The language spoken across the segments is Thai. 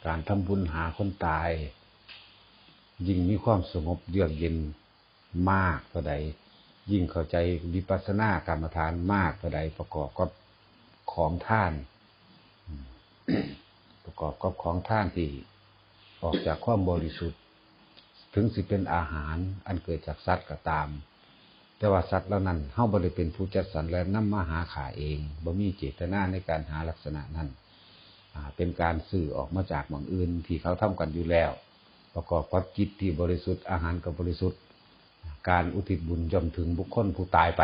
การทำบุญหาคนตายยิ่งมีความสงบเยือกเย็นมากเท่าใดยิ่งเข้าใจวิปัสสนากรรมฐานมากเท่าใดประกอบกับของท่านประกอบกับของท่านที่ออกจากความบริสุทธิ์ถึงสิเป็นอาหารอันเกิดจากสัตว์ก็ตามแต่ว่าสัตว์เหล่านั้นเฮาบ่ได้เป็นผู้จัดสรรและนำมาหาขาเองบ่มีเจตนาในการหาลักษณะนั้นเป็นการสื่อออกมาจากบางอื่นที่เขาทำกันอยู่แล้วประกอบกับจิตที่บริสุทธิ์อาหารก็บริสุทธิ์การอุทิศบุญย่อมถึงบุคคลผู้ตายไป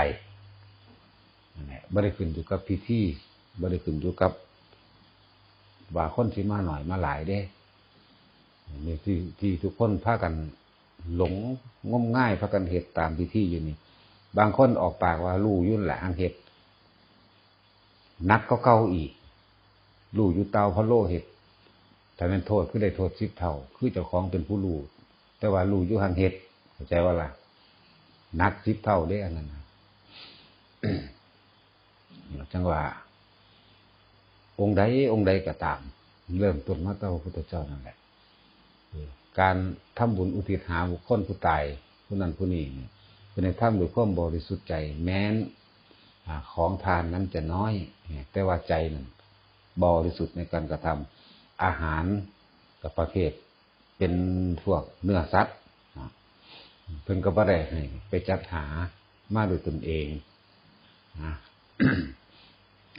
นั่นแหละบ่ได้ขึ้นอยู่กับพิธีบ่ได้ขึ้นอยู่กับว่าคนสิมาหน่อยมาหลายเด้นี่ที่ทุกคนพากันหลงงมง่ายพากันเฮ็ดตามพิธีอยู่นี่บางคนออกปากว่ารู้อยู่แหละอังเฮ็ดนักก็เก่าอีกรู้อยู่เตาพะโลเฮ็ดถ้าเป็นโทษคือได้โทษ10 เท่าคือเจ้าของเป็นผู้รู้แต่ว่ารู้อยู่หังเฮ็ดเข้าใจว่าล่ะนัก10 เท่าเด้อันนั้นนะ จังว่าองค์ใดก็ตามเริ่มต้นมาตั้งพระพุทธเจ้านั่นแหละการทำบุญอุทิศหาบุคคลผู้ตายผู้นั้นผู้นี้คือในทำด้วยความบริสุทธิ์ใจแม้นของทานนั้นจะน้อยแต่ว่าใจนั้นบริสุทธิ์ในการกระทำอาหารกับประเภทเป็นพวกเนื้อสัตว์เพิ่นก็บ่ได้ให้ไปจัดหามาด้วยตนเอง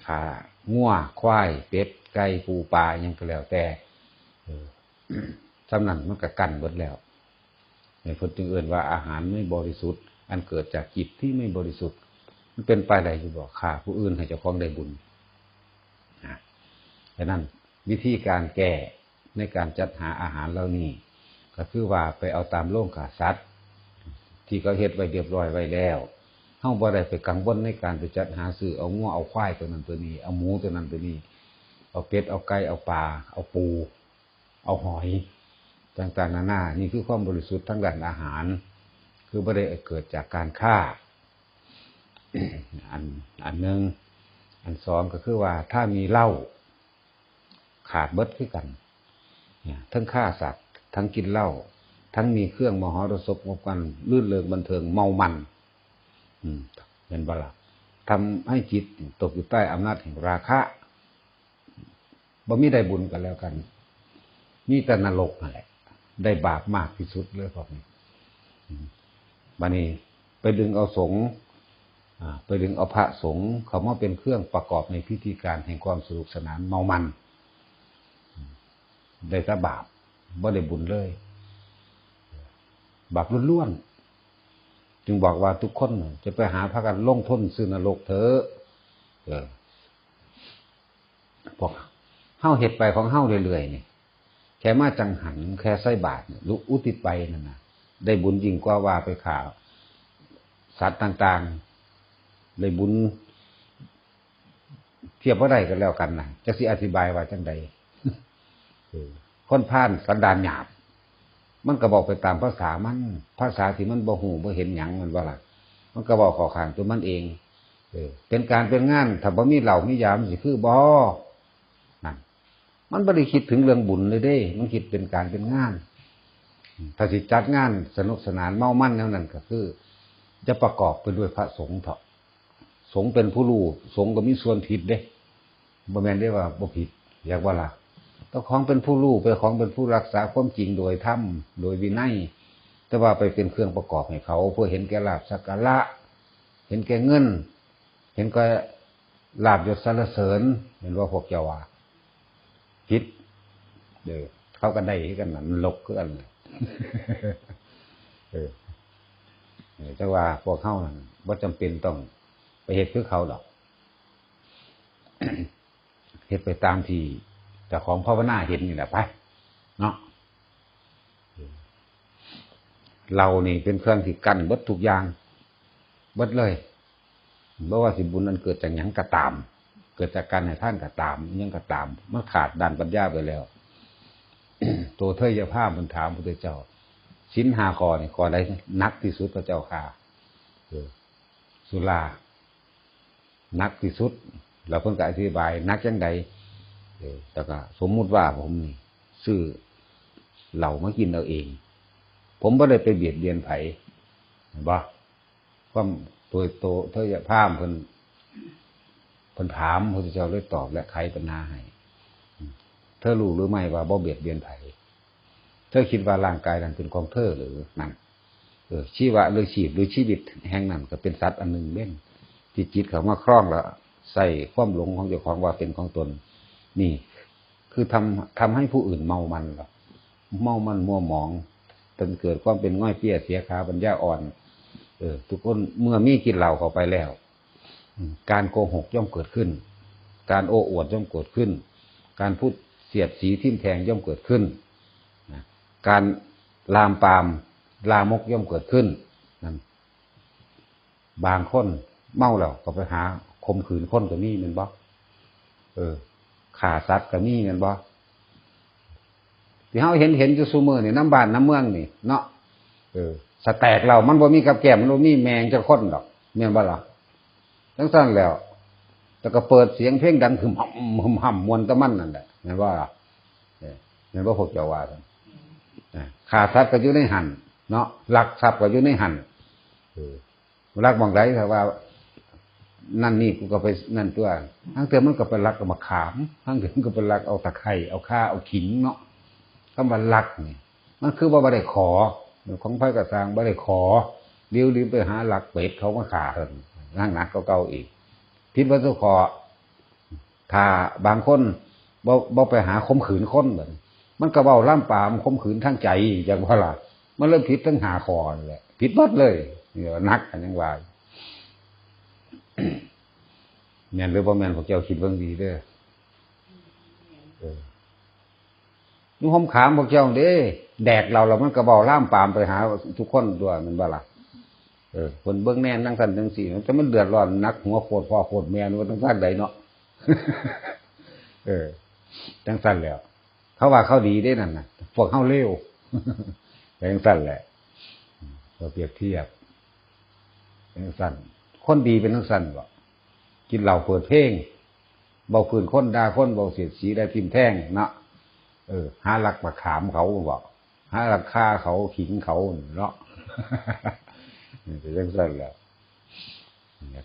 ขางัวควายเป็ดไก่ปูปลายังก็แล้วแต่สำนั้นมันก็กั้นหมดแล้วในเพิ่นจึงเอิ้นว่าอาหารไม่บริสุทธิ์อันเกิดจากจิตที่ไม่บริสุทธิ์มันเป็นไปได้อยู่บ่ฆ่าผู้อื่นให้เจ้าของได้บุญฉะนั้นวิธีการแก้ในการจัดหาอาหารเหล่านี้ก็คือว่าไปเอาตามโรงฆ่าสัตว์ที่เขาเฮ็ดไว้เรียบร้อยไว้แล้วเฮาบ่ได้ไปกังวลในการไปจัดหาซื้อเอางัวเอาควายตัวนั้นตัวนี้เอาหมูตัวนั้นตัวนี้เอาเป็ดเอาไก่เอาปลาเอาปูเอาหอยต่างๆนานานี่คือความบริสุทธิ์ทั้งด้านอาหารคือบ่ได้เกิดจากการฆ่า อันนึงอันสองก็คือว่าถ้ามีเหล้าขาดเบิดคือกันทั้งฆ่าสัตว์ทั้งกินเหล้าทั้งมีเครื่องมหรสพงบกันลื่นเริงบันเทิงเมามันเป็นบ่ล่ะทำให้จิตตกอยู่ใต้อำนาจแห่งราคะบ่มีได้บุญกันแล้วกันมีแต่นรกนั่นแหละได้บาปมากที่สุดเลยพวกนี้บัดนี้ไปดึงเอาสงฆ์ไปดึงเอาพระสงฆ์เขามาเป็นเครื่องประกอบในพิธีการแห่งความสนุกสนานเมามันได้แต่บาปบ่ได้บุญเลยบาปล้วนๆจึงบอกว่าทุกคนจะไปหาพากันลงทุนซื้อนรกเถอะพวกเฮาเฮ็ดไปของเฮาเรื่อยๆนี่แค่มาจังหันแค่ใส่บาตรอุทิศไปนั่นน่ะได้บุญยิ่งกว่าว่าไปฆ่าสัตว์ต่างๆได้บุญเทียบบ่ได้กันแล้วกันน่ะจักสิอธิบายว่าจังใดคนพาลสันดานหยาบมันก็บอกไปตามภาษามันภาษาที่มันบ่ฮู้บ่เห็นหยังมันว่าล่ะมันก็บอกขอข้างตัวมันเองเป็นการเป็นงานถ้าบ่มีเหล้ามียามันสิคือบ่นั่นมันบ่ได้คิดถึงเรื่องบุญเลยเด้มันคิดเป็นการเป็นงานถ้าสิจัดงานสนุกสนานเมามันแนวนั้นก็คือจะประกอบไปด้วยพระสงฆ์เถาะสงฆ์เป็นผู้รู้สงฆ์ก็มีส่วนผิดเด้บ่แม่นได้ว่าบ่ผิดอยากว่าล่ะเจ้าของเป็นผู้รู้เป็นของเป็นผู้รักษาความจริงโดยธรรมโดยวินัยแต่ว่าไปเป็นเครื่องประกอบให้เขาเพื่อเห็นแก่ลาภสักการะเห็นแก่เงินเห็นแก่ลาภยศสรรเสริญเห็นว่าพวกเจ้าว่าผิดเขากันได้กันนั่นลกคือกันแต่ว่าพวกเขานั่นบ่จำเป็นต้องไปเฮ็ดคือเขาดอก เฮ็ดไปตามที่แต่ของภาวนาเห็นนี่แหละไปเนาะเรานี่เป็นเครื่องที่กั้นเบิดทุกอย่างเบิดเลยบ่ว่าสิบุญนั้นเกิดจากหยังก็ตามเกิดจากการให้ท่านก็ตามยังก็ตามมันขาดด้านปัญญาไปแล้ว ตัวเทยภาพมันถามพระพุทธเจ้าศีล5 ข้อนี่ข้อใดหนักที่สุดพระเจ้าค่ะสุราหนักที่สุดแล้วเพิ่นก็อธิบายหนักจังใดแล้วก็สมมุติว่าผมนี่ ซื้อเหล้ามากินเอาเองผมบ่ได้ไปเบียดเบียนไผเห็นบ่ความตัวโตเธออย่าพามเพิ่นถามพระพุทธเจ้าเลยตอบและไขปัญหาให้เธอรู้หรือไม่ว่าบ่เบียดเบียนไผเธอคิดว่าร่างกายนั้นเป็นของเธอหรือนั่นชีวะหรือชีพหรือชีวิตแห่งนั้นก็เป็นสัตว์อันหนึ่งเล่นที่จิตเขามาคล้องแล้วใส่ความหลงของเจ้าของว่าเป็นของตนนี่คือทำให้ผู้อื่นเมามันหรอเมามันมัวหมองจนเกิดความเป็นง่อยเปี้ยเสียขาปัญญาอ่อนทุกคนเมื่อมีกินเหล้าเข้าไปแล้วการโกหกย่อมเกิดขึ้นการโอ้อวดย่อมเกิดขึ้นการพูดเสียดสีทิ่มแทงย่อมเกิดขึ้นการลามปามลามกย่อมเกิดขึ้นนั่นบางคนเมาแล้วก็ไปหาข่มขืนคนก็มีแม่นบ่ฆ่าสัตว์ก็มีแม่นบ่ที่เฮาเห็นอยู่ซุมื้อนี่น้ำบ้านน้ำเมืองนี่เนาะสแตกเรามันบ่มีกับแก้มมันบ่มีแมงจักคนดอกแม่นบ่ล่ะจังซั่นแล้วแล้วก็เปิดเสียงเพลงดังหึมห่ำมวนตะมันนั่นแหละแม่นบ่ล่ะแม่นบ่พวกเจ้าว่าซั่นฆ่าสัตว์ก็อยู่ในหั่นเนาะลักทรัพย์ก็อยู่ในหั่นลักบางไดถ้าว่านั่นนี่กูก็ไปนั่นตัวทั้งเตือมันก็ไปลักกับมะขามทั้งเตือมันก็ไปลักเอาตะไคร้เอาข่าเอาขิงเนาะคำว่าลักนี่มันคือว่าบ่ได้ขอของไผก็สร้างบ่ได้ขอเลี้ยวลิ้นไปหาลักเป็ดเขามาฆ่าเพิ่นนั่งหนักเก่าๆอีกผิดวัตถุขอถ้าบางคนบ่ไปหาข่มขืนคนเหมือนมันก็เว้าล่ำปามข่มขืนทางใจจังว่าล่ะมันเริ่มผิดทั้งหาคอนั่นแหละผิดหมดเลยนี่ว่านักอันยังว่าแม่นหรือบ่แม่นพวกเจ้าคิดเบิ่งดีเด้อนุ่มขามพวกเจ้าเด้แดกเราแล้วมันก็เว้าล่ำปามไปหาทุกคนด้วยมันบ่ล่ะคนเบิ่งแน่นจังซั่นจังซี่แต่มันเดือดร้อนนักหัวโคตรพ่อโคตรแม่นว่าจังซั่นใดเนาะจังซั่นแล้วเขาว่าเขาดีได้นั่นน่ะพวกเฮาเลวจังซั่นแหละเราเปรียบเทียบจังซั่นคนดีเป็นจังซั่นบ่กินเหล้าเปิดเพลงเบาพื้นคนด่าคนเบาเสียดสีได้ทิ่มแท่งเนาะหาลักมาขามเขาบ่หาลักฆ่าเขาขิงเขาเนาะเป็นจังซั่นแหละ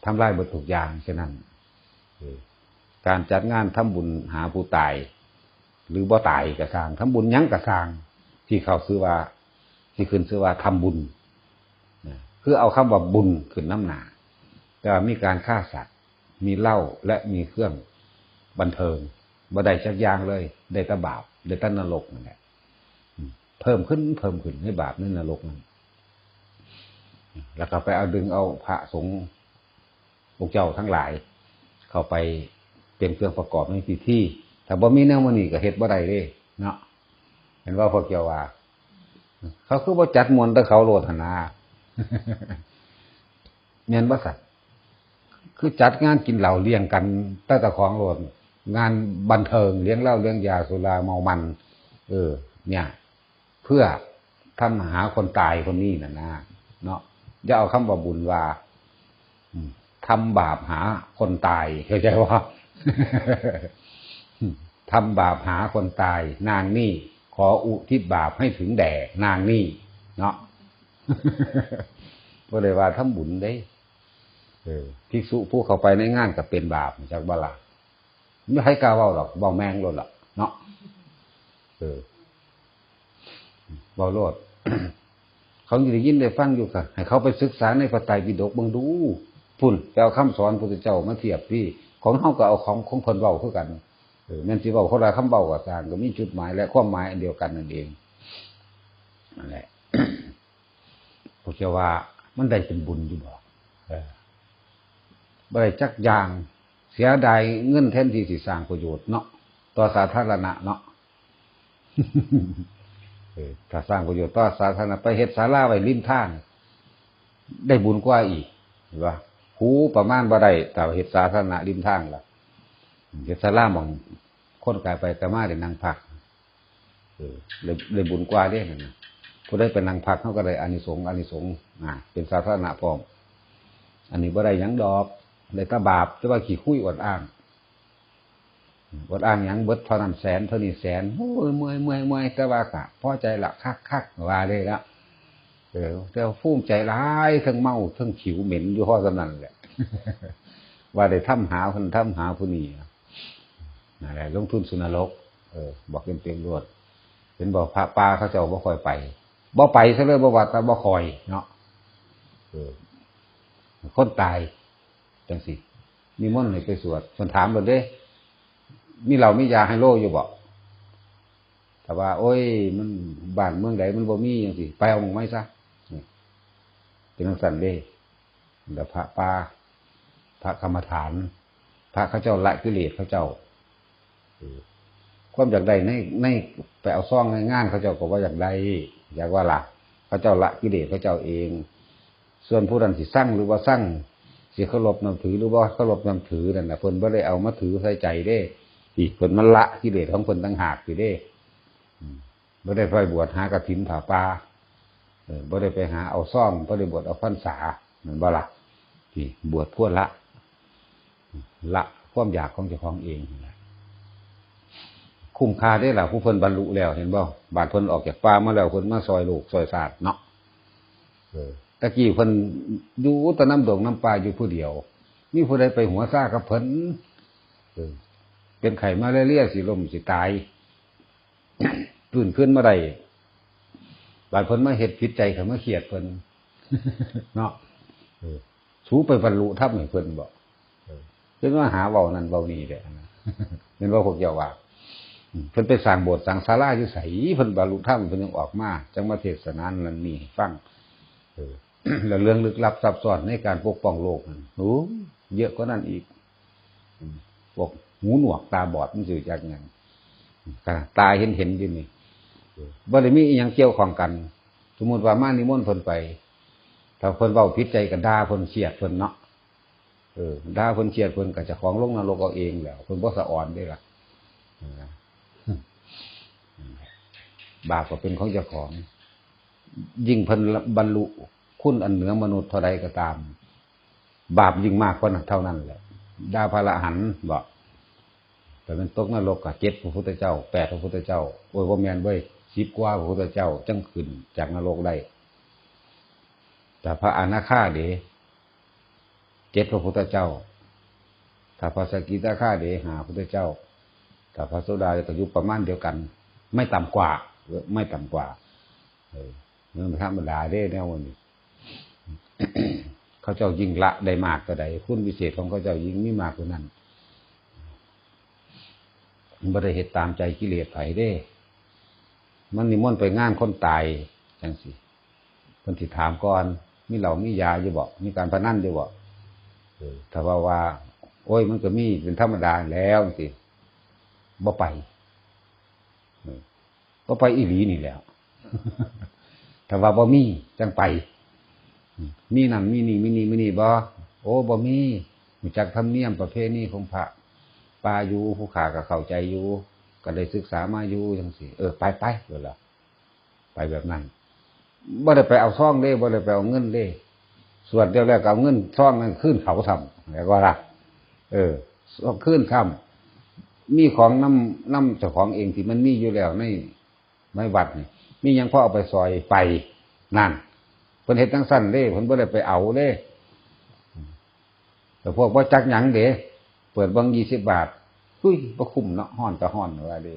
ทำลายเบิดทุกอย่างฉะนั้นการจัดงานทำบุญหาผู้ตายหรือบ่ตายก็สร้างทำบุญหยังก็สร้างที่เขาซื้อว่าที่ขึ้นชื่อว่าทำบุญคือเอาคำว่าบุญขึ้นน้ำหนาแต่มีการฆ่าสัตว์มีเหล้าและมีเครื่องบันเทิงบ่ได้จักอย่างเลยได้แต่บาปได้แต่นรกนั่นแหละเพิ่มขึ้นให้บาปในนรกนั่นแล้วก็ไปเอาดึงเอาพระสงฆ์พวกเจ้าทั้งหลายเข้าไปเป็นเครื่องประกอบในพิธีถ้าบ่มีแนวมื้อนี้ก็เฮ็ดบ่ได้เด้เนาะเห็นว่าพวกเจ้าว่าเขาคือบ่จัดมวลแต่เขาโลดหนาแม่นบ่สัตว์คือจัดงานกินเหล้าเลี้ยงกันตั้งแต่ของโลดงานบันเทิงเลี้ยงเหล้าเลี้ยงยาสุราเมามันเนี่ยเพื่อทำหาคนตายคนนี้น่ะนะเนาะอย่าเอาคำว่าบุญว่าทำบาปหาคนตายเข้าใจว่าทำบาปหาคนตายนางนี่ขออุทิศบาปให้ถึงแด่นางนี่เนาะบ่ได้ว่าทำบุญเด้ภิกษุผู้เข้าไปในงานก็เป็นบาปจากบ่ล่ะไม่ให้กล้าเว้าหรอกเว้าแมงโลดล่ะเนาะเว้าโลด เขาได้ยินได้ฟังอยู่ค่ะให้เขาไปศึกษาในพระไตรปิฎกเบิ่งดูพุ่นไปเอาคำสอนพระพุทธเจ้ามาเทียบที่ของเฮาก็เอาของเพิ่นเว้าคือกันแม่นสิเว้าคนละคำเว้าก็สร้างก็มีจุดหมายและความหมายอันเดียวกันนั่นเองนั่นแหละ พวกเจ้าว่ามันได้เป็นบุญอยู่บ่บ่ได้จักอย่างเสียดายเงินแทนที่สิสร้างประโยชน์เนาะต่อสาธารณะเนาะ ถ้าสร้างประโยชน์ต่อสาธารณะไปเฮ็ดศาลาไว้ริมทางได้บุญกว่าอีกเห็นบ่หูประมาณบ่ได้แต่เฮ็ดสาธารณะริมทางล่ะเฮ็ดศาลาหม่องคนกายไปก็มาได้นั่งพักได้บุญกว่าเด้นั่นน่ะผู้ใดไปนั่งพักเขาก็ได้อานิสงส์เป็นสาธารณะพร้อมอันนี้บ่ได้หยังดอกได้แต่บาปแต่ว่าขี้คุยอวดอ้าง บทอ้างหยังเบิดเท่านั้นแสนเท่านี้แสนโอ้ยเมื่อยแต่ว่ากะพอใจละคักว่าเลยละแต่ฟูมิใจร้ายทั้งเมาทั้งขิวเหม็นอยู่ข้อสำนันแหละว่าได้ทำหาคนทำหาผู้นี้อะไรลงทุนสุนรกบอกเต็มรวดเห็นบอกพระป่าเขาเจ้าบ่คอยไปบ่ไปซะเลยบ่ว่าแต่บ่คอยเนาะคนตายจังสิมีมนต์ให้ไปสวดคนถามเบิดเด้มีเหล้ามียาให้โลอยู่บ่แต่ว่าโอ้ยมันบ้านเมืองใดมันบ่มีจังสิไปเอาหม้องไม้ซะเป็นจังซั่นเด้แล้วพระป่าพระกรรมฐานพระเขาเจ้าละกิเลสเขาเจ้าความอยากได้ในไปเอาซ่องในงานเขาเจ้าก็ว่าอยากได้อยากว่าล่ะเขาเจ้าละกิเลสเขาเจ้าเองส่วนผู้นั้นสิสร้างหรือว่าสร้างสิเคารพนับถือหรือว่าเคารพนับถือนั่นน่ะเพิ่นบ่ได้เอามาถือใส่ใจเด้อีกเพิ่นมันละกิเลสของเพิ่นต่างหากอยู่เด้บ่ได้ไปบวชหากฐินผ้าป่าบ่ได้ไปหาเอาซ่องบ่ได้บวชเอาพรรษาเหมือนบ่ล่ะที่บวชเพื่อละความอยากของเจ้าของเองคุ้มค่าได้ล่ะผู้เพิ่นบรรลุแล้วเห็นบ่บาดเพิ่นออกจากป่ามาแล้วเพิ่นมาซอยโลกซอยศาสตร์เนาะตะกี้เพิ่นอยู่แต่น้ำดงน้ำปลาอยู่ผู้เดียวมีผู้ใดไปหัวซ่ากับเพิ่นเป็นไข้มาเรื่อยๆสิล้มสิตายตื่นขึ้นมาได้บาดเพิ่นมาเฮ็ดผิดใจเขามาเครียดเพิ่นเนาะสู้ไปบรรลุธรรมให้เพิ่นบ่เพิ่นว่าหาเว้านั่นเว้านี่แหละเห็นว่าพวกเจ้าว่าเพิ่นไปสร้างโบสถ์สร้างศาลาอยู่ไสเพิ่นบรรลุธรรมเพิ่นยังออกมาจังมาเทศนานั่นนี่ให้ฟังแล้วเรื่องลึกลับซับซ้อนในการปกป้องโลกนั่นโอ้เยอะกว่านั้นอีกพวกหูหนวกตาบอดมันสิจักหยังตาเห็นอยู่นี่บ่ได้มีอีหยังเกี่ยวข้องกันสมมุติว่ามานิมนต์เพิ่นไปถ้าเพิ่นเว้าผิดใจก็ด่าเพิ่นเสียดเพิ่นเนาะด่าเพิ่นเสียดเพิ่นก็เจ้าของลงนรกเอาเองแล้วเพิ่นบ่สะอ่อนเด้ล่ะบาปก็เป็นของเจ้าของยิ่งเพิ่นบรรลุคุณอันเหนือมนุษย์เท่าใดก็ตามบาปยิ่งมากกว่าเท่านั้นแหละด่าพระอรหันต์บ่แต่มันตกนรกก็7พระพุทธเจ้า8พระพุทธเจ้าโอ้ยบ่แม่นเว้ย10กว่าพระพุทธเจ้าจังขึ้นจากนรกได้แต่พระอนาคาเด้7พระพุทธเจ้าถ้าพระสกิทาคาเด้5พระพุทธเจ้าถ้าพระโสดาก็อยู่ประมาณเดียวกันไม่ต่ำกว่ามันธรรมดาเด้แนวนี้ เขาเจ้ายิ่งละได้มากก็ได้คุณวิเศษของเขาเจ้ายิ่งมีมากกว่านั้นมันบ่ได้เฮ็ดตามใจกิเลสไผเด้มันนิมนต์ไปงานคนตายจังซี่เพิ่นสิถามก่อนมีเหล้ามียาอยู่บ่มีการพนันอยู่บ่ถ้าว่าโอ้ยมันก็มีเป็นธรรมดาแล้วจังซี่บ่ไปอีหลีนี่แหล้วถ้าว่าบ่มีจังไปมีนั่นมีนี่บ่โอ้บ่มีรู้จักธรรมเนียมประเพณีของพระป่าอยู่ผู้ข้าก็เข้าใจอยู่ก็ได้ศึกษามาอยู่จังซี่ไปเด้อล่ะไปแบบนั้นบ่ได้ไปเอาซองเด้บ่ได้ไปเอาเงินเด้สวดเดี๋ยวแล้วก็เอาเงินซองนั้นคืนเขาทำแล้วก็ล่ะคืนค่ำมีของน้ำเจ้าของเองที่มันมีอยู่แล้วในวัดนี่มีหยังพอเอาไปซอยไปนั่นเพิ่นเฮ็ดจังซั่นเด้เพิ่นบ่ได้ไปเอาเด้แต่พวกบ่จักหยังเด้เปิดเบิ่ง20 บาทหุ้ยบ่คุ้มเนาะฮ้อนก็ฮ้อนว่าเด้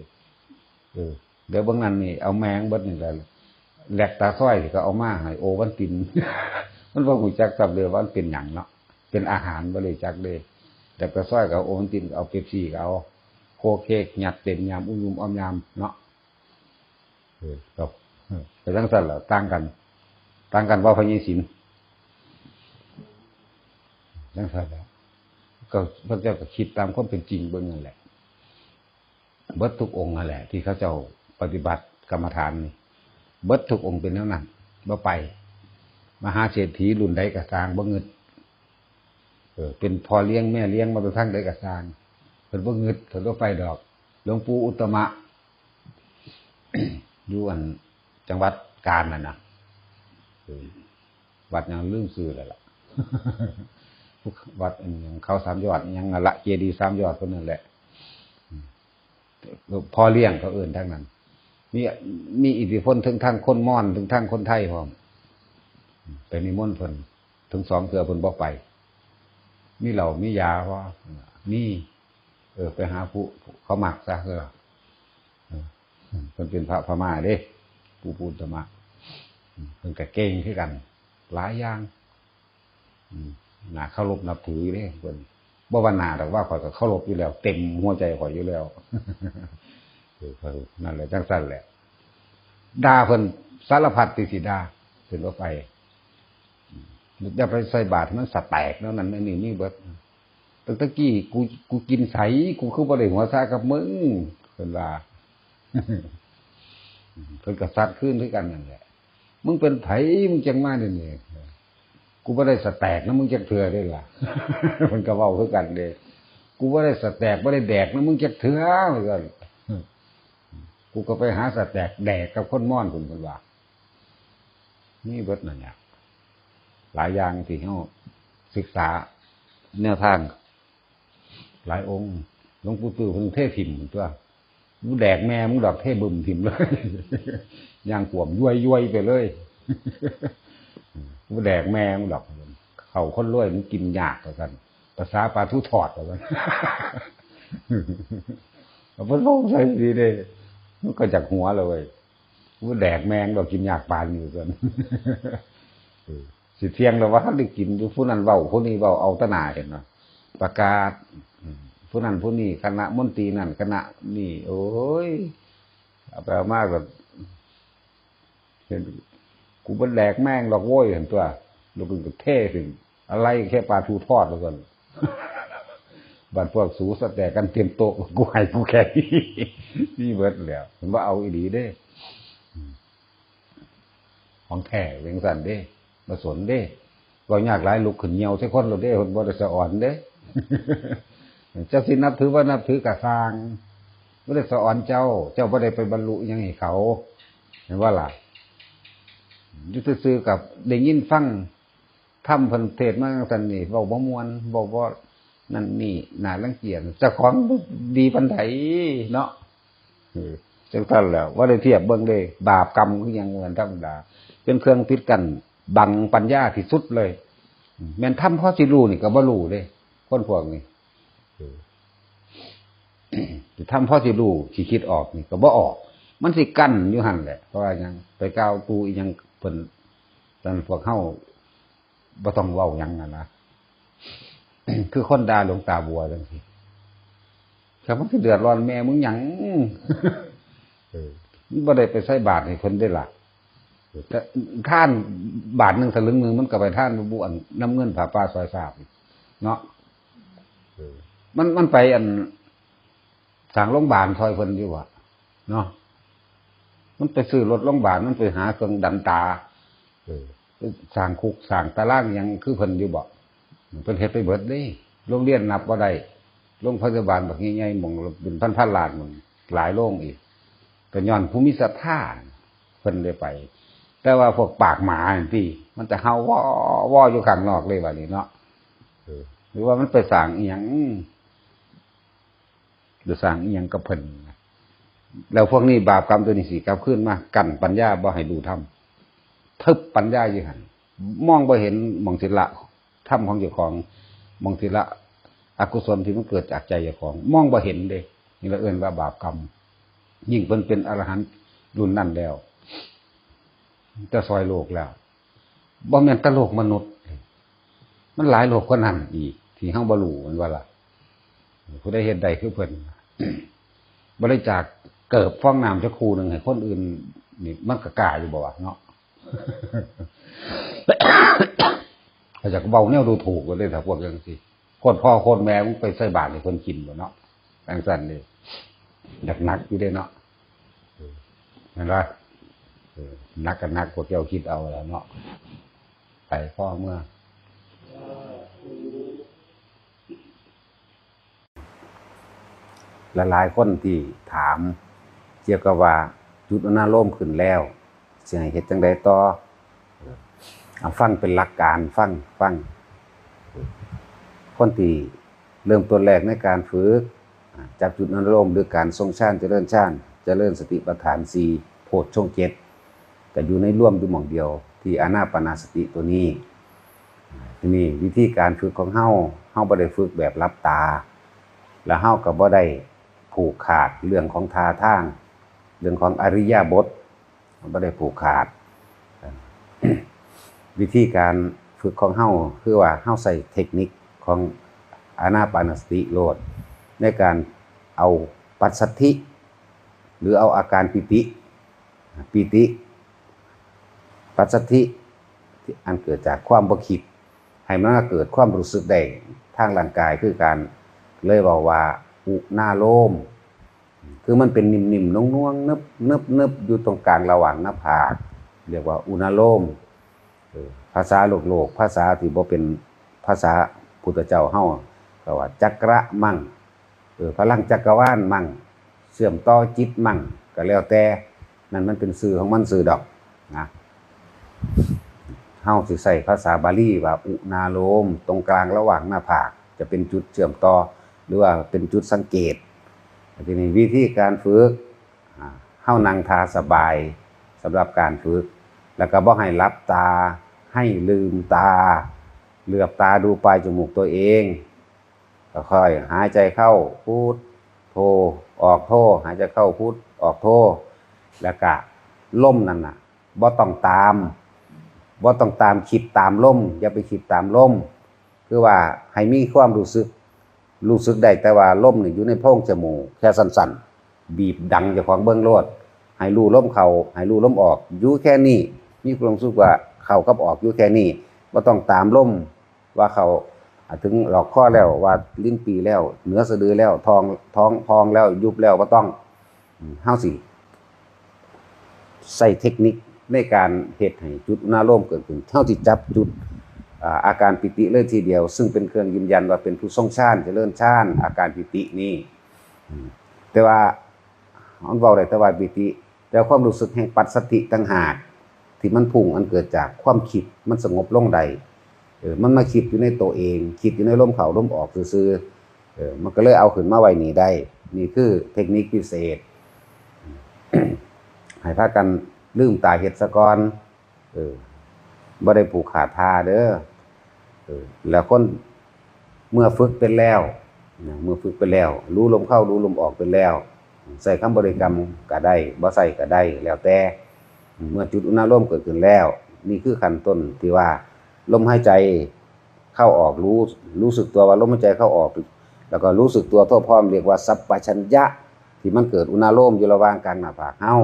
เดี๋ยวเบิ่งนั้นนี่เอาแมงเบิดนี่แหละแหลกตาซ้อยที่ก็เอามาให้โอวันติน มันบ่รู้จักซับเลยว่ามันเป็นหยังเนาะเป็นอาหารบ่รู้จักเด้แหลกตาซ้อยก็เอาโอวันตินเอาเป๊ปซี่ก็เอาโคเค้กหยัดเต็มยามอุ้มอ้อมยามเนาะจบแต่จังซั่นล่ะต่างกันว่าพระยิศิลป์จังซั่นแล้วก็พระเจ้าก็คิดตามความเป็นจริงเบิ่งนั่นแหละเบิดทุกองค์นั่นแหละที่เขาเจ้าปฏิบัติกรรมฐานนี่เบิดทุกองค์เป็นแนวนั้นบ่ไปมหาเศรษฐีรุ่นใดก็สร้างบ่งึดเป็นพ่อเลี้ยงแม่เลี้ยงมาเป็นทั้งใดก็สร้างเพิ่นบ่งึดเพิ่นบ่ไปดอกหลวงปู่อุตตมะ อยู่อันจังหวัดกาญนั่นน่ะวัดยังลืมชื่อแล้วล่ะ วัดอันหยังเขา3 ยอดยังนั่นละเจดีย์3 ยอดเพิ่นนั่นแหละ พ่อเลี้ยงเขาเอื่นทั้งนั้นมีอิทธิพลถึงทางคนมอญถึงทางคนไทยพร้อมไปนิมนต์เพิ่นถึง2 เทื่อเพิ่นบ่ไปมีเหล้ามียาว่ามีไปหาผู้เขามักซะเพิ่นเป็นพระพม่าเด้ผู้พูดธรรมะเพิ่นก็เก่งคือกันหลายอย่างน่าเคารพนับถือเด้เพิ่นบ่ว่าน่าดอกว่าข่อยก็เคารพอยู่แล้วเต็มหัวใจข่อยอยู่แล้วนั่นแหละจังซั่นแหละด่าเพิ่นสารพัดที่สิด่าเพิ่นบ่ไปอย่าไปใส่บาตรมันสแตกแล้วนั่นนี่เบิดตั้งแต่กี้กูกินไสกูคือบ่ได้หัวซากับมึงเพิ่นว่าเพิ่นก็ซัดขึ้นด้วยกันนั่นแหละมึงเป็นไผมึงจังมาเดี๋ยวนี้กูบ่ได้สแตกนะมึงจักเทื่อได้ล่ะเพิ่นก็เว้าคือกันเด้กูบ่ได้สแตกบ่ได้แดกนะมึงจักเทื่อเหมือนกันกูก็ไปหาสแตกแดกกับคนม่อนเพิ่นว่านี่เบิดนั่นเนี่ยหลายอย่างที่เฮาศึกษาแนวทางหลายองค์หลวงปู่ตื้อเพิ่นเทถิ่มตัวมึงแดกแม่มึงดอกเทบึมถิ่มเลยย่างขวมย้วยๆไปเลยมึงแดกแม่มึงดอกเขาคนรวยมึงกินยากกว่ากันภาษาปลาทูทอดกว่ากันเอาเพิ่นลงใส่ดีเด้มันก็จากหัวเลยมึงแดกแมงดอกกินยากปานอยู่กันสิเที่ยงแล้วว่าได้กินอยู่ผู้นั้นเว้าผู้นี้เว้าเอาตะหน้าเห็นเนาะประกาศผู้นั้นผู้นี้คณะมนตรีนั่นคณะนี่โอ้ยเอาไปมากแบบเห็นกูบ่แดกแม่งดอกโว้ยเห็นตัวลูกก็เท่ถึงอะไรแค่ปลาทูทอดแล้วกันบัดพวกสูสแตกกันเตรียมโต๊ะกูให้กูแค่นี่เบิดแล้วเห็นว่าเอาอีหลีเด้ของแท้เวงสั่นเด้บ่สนเด้บ่ยากหลายลุกขึ้นเหี่ยวใส่คนแล้วเด้เพิ่นบ่ได้สะอ่อนเด้เจ้าสินับถือว่านับถือกะสร้างบ่ได้สะอ่อนเจ้าบ่ได้ไปบรรลุหยังให้เขาเห็นว่าล่ะอยู่ซื่อๆกับได้ยินฟังธรรมเพิ่นเทศน์มาจังซั่นนี่เว้าบ่ม่วนเว้าบ่นั่นนี่น่ารังเกียจเจ้าของดีปานใดเนาะจังซั่นแหล้วว่าได้เทียบเบิ่งเด้บาปกรรมคือหยังเหมือนธรรมดาเป็นเครื่องปิดกั้นบังปัญญาที่สุดเลยแม่นทำพอสิรู้นี่ก็บ่รู้เด้คนพวกนี้สิทำพอสิรู้สิคิดออกนี่ก็บ่ออกมันสิกั้นอยู่หั่นแหละเพราะว่าหยังไปกล่าวตูอีหยังเพิ่นนั่นพวกเฮาบ่ต้องเว้าหยังนั่นนะ คือคนด่าหลวงตาบัวจังซี่ครับมันสิเดือดร้อนแม่มึงหยังมันบ่ได้ไปใส่บาตรให้เพิ่นได้ล่ะแต่ท่านบาท1 สลึงนึงมันก็ไปท่านบ่อันน้ำเงินผาป่าซอยสาบเนาะมันไปอันสร้างโรงพยาบาลซอยเพิ่นอยู่ว่ะเนาะมันไปซื้อรถโรงพยาบาลมันไปหาเครื่องดันตาสร้างคุกสร้างตารางหยังคือเพิ่นอยู่บ่เพิ่นเฮ็ดไปเบิดเด้โรงเรียนนับบ่ได้โรงพยาบาลบักใหญ่ๆหม่องเป็นพันๆล้านหม่องหลายโรงอีกก็ย้อนผู้มีศรัทธาเพิ่นได้ไปแต่ว่าพวกปากหมาที่มันจะเห่าว่ออยู่ข้างนอกเลยว่านี่เนาะหรือว่ามันไปสร้างอีหยังหรือสร้างอีหยังกับเพิ่นแล้วพวกนี้บาปกรรมตัวนี้สิกลับคืนมากั้นปัญญาบ่ให้ดูธรรมทึบปัญญาอยู่หั่นมองบ่เห็นหม่องศิละธรรมของเจ้าของหม่องศิละอกุศลที่มันเกิดจากใจเจ้าของมองบ่เห็นเด้นี่เราเอิ้นว่าบาปกรรมยิ่งเพิ่นเป็นอรหันต์รุ่นนั้นแล้วจะซอยโลกแล้วบ่แม่นแต่โลกมนุษย์มันหลายโลกกว่านั้นอีกที่เฮาบ่รู้มันว่าล่ะผู้ใดเฮ็ดได้คือเพิ่นบริจาคเกิบฟองน้ำจักคู่นึงให้คนอื่นนี่มันก็กล้าอยู่บ่วะเนาะเขาจะเว้าแนวดูถูกก็ได้ถ้าพวกจังซี่คนพ่อคนแม่มึงไปใส่บาตรให้เพิ่นกินบ่เนาะจังซั่นนี่หนักอยู่เด้เนาะเห็นบ่นักกันนักพวกเจ้าคิดเอาแล้วเนาะไปพ่อเมื่อหลายๆคนที่ถามเกี่ยวกับว่าจุดอนาโลมขึ้นแล้วสิให้เฮ็ดจังได๋ต่อเอาฟังเป็นหลักการฟังคนที่เริ่มต้นแรกในการฝึก จับจุดอนุโลมหรือการทรงฌานเจริญฌานเจริญสติปัฏฐาน4โพชฌงค์7ก็อยู่ในร่วมอยู่หม่องเดียวที่อานาปานสติตัวนี้ทีนี้วิธีการฝึกของเฮาบ่ได้ฝึกแบบลับตาแล้วเฮาก็บ่ได้ผูกขาดเรื่องของท่าทางเรื่องของอริยบทบ่ได้ผูกขาด วิธีการฝึกของเฮาคือว่าเฮาใส่เทคนิคของอานาปานสติโลดในการเอาปัสสัทธิหรือเอาอาการปิติปัสสัทธิที่อันเกิดจากความบ่คิดให้มันเกิดความรู้สึกได้ทางร่างกายคือการเลยบอกว่าอุณาโลมคือมันเป็นนิ่มๆน่วงๆนึบๆอยู่ตรงกลางระหว่างหน้าผากเรียกว่าอุณาโลมภาษาโลกภาษาที่บ่เป็นภาษาพุทธเจ้าเฮาก็ว่าจักระมั่งพลังจักรวาลมั่งเชื่อมต่อจิตมั่งก็แล้วแต่นั่นมันเป็นสื่อของมันสื่อดอกนะเฮาสิใช้ภาษาบาลีว่าอุณาโลมตรงกลางระหว่างหน้าผากจะเป็นจุดเชื่อมต่อหรือว่าเป็นจุดสังเกตทีนี้วิธีการฝึกเฮานั่งท่าสบายสำหรับการฝึกแล้วก็บ่ให้หลับตาให้ลืมตาเหลือบตาดูปลายจมูกตัวเองค่อยหายใจเข้าพุทโธออกโธหายใจเข้าพุทออกโธแล้วก็ลมนั่นน่ะบ่ต้องตามคิดตามลมอย่าไปคิดตามลมคือว่าให้มีความรู้สึกได้แต่ว่าลมนี่อยู่ในโพรงจมูกแค่สั้นๆบีบดังเจ้าของเบิ่งโลดให้รู้ลมเข้าให้รู้ลมออกอยู่แค่นี้มีความรู้สึกว่าเข้ากับออกอยู่แค่นี้บ่ต้องตามลมว่าเขาถึงหลอกข้อแล้วว่าลิ้นปีแล้วเหนือสะดือแล้วท้องพองแล้วยุบแล้วบ่ต้องเฮาสิใส่เทคนิคในการเฮ็ดให้จุดอุณาโลมเกิดขึ้นเฮาสิจับจุดอาการปิติเลยทีเดียวซึ่งเป็นเครื่องยืนยันว่าเป็นผู้ทรงฌานเจริญฌานอาการปิตินี้แต่ว่ามันเว้าได้แต่ว่าปิติแต่ความรู้สึกแห่งปัสสัทธิต่างหากที่มันพุ่งอันเกิดจากความคิดมันสงบลงใดมันมาคิดอยู่ในตัวเองคิดอยู่ในลมเข้าลมออกซื่อๆมันก็เลยเอาขึ้นมาไว้นี่ได้นี่คือเทคนิคพิเศษ ให้พากันลืมตาเฮ็ดซะก่อนบ่ได้ผูกขาดท่าเด้อแล้วคนเมื่อฝึกเป็นแล้วรู้ลมเข้ารู้ลมออกเป็นแล้วใส่คำบริกรรมก็ได้บ่ใส่ก็ได้แล้วแต่เมื่อจุดอุณาโลมเกิดขึ้นแล้วนี่คือขั้นต้นที่ว่าลมหายใจเข้าออกรู้สึกตัวว่าลมหายใจเข้าออกแล้วก็รู้สึกตัวทั่วพร้อมเรียกว่าสัพพัญญะที่มันเกิดอุณาโลมอยู่ระหว่างกลางหน้าผากเฮา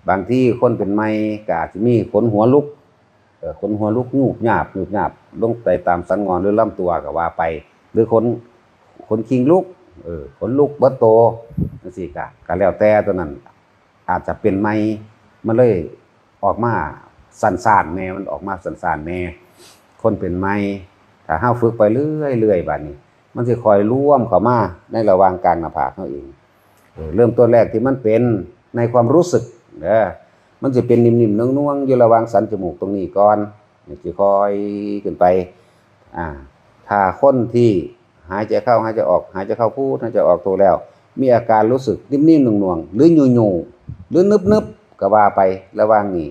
บางที่คนเป็นไมก็อาจจะมีขนหัวลุกยูบหยาบลงไปตามสันงอนหรือลำตัวก็ว่าไปหรือขนคิงลุกขนลุกเบิดโตจังซี่ก็แล้วแต่ตัวนั้นอาจจะเป็นไมมันเลยออกมาสั่นๆแน่มันออกมาสั่นๆแน่คนเป็นไมถ้าเฮาฝึกไปเรื่อยๆบัดนี้มันสิคอยร่วมเข้ามาในระหว่างกลางหน้าผากเฮาเองเริ่มต้นแรกที่มันเป็นในความรู้สึกมันจะเป็นนิ่มๆน่วงๆอยู่ระหว่างสันจมูกตรงนี้ก่อนสิค่อยขึ้นไปถ้าคนที่หายใจเข้าหายใจออกหายใจเข้าพูดหายใจออกโทแล้วมีอาการรู้สึกนิ่มๆน่วงๆหรือยู่ๆหรือนึบๆก็ว่าไประหว่างนี้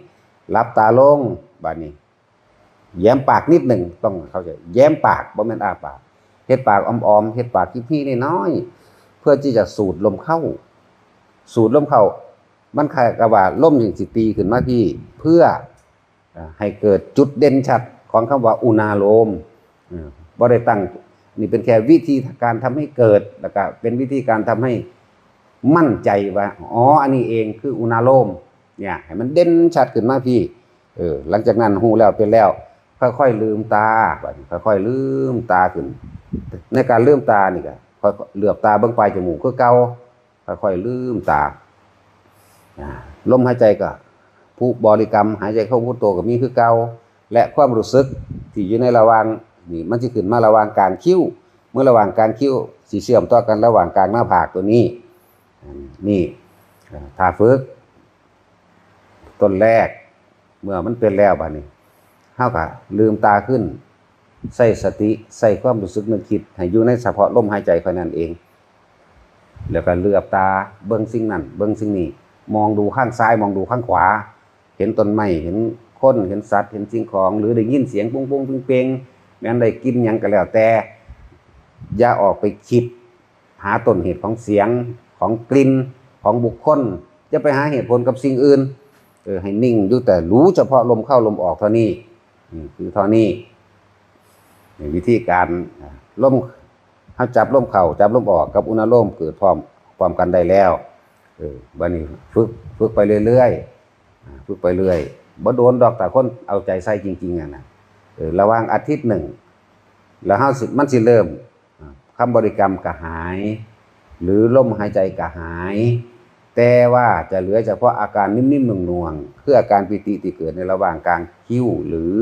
หลับตาลงบัดนี้แย้มปากนิดหนึ่งต้องเข้าใจแย้มปากบ่แม่นอ้าปากเฮ็ดปากอ้อมๆเฮ็ดปากขี้ๆน้อยๆเพื่อที่จะสูดลมเข้ามันคล้ายกับว่าลมจังสิตีขึ้นมาพี่เพื่อให้เกิดจุดเด่นชัดของคำว่าอุณาโลมบ่ได้ตั้งนี่เป็นแค่วิธีการทำให้เกิดแล้วก็เป็นวิธีการทำให้มั่นใจว่าอันนี้เองคืออุณาโลมเนี่ยให้มันเด่นชัดขึ้นมาพี่หลังจากนั้นฮู้แล้วเป็นแล้วค่อยๆลืมตาค่อยๆลืมตาขึ้นในการลืมตานี่ก็ค่อยเหลือบตาเบิ่งปลายจมูกคือเก่าค่อยๆลืมตาลมหายใจก็ผู้บริกรรมหายใจเข้าพุทโธก็มีคือเก่าและความรู้สึกที่อยู่ในระหว่างนี่มันสิขึ้นมาระหว่างกลางคิ้วเมื่อระหว่างกลางคิ้วสิเชื่อมต่อกันระหว่างกลางหน้าผากตัวนี้นี่ถ้าฝึกต้นแรกเมื่อมันเป็นแล้วบัดนี้เฮาก็ลืมตาขึ้นใส่สติใส่ความรู้สึกนึกคิดให้อยู่ในเฉพาะลมหายใจเท่านั้นเอง แล้วก็เหลือบตาเบิ่งสิ่งนั้นเบิ่งสิ่งนี้มองดูข้างซ้ายมองดูข้างขวาเห็นต้นไม้เห็นคนเห็นสัตว์เห็นสิ่งของหรือได้ยินเสียงปุ้งปุ้งเป่งแม้นได้กินหยังก็แล้วแต่อย่าออกไปคิดหาต้นเหตุของเสียงของกลิ่นของบุคคลจะไปหาเหตุผลกับสิ่งอื่นให้นิ่งอยู่แต่รู้เฉพาะลมเข้าลมออกเท่านี้คือเท่านี้วิธีการลมเขาจับลมเข้าจับลมออกกับอุณหภูมิเกิดพร้อมกันได้แล้วบัดนี้ฝึกไปเรื่อยๆฝึกไปเรื่อยบ่โดนดอกแต่คนเอาใจใส่จริงๆนะระหว่างอาทิตย์หนึ่งแล้วมันสิเริ่มคำบริกรรมก็หายหรือลมหายใจก็หายแต่ว่าจะเหลือเฉพาะอาการนิ่มๆหน่วงๆคืออาการปิติที่เกิดในระหว่างกลางคิ้วหรือ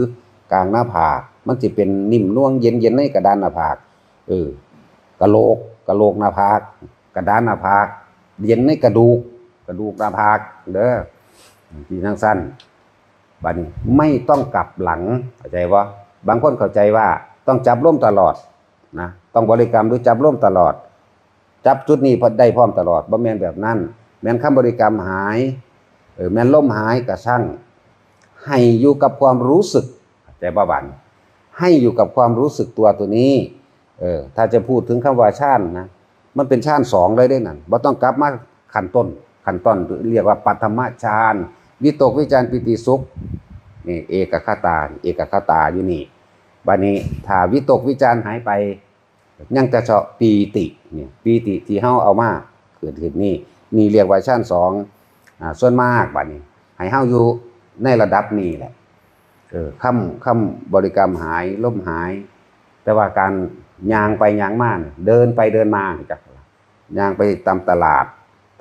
กลางหน้าผากมันจะเป็นนิ่มน่วงเย็นๆในกระดานหน้าผากกะโหลกหน้าผากกระดานหน้าผากเย็นในกระดูกหน้าผากเด้อที่ทั้งสั้นบัดนี้ไม่ต้องกลับหลังเข้าใจว่าบางคนเข้าใจว่าต้องจับร่มตลอดนะต้องบริกรรมหรือจับร่มตลอดจับจุดนี้พอได้พร้อมตลอดบ่แม่นแบบนั้นแม่นคำบริกรรมหายแม่นลมหายก็ช่างให้อยู่กับความรู้สึกใจบ่บันให้อยู่กับความรู้สึกตัวนี้ถ้าจะพูดถึงคำว่าฌานนะมันเป็นฌานสองเลยได้นั่นบ่ต้องกลับมาขั้นต้นเรียกว่าปัทมฌานวิตกวิจารปิติสุขนี่เอกคตาอยู่นี่บัดนี้ถ้าวิตกวิจารหายไปยังจะเฉาะปีติเนี่ยปีติที่เฮาเอามาเกิดขึ้นนี่เรียกว่าฌานสองส่วนมากบัดนี้ให้เฮาอยู่ในระดับนี้แหละคำบริกรรมหายลมหายแต่ว่าการย่างไปย่างมาเดินไปเดินมาจักย่างไปตามตลาด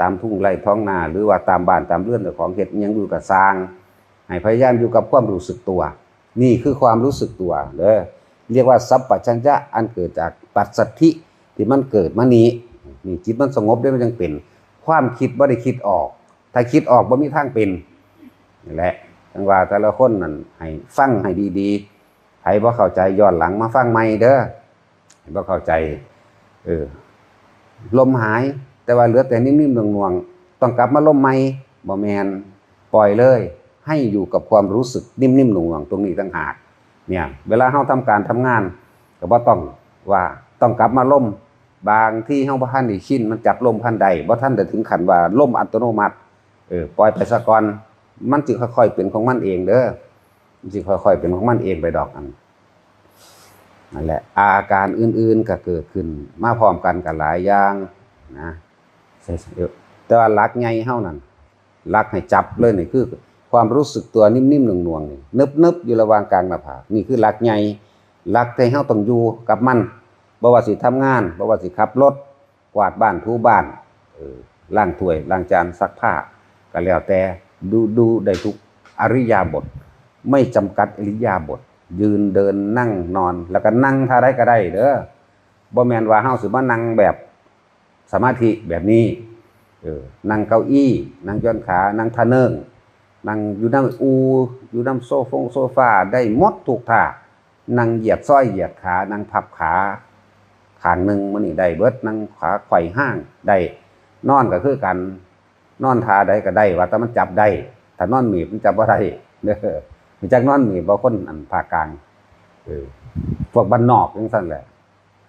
ตามทุ่งไร่ท้องนาหรือว่าตามบ้านตามเรือนของเฮ็ดยังอยู่กับสร้างให้พยายามอยู่กับความรู้สึกตัวนี่คือความรู้สึกตัวเด้อเรียกว่าสัพพัญญะอันเกิดจากปัสสัทธิที่มันเกิดมานี้นี่จิตมันสงบได้มันจึงเป็นความคิดบ่ได้คิดออกถ้าคิดออกบ่มีทางเป็นนี่แหละจังว่าแต่ละคนนั่นให้ฟังให้ดีๆให้บ่เข้าใจย้อนหลังมาฟังใหม่เด้อให้บ่เข้าใจลมหายแต่ว่าเหลือแต่นิ่มๆหน่วงๆต้องกลับมาลมใหม่บ่แม่นปล่อยเลยให้อยู่กับความรู้สึกนิ่มๆหน่วงๆตรงนี้ต่างหากเนี่ยเวลาเฮาทำการทำงานก็บ่ต้องว่าต้องกลับมาลมบางที่เฮาบ่ทันได้ชินมันจับลมพันใดบ่ทันได้ถึงขั้นว่าลมอัตโนมัติปล่อยไปซะก่อนมันสิค่อยๆเป็นของมันเองเด้อมันสิค่อยๆเป็นของมันเองไปดอกนั่นแหละอาการอื่นๆก็เกิดขึ้นมาพร้อมกันกับหลายอย่างนะแต่ว่าหลักใหญ่เฮานั่นหลักให้จับเลยนี่คือความรู้สึกตัวนิ่มๆหน่วงๆนี่นึบๆอยู่ระหว่างกลางหน้าผากนี่คือหลักใหญ่หลักที่เฮาต้องอยู่กับมันบ่ว่าสิทำงานบ่ว่าสิขับรถกวาดบ้านถูบ้านล้างถ้วยล้างจานซักผ้าก็แล้วแต่ดูได้ทุกอริยาบถไม่จำกัดอริยาบถยืนเดินนั่งนอนแล้วก็นั่งท่าใดก็ได้เด้อบ่แม่นว่าเฮาสิมานั่งแบบสมาธิแบบนี้นั่งเก้าอี้นั่งย้อนขานั่งท่าเนิ่งนั่งอยู่นั่งอยู่นั่งโซฟาได้หมดทุกท่านั่งเหยียดซ้อยเหยียดขานั่งพับขาข้างหนึ่งมันนี่ได้เบิดนั่งขาไขว่ห้างได้นอนก็คือกันนอนท่าใดก็ได้ว่าแต่มันจับได้ถ้านอนหมีบมันจับบ่ได้เด้อมันจักนอนหมีบบ่คนอันภาคกลางพวกบ้านนอกจังซั่นแหละ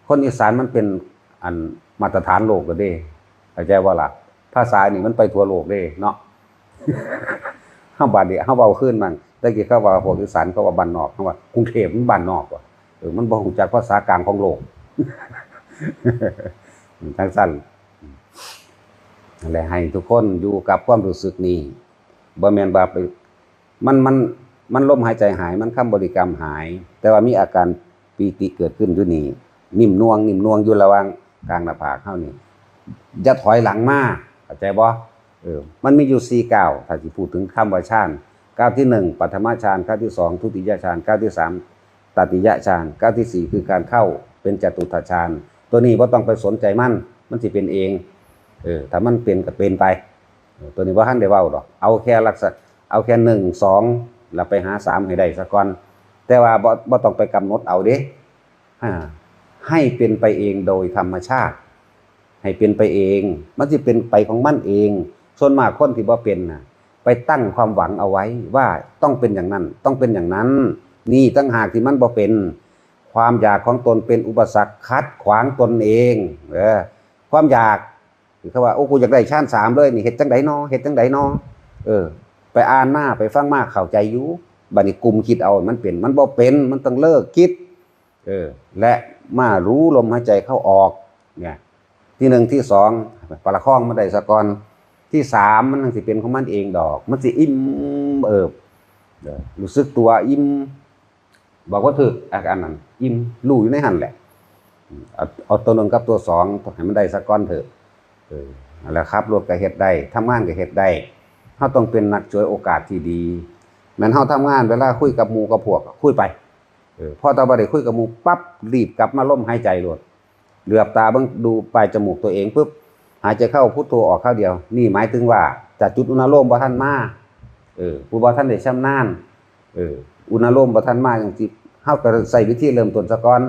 คนอีสานมันเป็นอันมาตรฐานโลกก็เด้เข้าใจว่าล่ะภาษานี่มันไปทั่วโลกเด้เนาะเฮาบาดนี้เฮาเว้าขึ้นมันตะกี้เขาว่าพวกอีสานเขาว่าบ้านนอกเขาว่ากรุงเทพมันบ้านนอกว่ะมันบ่ฮู้จักภาษากลางของโลกจังซั่นนั่นแหละให้ทุกคนอยู่กับความรู้สึกนี้บ่แม่นว่าไปมันลมหายใจหายมันคำบริกรรมหายแต่ว่ามีอาการปีติเกิดขึ้นอยู่นี่นิ่มนวงอยู่ระหว่างกลางหน้าผากเฮานี่อย่าถอยหลังมาเข้าใจบ่มันมีอยู่4ก้าวถ้าสิพูดถึงคำว่าฌานก้าวที่1ปัทมฌานก้าวที่2ทุติยฌานก้าวที่3ตติยฌานก้าวที่4คือการเข้าเป็นจตุตถฌานตัวนี้บ่ต้องไปสนใจมันสิเป็นเองถ้ามันเป็นก็เป็นไปตัวนี้บ่ทันได้เว้าดอกเอาแค่1 2แล้วไปหา3ให้ได้ซะก่อนแต่ว่าบ่ต้องไปกำหนดเอาเด้ให้เป็นไปเองโดยธรรมชาติ ให้เป็นไปเองมันสิเป็นไปของมันเองส่วนมากคนที่บ่เป็นน่ะไปตั้งความหวังเอาไว้ว่าต้องเป็นอย่างนั้นต้องเป็นอย่างนั้นนี่ตั้งหากที่มันบ่เป็นความอยากของตนเป็นอุปสรรคคัดขวางตนเองความอยากเขาว่าโอ้กูอยากได้ชาน3เลยนี่เฮ็ดจังได๋น้อเฮ็ดจังได๋น้อไปอ่านมาไปฟังมาเข้าใจอยู่บัดนี้กลุ่มคิดเอามันเป็นมันบ่เป็นมันต้องเลิกคิดและมารู้ลมหายใจเข้าออกเนี่ยที่1ที่2ประคองมาได้ซะก่อนที่3มันสิเป็นของมันเองดอกมันสิอิ่มรู้สึกตัวอิ่มบอกว่าถึกอาการนั้นอิ่มรู้อยู่ในหั่นแหละเอาตัว1กับตัว2ให้มันได้ซะก่อนเถอะแล้วครับรถก็เฮ็ดได้ทำงานก็เฮ็ดได้เฮาต้องเป็นนักฉวยโอกาสที่ดีแม้นเฮาทำงานเวลาคุยกับหมู่กับพวกคุยไปพอตาบ่ได้คุยกับหมู่ปั๊บรีบกลับมาลมหายใจโลดเหลือบตาเบิ่งดูปลายจมูกตัวเองปึ๊บหายใจเข้าพุทโธออกเข้าเดียวนี่หมายถึงว่าจากจุดอุณโลมบ่ทันมาผู้บ่ทันได้ชำนาญอุณโลมบ่ทันมาจังซี่เฮาก็ใช้วิธีเริ่มต้นซะก่อน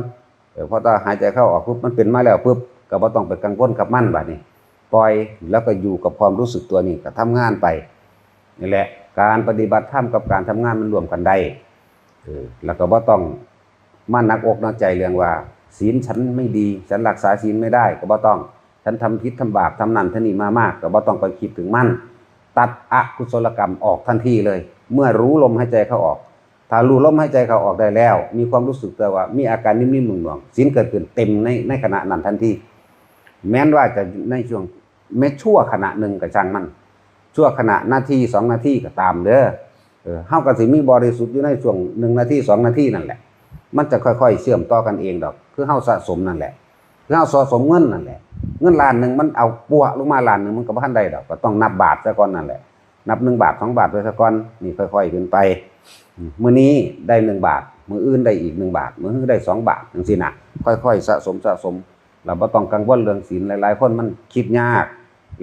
พอตาหายใจเข้าออกปุ๊บมันเป็นมาแล้วปุ๊บก็บ่ต้องไปกังวลกับมันบัดนี้ปล่อยแล้วก็อยู่กับความรู้สึกตัวนี้ก็ทำงานไปนี่แหละการปฏิบัติธรรมกับการทำงานมันรวมกันได้แล้วก็บ่ต้องมาหนักอกหนักใจเรื่องว่าศีลฉันไม่ดีฉันรักษาศีลไม่ได้ก็บ่ต้องฉันทำผิดทำบาปทำนั่นทำนี่มามากก็บ่ต้องไปคิดถึงมันตัดอกุศลกรรมออกทันทีเลยเมื่อรู้ลมหายใจเข้าออกถ้ารู้ลมหายใจเข้าออกได้แล้วมีความรู้สึกแต่ว่ามีอาการนิ่มๆหน่วงๆศีลเกิดขึ้นเต็มในขณะนั้นทันทีแม้นว่าจะในช่วงชั่วขณะหนึ่งก็ช่างมันชั่วขณะนาที2นาทีก็ตามเด้อเฮาก็สิมีบริสุทธิ์อยู่ในช่วง1นาที2นาทีนั่นแหละมันจะค่อยๆเชื่อมต่อกันเองดอกคือเฮาสะสมนั่นแหละคือเฮาสะสมเงินนั่นแหละเงินล้านนึงมันเอาปัวลงมาล้านนึงมันก็บ่ทันได้ดอกก็ต้องนับบาทซะก่อนนั่นแหละนับ1บาท2บาทไว้ซะก่อนนี่ค่อยๆขึ้นไปมื้อนี้ได้1บาทมื้ออื่นได้อีก1บาทมื้ออื่นได้2บาทจังซี่น่ะค่อยๆสะสมเราบ่ต้องกังวลเรื่องศีลหลายๆคนมันคิดยาก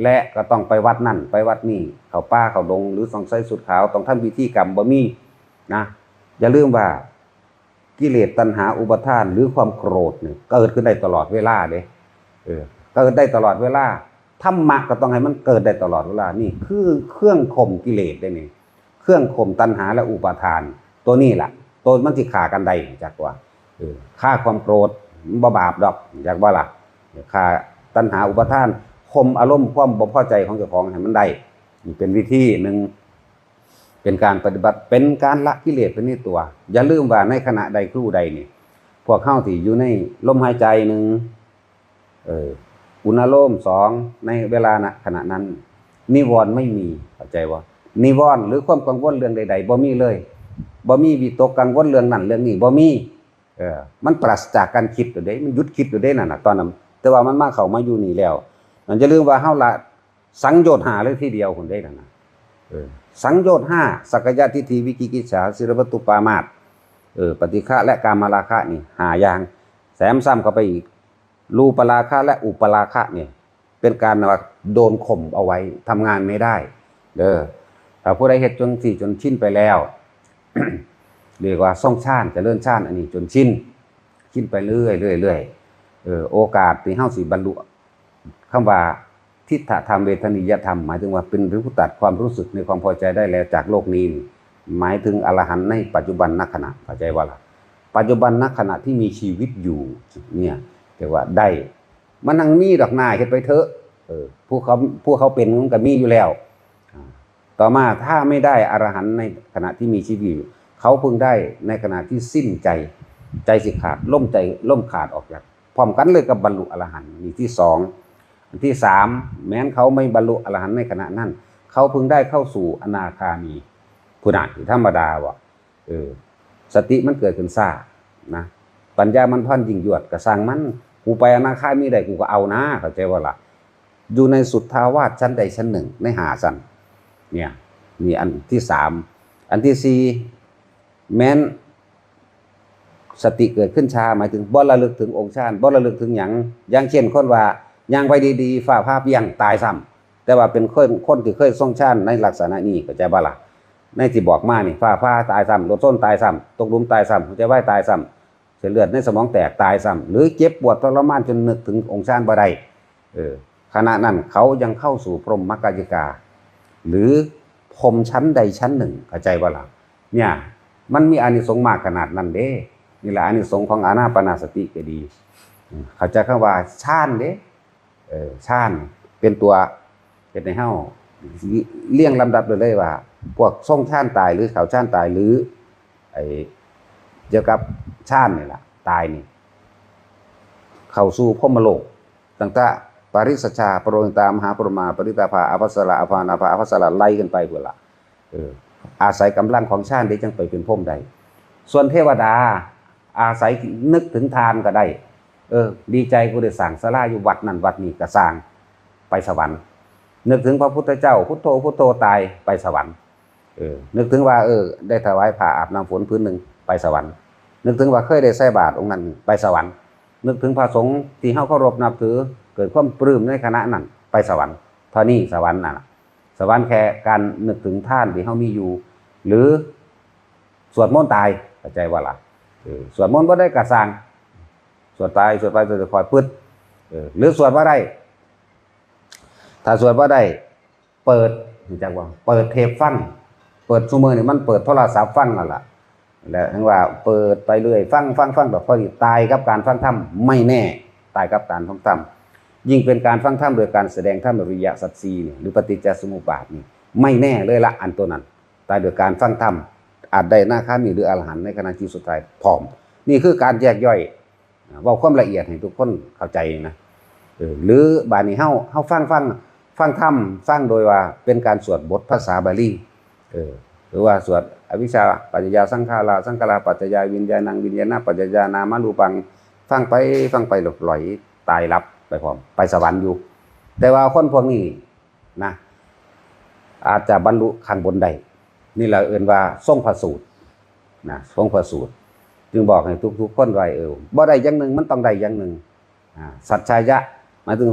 และก็ต้องไปวัดนั่นไปวัดนี่เข้าป่าเข้าดงหรือต้องใส่สุดขาวต้องทำพิธีกรรมบ่มีนะอย่าลืมว่ากิเลสตัณหาอุปาทานหรือความโกรธเนี่ยเกิดขึ้นได้ตลอดเวลาเด้เกิดได้ตลอดเวลาธรรมะก็ต้องให้มันเกิดได้ตลอดเวลานี่คือเครื่องข่มกิเลสได้นี่เครื่องข่มตัณหาและอุปาทานตัวนี้ล่ะตัวมันสิฆ่ากันได้จักว่าฆ่าความโกรธบ่บาปดอกอยากบ่ล่ะฆ่าตัณหาอุปาทานข่มอารมณ์ความบ่พอใจของเจ้าของให้มันได้นี่เป็นวิธีหนึ่งเป็นการปฏิบัติเป็นการละกิเลสไปในตัวอย่าลืมว่าในขณะใดครู่ใดนี่พวกเข้าที่อยู่ในลมหายใจหนึ่งอุณโลม2ในเวลาขณะนั้นนิวรณ์ไม่มีเข้าใจว่านิวรณ์หรือความกังวลเรื่องใดๆบ่มีเลยบ่มีวิตกกังวลเรื่องนั้นเรื่องนี้บ่มีมันปราศจากการคิดตัวเด้มันหยุดคิดตัวเด้นั่นน่ะตอนนั้นแต่ว่ามันมาเข้ามาอยู่นี่แล้วมันจะลืมว่าเฮาละสังโยชน์5เลยทีเดียวคนได้นั่นน่ะสังโยชน์5สักกายทิฏฐิวิกิกิจฉาศิลปตุปามาสปฏิฆะและกามราคะนี่5อย่างแถมซ้ำเข้าไปอีกรูปราคะและอุปราคะเนี่ยเป็นการว่าโดนข่มเอาไว้ทำงานไม่ได้ถ้าผู้ใดเฮ็ดจนชินไปแล้ว เรียกว่าส่องชาญเจริญชาญอันนี้จนชินไปเรื่อยโอกาสที่เฮาสิบรรลุคำว่าทิฏฐธรรมเวทนิยธรรมหมายถึงว่าเป็นผู้ตัดความรู้สึกในความพอใจได้แล้วจากโลกนี้หมายถึงอรหันต์ในปัจจุบันณขณะเข้าใจว่าล่ะปัจจุบันณขณะที่มีชีวิตอยู่เนี่ยเรียกว่าได้มันนั่งมีดอกหน้าเฮ็ดไปเถอะผู้เขาเป็นมันก็มีอยู่แล้วต่อมาถ้าไม่ได้อรหันต์ในขณะที่มีชีวิตอยู่เขาพึงได้ในขณะที่สิ้นใจสิขาดล่มขาดออกจากพร้อมกันเลยกับบรรลุอรหันต์นี่ที่2อันที่3แม้นเขาไม่บรรลุอรหันต์ในขณะนั้นเขาพึงได้เข้าสู่อนาคามีผู้นั้นธรรมดาว่ะสติมันเกิดขึ้นซ่านะปัญญามันพันยิ่งยวดกระสังมันกูไปอนาคามีได้กูก็เอานะเข้าใจว่าล่ะอยู่ในสุทธาวาสชั้นใดชั้นหนึ่งใน5ชั้นเนี่ยนี่อันที่3อันที่4แม้นสติเกิดขึ้นช้าหมายถึงบ่ระลึกถึงองค์ฌานบ่ระลึกถึงหยังอย่างเช่นคนว่าย่างไปดีๆฟ้าภาพยังตายซ้ำแต่ว่าเป็นคนที่เคยทรงฌานในลักษณะนี้เข้าใจบ่ล่ะในที่บอกมานี่ฟ้าตายซ้ำรถส้นตายซ้ำตกหลุมตายซ้ำหัวใจวายตายซ้ำเส้นเลือดในสมองแตกตายซ้ำหรือเจ็บปวดทรมานจนนึกถึงองค์ฌานบ่ได้ ขณะนั้นเขายังเข้าสู่พรหมมรรคจิกาหรือพรหมชั้นใดชั้นหนึ่งเข้าใจบ่ล่ะเนี่ยมันมีอานิสงส์มากขนาดนั้นเด้นี่แหละอานิสงส์ของอานาปานสติก็ดีเข้าใจคำว่าฌานเด้ฌานเป็นตัวเฮ็ดให้เฮาเรียงลำดับเลยว่าพวกทรงฌานตายหรือเขาฌานตายหรือไอ้เกี่ยวกับฌานนี่ล่ะตายนี่เข้าสู่พรหมโลกตั้งแต่ปริสัชชาปโรหิตามหาปรมาปริตาภาอภัสสระอภานาภาอภัสสระไล่กันไปพุ่นล่ะอาศัยกำลังของฌานได้จังไปเป็นพรหมได้ส่วนเทวดาอาศัยนึกถึงทานก็ได้ดีใจกูได้สร้างศาลาอยู่วัดนั่นวัดนี้ก็สร้างไปสวรรค์นึกถึงพระพุทธเจ้าพุทโธพุทโธตายไปสวรรค์นึกถึงว่าได้ถวายผ้าอาบน้ำฝนพื้นหนึ่งไปสวรรค์นึกถึงว่าเคยได้ใส่บาตรองค์นั้นไปสวรรค์นึกถึงพระสงฆ์ที่เฮาเคารพนับถือเกิดความปลื้มในคณะนั้นไปสวรรค์เท่านี้สวรรค์น่ะสวรรค์แค่การนึกถึงท่านที่เฮามีอยู่หรือสวดมนต์ตายเข้าใจว่าล่ะสวดมนต์บ่ได้ก็สร้างสวดตายสวดไปสวดคอยปึ๊ดหรือสวดบ่ได้ถ้าสวดบ่ได้เปิดรู้จักว่าเปิดเทปฟังเปิดซุมื้อนี่มันเปิดโทรศัพท์ฟังนั่นล่ะแล้วถึงว่าเปิดไปเรื่อยฟังแบบพอดีตายกับการฟังธรรมไม่แน่ตายกับการฟังธรรมยิ่งเป็นการฟังธรรมโดยการแสดงธรรมอริยสัจสี่นี่หรือปฏิจจสมุปบาทนี่ไม่แน่เลยละอันตัวนั้นตายโดยการฟังธรรมอาจได้หน้าข้ามีหรืออรหันต์ในขณะที่สุดท้ายพร้อมนี่คือการแยกย่อยเว้าความละเอียดให้ทุกคนเข้าใจนะหรือบาดนี้เฮาฟังธรรมฟังโดยว่าเป็นการสวดบทภาษาบาลีหรือว่าสวดอวิชชาปัจจยาสังขาราปัจจยาวิญญาณังวิญญาณปัจจยานามารูปังฟังไปหลอยตายรับไปพร้อมไปสวรรค์อยู่แต่ว่าคนพวกนี้นะอาจจะบรรลุขั้นบนใดนี่แหละเอิ้นว่าทรงพระสูตรนะทรงพระสูตรจึงบอกให้ทุกๆคนไว้บ่ได้อย่างหนึ่งมันต้องได้อย่างหนึ่งสัจจายะหมายถึง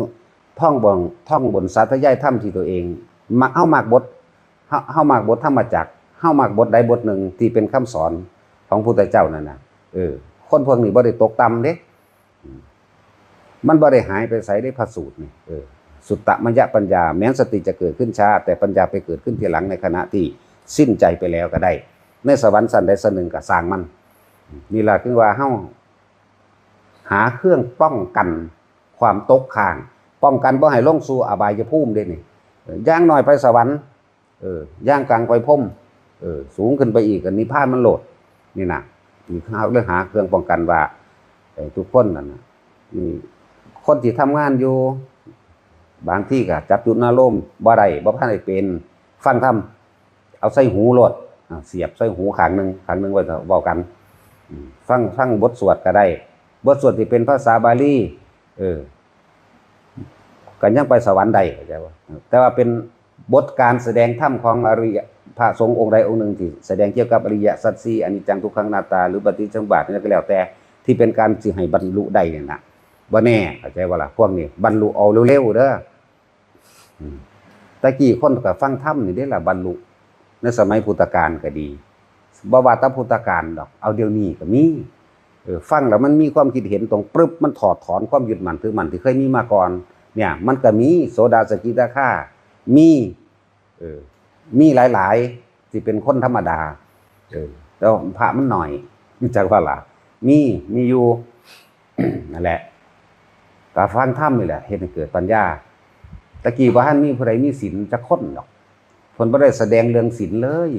ท่องบนสาธยายธรรมที่ตัวเองเฮามักบทธรรมจักรเฮามักบทใดบทหนึ่งที่เป็นคำสอนของพระพุทธเจ้านั่นน่ะคนพวกนี้บ่ได้ตกต่ำเด้มันบ่ได้หายไปไสได้พระสูตรนี่สุตตมยปัญญาแม้นสติจะเกิดขึ้นช้าแต่ปัญญาไปเกิดขึ้นทีหลังในขณะที่สิ้นใจไปแล้วก็ได้ในสวรรค์ชั้นใดชั้นหนึ่งก็สร้างมันนี่ล่ะคือว่าเฮาหาเครื่องป้องกันความตกค้างป้องกันบ่ให้ลงสู่อบายภูมิเด้นี่อย่างน้อยไปสวรรค์อย่างกลางไปพรหมสูงขึ้นไปอีกก็นิพพานมันโลดนี่น่ะนี่เฮาเลยหาเครื่องป้องกันว่าทุกคนนั่นน่ะคนที่ทำงานอยู่บางที่ก็จับจุดอารมณ์บ่ได้บ่ทันได้เป็นฟังธรรมเอาใส่หูโลดเสียบใส่หูข้างหนึงไว้เว้ากันฟังบทสวดก็ได้บทสวดที่เป็นภาษาบาลีก็ยังไปสวรรค์ได้เข้าใจบ่แต่ว่าเป็นบทการแสดงธรรมของอริยพระสงฆ์องค์ใดองค์หนึ่งที่แสดงเกี่ยวกับอริยสัจสี่อนิจจังทุกขังอนัตตาหรือปฏิจจสมุปบาทนี่ก็แล้วแต่ที่เป็นการสิให้บรรลุได้เนี่ยนะบ่แน่เข้าใจบ่ล่ะพวกนี้บรรลุเอาเร็วๆเด้อตะกี้คนก็ฟังธรรมนี่เด้ล่ะบรรลุในสมัยพุทธกาลก็ดีบ่ว่าแต่พุทธกาลดอกเอาเดี๋ยวนี้ก็มีฟังแล้วมันมีความคิดเห็นตรงปึ๊บมันถอดถอนความยึดมั่นถือมั่นที่เคยมีมาก่อนเนี่ยมันก็มีโสดาสกิทาคามีหลายๆที่เป็นคนธรรมดาแล้วพระมันหน่อยรู้จักว่าล่ะมีอยู่ นั่นแหละก็ฟังธรรมนี่แหละเฮ็ดให้เกิดปัญญาตะกี้บ่ทันมีผู้ใดมีศีลจักคนดอกเพิ่นบ่ได้แสดงเรื่องศีลเลย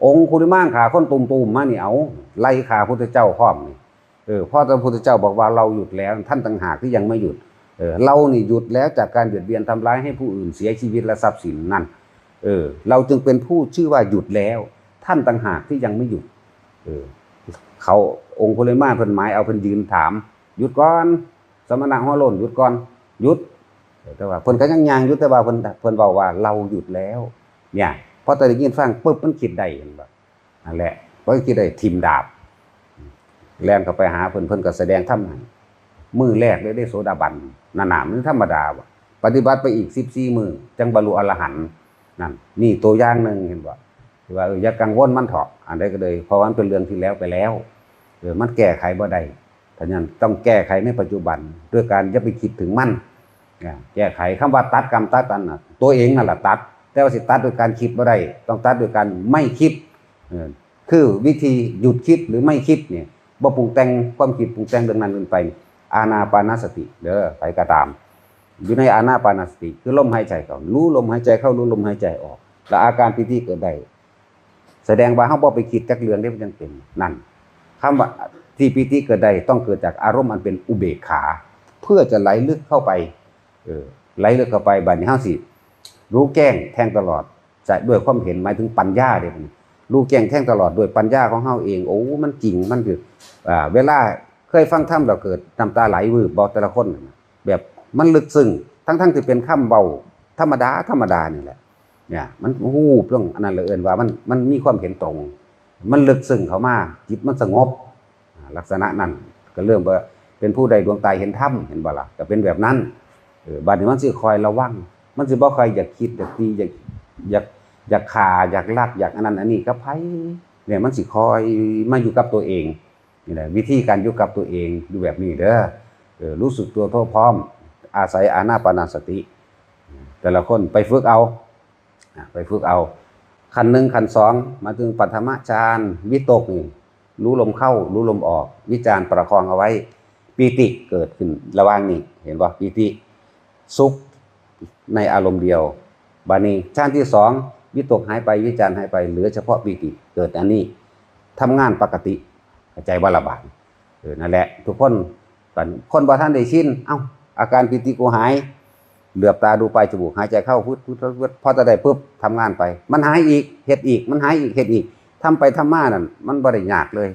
องค์คุลิมานฆ่าคนตุ่มๆมานี่เอาไล่ฆ่าพุทธเจ้าพร้อมนี่เพราะพระพุทธเจ้าบอกว่าเราหยุดแล้วท่านต่างหากที่ยังไม่หยุดเรานี่หยุดแล้วจากการเบียดเบียนทำร้ายให้ผู้อื่นเสียชีวิตและทรัพย์สินนั่นเราจึงเป็นผู้ชื่อว่าหยุดแล้วท่านต่างหากที่ยังไม่หยุดเขาองค์คุลิมานเพิ่นหมายเอาเพิ่นยืนถามหยุดก่อนสมณะหัวโล้นหยุดก่อนหยุดแต่ว่าเพิ่นก็ยังย่างหยุดแต่ว่าเพิ่นเว้าว่าเราหยุดแล้วเนี่ยพอตอนได้ยินฟังปึ๊บมันคิดได้แบบนั่นแหละพอคิดได้ทิ่มดาบแล่นเข้าไปหาเพิ่นก็แสดงธรรมให้มื้อแรกเลยได้โสดาบันนั่นน่ะมันธรรมดาบ่ปฏิบัติไปอีก14มื้อจังบรรลุอรหันต์นั่นนี่ตัวอย่างนึงเห็นบ่ที่ว่าอย่ากังวลมันเถาะอันใดก็เลยเพราะว่ามันเป็นเรื่องที่แล้วไปแล้วมันแก้ไขบ่ได้ฉะนั้นต้องแก้ไขในปัจจุบันด้วยการอย่าไปคิดถึงมัน แก้ไขคำว่าตัดกรรมตัดกันน่ะตัวเองนั่นแหละตัดแต่ว่าสิตัดโดยการคิดบ่ได้ต้องตัดโดยการไม่คิดคือวิธีหยุดคิดหรือไม่คิดเนี่ยบ่ปรุงแต่งความคิดปรุงแต่งเรื่องนั้นเรื่องไปอานาปานสติเด้อไปก็ตามอยู่ในอานาปานสติคือลมหายใจเข้ารู้ลมหายใจเข้ารู้ลมหายใจออกแล้วอาการปิติเกิดได้แสดงว่าเฮาบ่ไปคิดจักเรื่องที่มันจังเป็นนั่นคำว่าที่ปิติเกิดได้ต้องเกิดจากอารมณ์อันเป็นอุเบกขาเพื่อจะไหลลึกเข้าไปไหลลึกเข้าไปบัดนี้เฮาสิรู้แจ้งแทงตลอดจะด้วยความเห็นหมายถึงปัญญาเด้รู้แจ้งแทงตลอดด้วยปัญญาของเฮาเองโอ้มันจริงมันคือเวลาเคยฟังธรรมแล้วเกิดน้ำตาไหลวืบบ่แต่ละคนแบบมันลึกซึ้งทั้งที่เป็นคำเบาธรรมดานี่แหละเนี่ยมันฮู้เรื่องอันนั้นเลยเอิ้นว่ามันมีความเห็นตรงมันลึกซึ้งเข้ามาจิตมันสงบลักษณะนั้นก็เริ่มว่าเป็นผู้ใดดวงตาเห็นธรรมเห็นบ่ล่ะก็เป็นแบบนั้นบัดนี้มันสิคอยระวังมันสิบ่ค่อยอยากคิดอยากตีอยากฆ่าอยากลักอยากอันนั้นอันนี้กับไผเนี่ยมันสิคอยมาอยู่กับตัวเองนี่แหละวิธีการอยู่กับตัวเองอยู่แบบนี้เด้อรู้สึกตัวทั่วพร้อมอาศัยอานาปานสติแต่ละคนไปฝึกเอาขั้น1ขั้น2มาถึงปัฐมฌานวิตกนี่รู้ลมเข้ารู้ลมออกวิจารประคองเอาไว้ปีติเกิดขึ้นระหว่างนี้เห็นบ่ปีติสุขในอารมณ์เดียวบัดนี้ฌานที่2วิตกหายไปวิจารหายไปเหลือเฉพาะปีติเกิดอันนี้ทำงานปกติเข้าใจบ่ล่ะบาดนั่นแหละทุกคนคนบ่ทันได้ชินเอ้าอาการปีติกูหายเหลือบตาดูไปจมูกหายใจเข้าพุทพอจะได้ปุ๊บทำงานไปมันหายอีกเฮ็ดอีกมันหายอีกเฮ็ดอีกทำไปทำมานั่นมันบ่ได้ยากเลย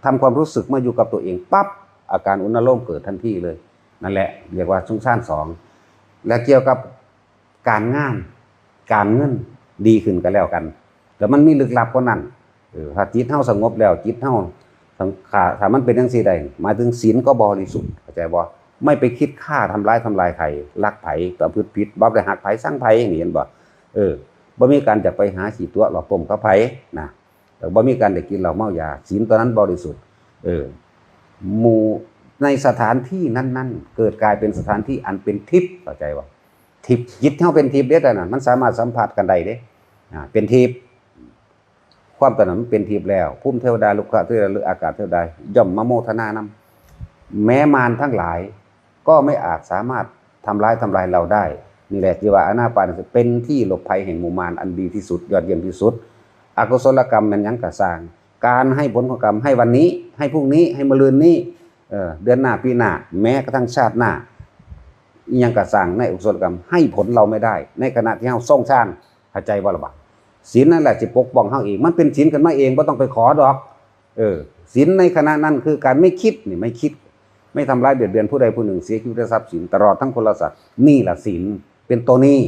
ทำความรู้สึกมาอยู่กับตัวเองปั๊บอาการอุณโลมเกิดทันทีเลยนั่นแหละเรียกว่าสงสาร2และเกี่ยวกับการงานการเงินดีขึ้นกันแล้วกันแต่มันมีลึกลับกว่านั้นถ้าจิตเฮาสงบแล้วจิตเฮาถ้ามันเป็นจังซี่ได้หมายถึงศีลก็บริสุทธิ์เข้าใจบ่ไม่ไปคิดฆ่าทำร้ายใครลักไผประพฤติผิดบ่ได้หักไผสั่งไผนี่เห็นบ่บ่มีการจะไปหาขี้ตัวหลอกต้มกับไผนะบ่มีการได้กินเหล้าเมายาศีลตัวนั้นบริสุทธิ์หมู่ในสถานที่นั้นๆเกิดกลายเป็นสถานที่อันเป็นทิพย์เข้าใจบ่ทิพย์จิตเฮาเป็นทิพย์เด้อน่ะมันสามารถสัมผัสกันได้เด้เป็นทิพย์ความตอนนั้นมันเป็นทิพย์แล้วภูมิเทวดาลูกะเทวดาหรืออากาศเทวดาย่อมมาโมทนานำแม้มารทั้งหลายก็ไม่อาจสามารถทำลายเราได้นี่แหละที่ว่าอานาปานสติเป็นที่หลบภัยแห่งหมู่มารอันดีที่สุดยอดเยี่ยมที่สุดอกุศลกรรมมันยังกะสร้างการให้ผลของกรรมให้วันนี้ให้พรุ่งนี้ให้มะรืนนี้เดือนหน้าปีหน้าแม้กระทั่งชาติหน้ายังกะสร้างในอกุศลกรรมให้ผลเราไม่ได้ในขณะที่เฮาส่งฌานเข้าใจบ่ล่ะบัดศีลนั่นแหละสิปกป้องเฮาเองมันเป็นศีลขึ้นมาเองบ่ต้องไปขอดอกศีลในขณะนั้นคือการไม่คิดนี่ไม่คิดไม่ทำร้ายเบียดเบียนผู้ใดผู้หนึ่งเสียชีวิตทรัพย์สินตลอดทั้งคนละสัตว์นี่แหละศีลเป็นตัวนี้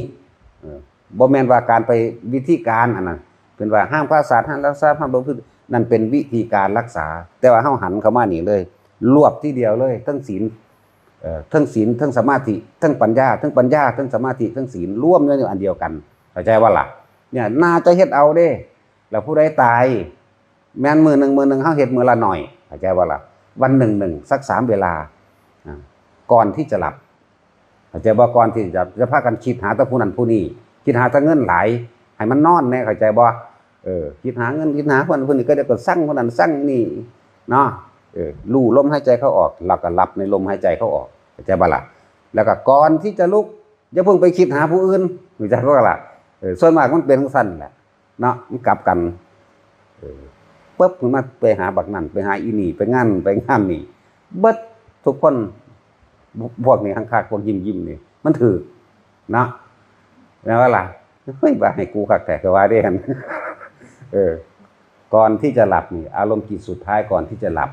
บ่แม่นว่าการไปวิธีการอันนั้นเป็นว่าห้ามฆ่าสัตว์ห้ามลักทรัพย์ห้ามประพฤตินั่นเป็นวิธีการรักษาแต่ว่าเฮาหันเข้ามานี่เลยรวบที่เดียวเลยทั้งศีลทั้งสมาธิทั้งปัญญาทั้งสมาธิทั้งศีลรวมอยู่ในอันเดียวกันเข้าใจว่าล่ะเนี่ยน่าจะเฮ็ดเอาเด้แล้วผู้ใดตายแม่นมื้อนึงเฮาเฮ็ดมื้อละหน่อยเข้าใจว่าล่ะวันหนึ่งสัก3เวลาก่อนที่จะหลับเข้าใจบ่ก่อนที่จะพากันคิดหาแต่ผู้นั้นผู้นี้คิดหาแต่เงินหลายให้มันนอนแน่เข้าใจบ่คิดหาเงินคิดหาคนผู้นี้ก็ได้ก็สั่งคนนั้นสั่งนี่เนาะรู้ลมหายใจเข้าออกแล้วก็หลับในลมหายใจเข้าออกเข้าใจบ่ล่ะแล้วก็ก่อนที่จะลุกอย่าเพิ่งไปคิดหาผู้อื่นเข้าใจบ่ล่ะส่วนมากมันเป็นสั้นแหละเนาะมันกลับกันปุ๊บมันมาไปหาบักนั่นไปหาอีนี่ไปงานนี่เบิดทุกคนพวกนี้ข้างๆพวกยิ้มนี่มันถือเนาะแล้วว่าล่ะเฮ้ยบ่ให้กูคักแต่ก็ว่าได้กันก่อนที่จะหลับนี่อารมณ์จิตสุดท้ายก่อนที่จะหลับ